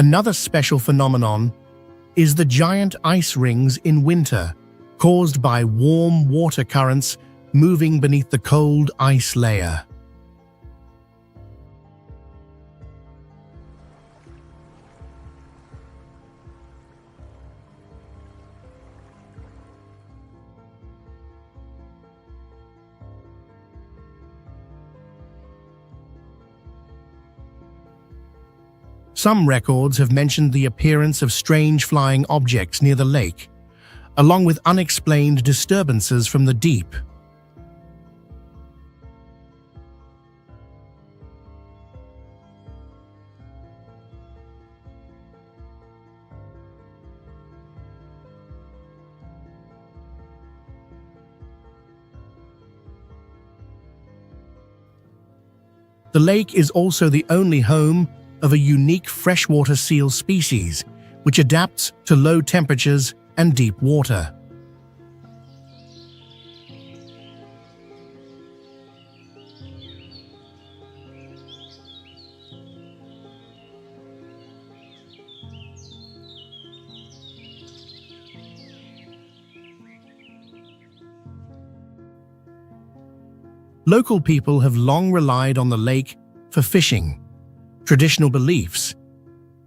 Another special phenomenon is the giant ice rings in winter, caused by warm water currents moving beneath the cold ice layer. Some records have mentioned the appearance of strange flying objects near the lake, along with unexplained disturbances from the deep. The lake is also the only home of a unique freshwater seal species, which adapts to low temperatures and deep water. Local people have long relied on the lake for fishing, traditional beliefs,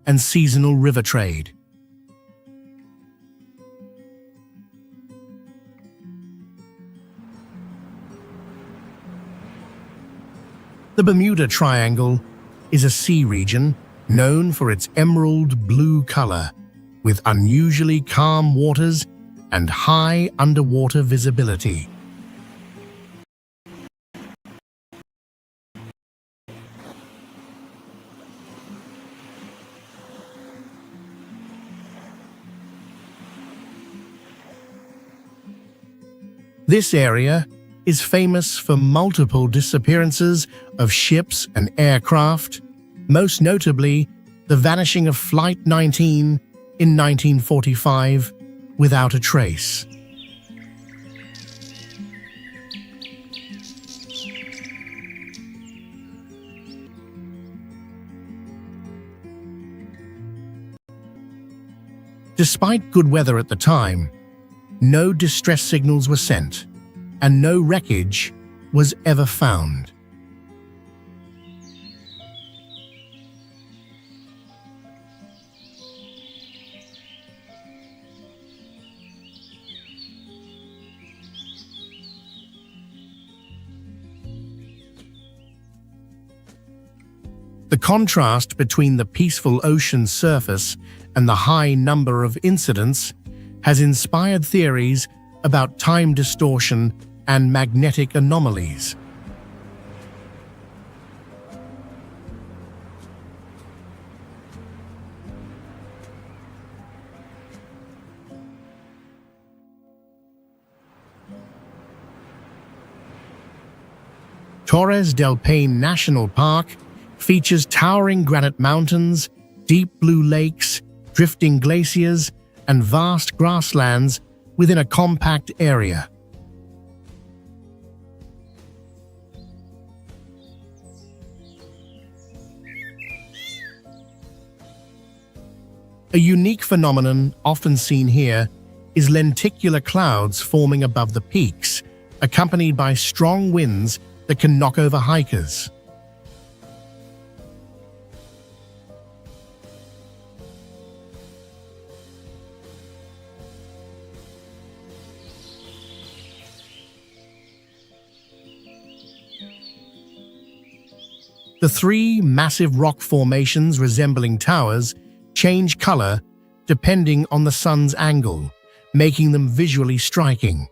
and seasonal river trade. The Bermuda Triangle is a sea region known for its emerald blue color, with unusually calm waters and high underwater visibility. This area is famous for multiple disappearances of ships and aircraft, most notably the vanishing of Flight 19 in 1945 without a trace. Despite good weather at the time, no distress signals were sent, and no wreckage was ever found. The contrast between the peaceful ocean surface and the high number of incidents has inspired theories about time distortion and magnetic anomalies. Torres del Paine National Park features towering granite mountains, deep blue lakes, drifting glaciers, and vast grasslands within a compact area. A unique phenomenon often seen here is lenticular clouds forming above the peaks, accompanied by strong winds that can knock over hikers. The three massive rock formations resembling towers change color depending on the sun's angle, making them visually striking.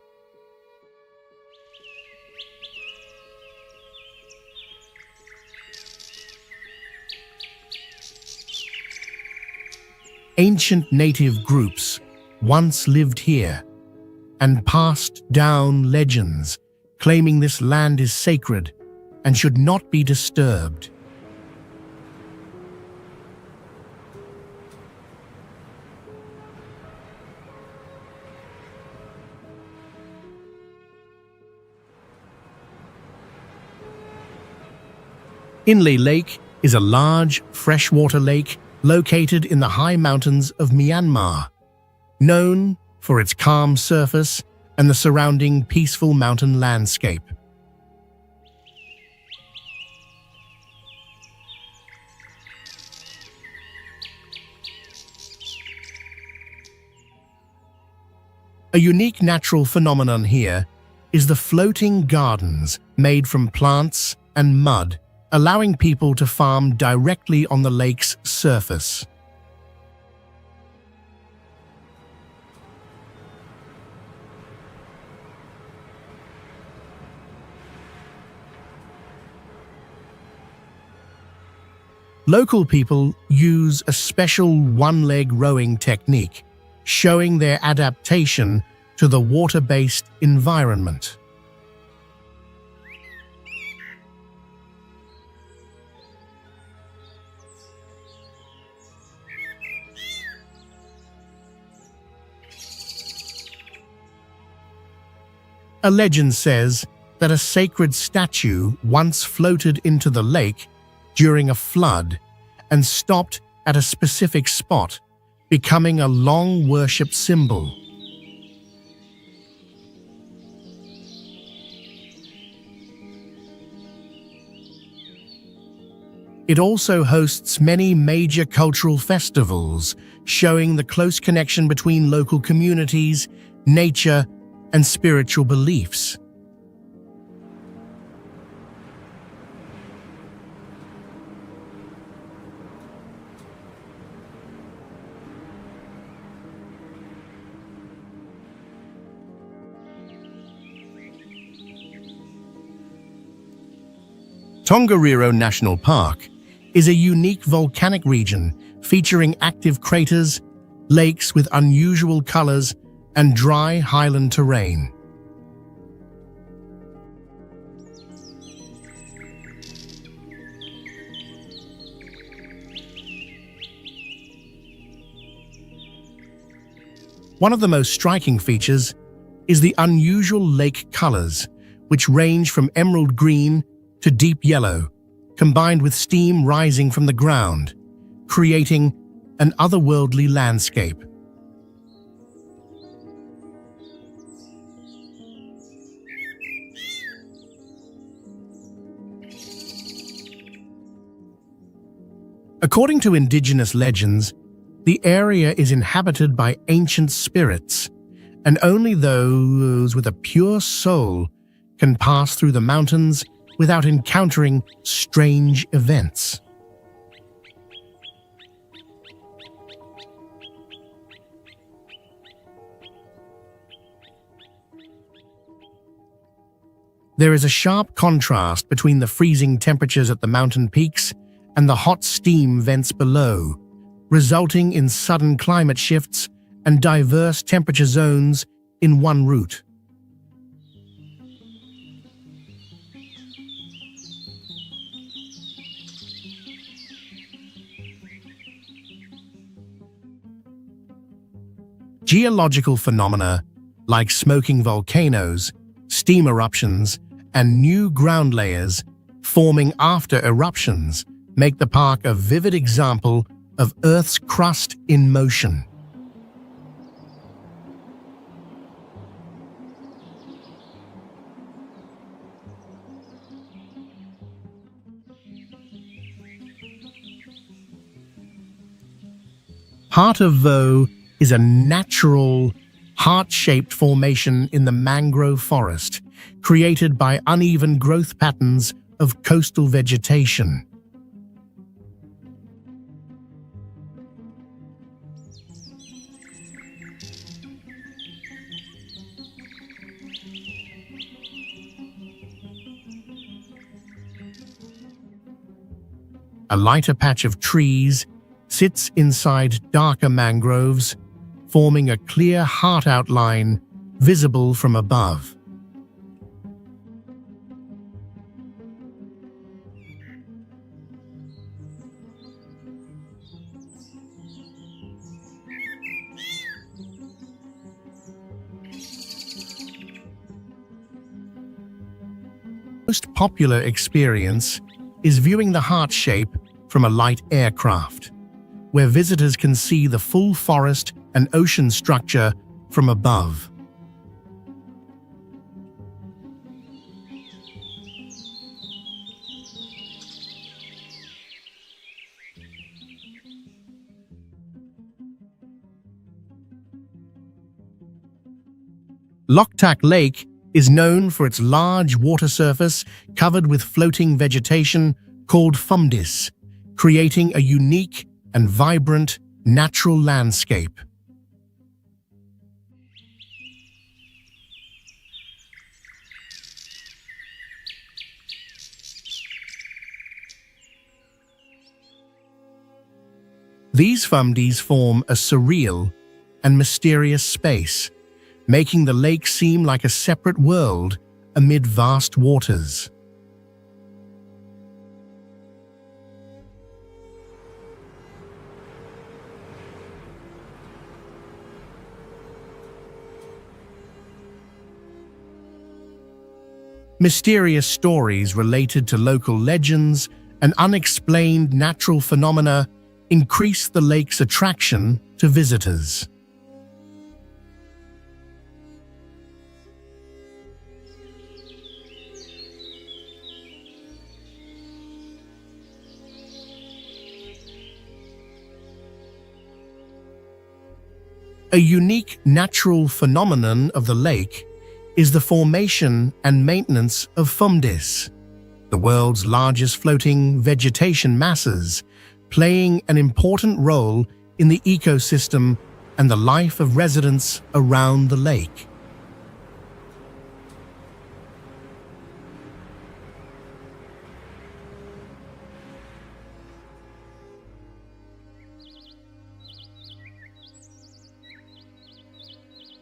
Ancient native groups once lived here and passed down legends claiming this land is sacred and should not be disturbed. Inlay Lake is a large freshwater lake located in the high mountains of Myanmar, known for its calm surface and the surrounding peaceful mountain landscape. A unique natural phenomenon here is the floating gardens made from plants and mud, allowing people to farm directly on the lake's surface. Local people use a special one-leg rowing technique, showing their adaptation to the water-based environment. A legend says that a sacred statue once floated into the lake during a flood and stopped at a specific spot, becoming a long worship symbol. It also hosts many major cultural festivals, showing the close connection between local communities, nature, and spiritual beliefs. Tongariro National Park is a unique volcanic region featuring active craters, lakes with unusual colors, and dry highland terrain. One of the most striking features is the unusual lake colors, which range from emerald green to deep yellow, combined with steam rising from the ground, creating an otherworldly landscape. According to indigenous legends, the area is inhabited by ancient spirits, and only those with a pure soul can pass through the mountains without encountering strange events. There is a sharp contrast between the freezing temperatures at the mountain peaks and the hot steam vents below, resulting in sudden climate shifts and diverse temperature zones in one route. Geological phenomena like smoking volcanoes, steam eruptions, and new ground layers forming after eruptions make the park a vivid example of Earth's crust in motion. Heart of Vaux is a natural, heart-shaped formation in the mangrove forest, created by uneven growth patterns of coastal vegetation. A lighter patch of trees sits inside darker mangroves, forming a clear heart outline visible from above. The most popular experience is viewing the heart shape from a light aircraft, where visitors can see the full forest and ocean structure from above. Loch Lake is known for its large water surface covered with floating vegetation called fungus, creating a unique and vibrant natural landscape. These fungus form a surreal and mysterious space, making the lake seem like a separate world amid vast waters. Mysterious stories related to local legends and unexplained natural phenomena increase the lake's attraction to visitors. A unique natural phenomenon of the lake is the formation and maintenance of fungus, the world's largest floating vegetation masses, playing an important role in the ecosystem and the life of residents around the lake.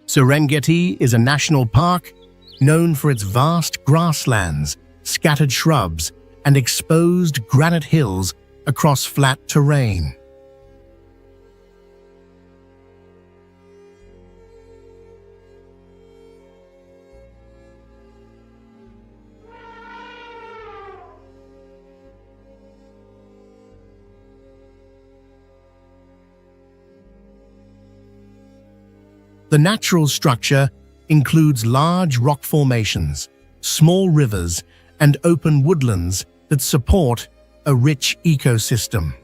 Serengeti is a national park known for its vast grasslands, scattered shrubs, and exposed granite hills across flat terrain. The natural structure includes large rock formations, small rivers, and open woodlands that support a rich ecosystem.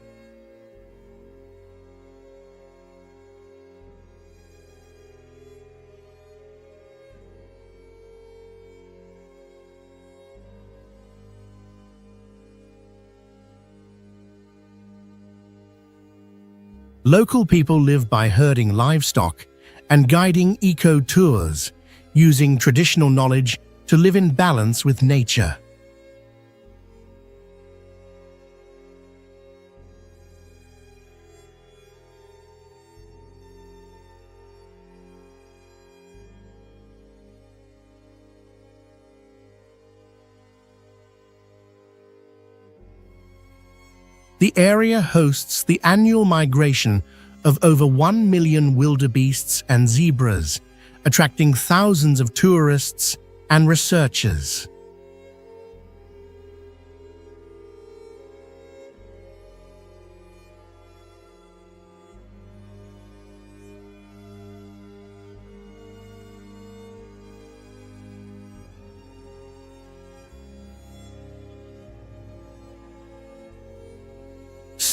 Local people live by herding livestock and guiding eco-tours, using traditional knowledge to live in balance with nature. The area hosts the annual migration of over 1 million wildebeests and zebras, attracting thousands of tourists and researchers.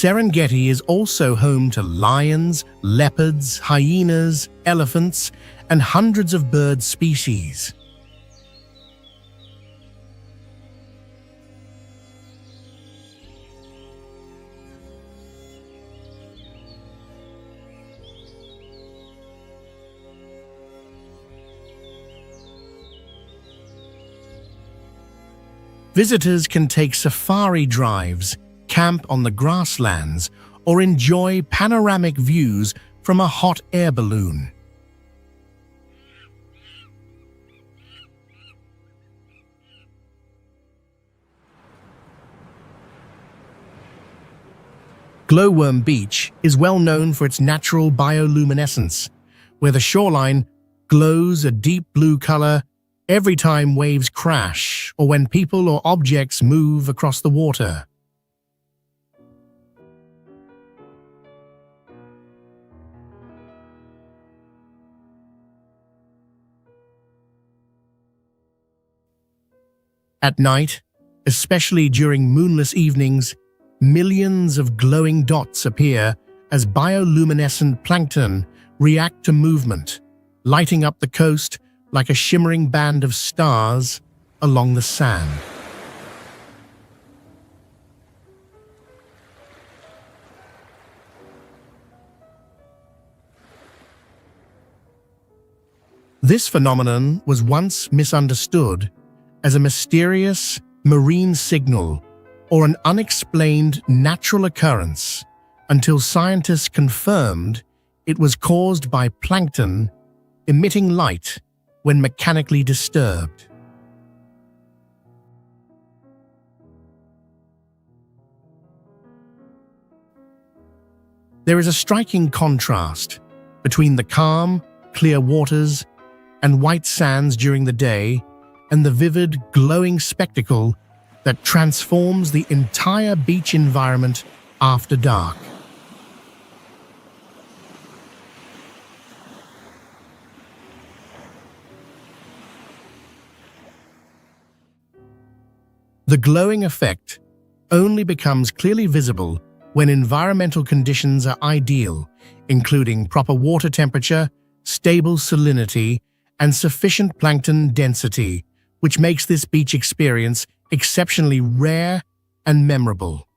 Serengeti is also home to lions, leopards, hyenas, elephants, and hundreds of bird species. Visitors can take safari drives, camp on the grasslands, or enjoy panoramic views from a hot air balloon. Glowworm Beach is well known for its natural bioluminescence, where the shoreline glows a deep blue color every time waves crash or when people or objects move across the water. At night, especially during moonless evenings, millions of glowing dots appear as bioluminescent plankton react to movement, lighting up the coast like a shimmering band of stars along the sand. This phenomenon was once misunderstood as a mysterious marine signal or an unexplained natural occurrence until scientists confirmed it was caused by plankton emitting light when mechanically disturbed. There is a striking contrast between the calm, clear waters and white sands during the day and the vivid, glowing spectacle that transforms the entire beach environment after dark. The glowing effect only becomes clearly visible when environmental conditions are ideal, including proper water temperature, stable salinity, and sufficient plankton density, which makes this beach experience exceptionally rare and memorable.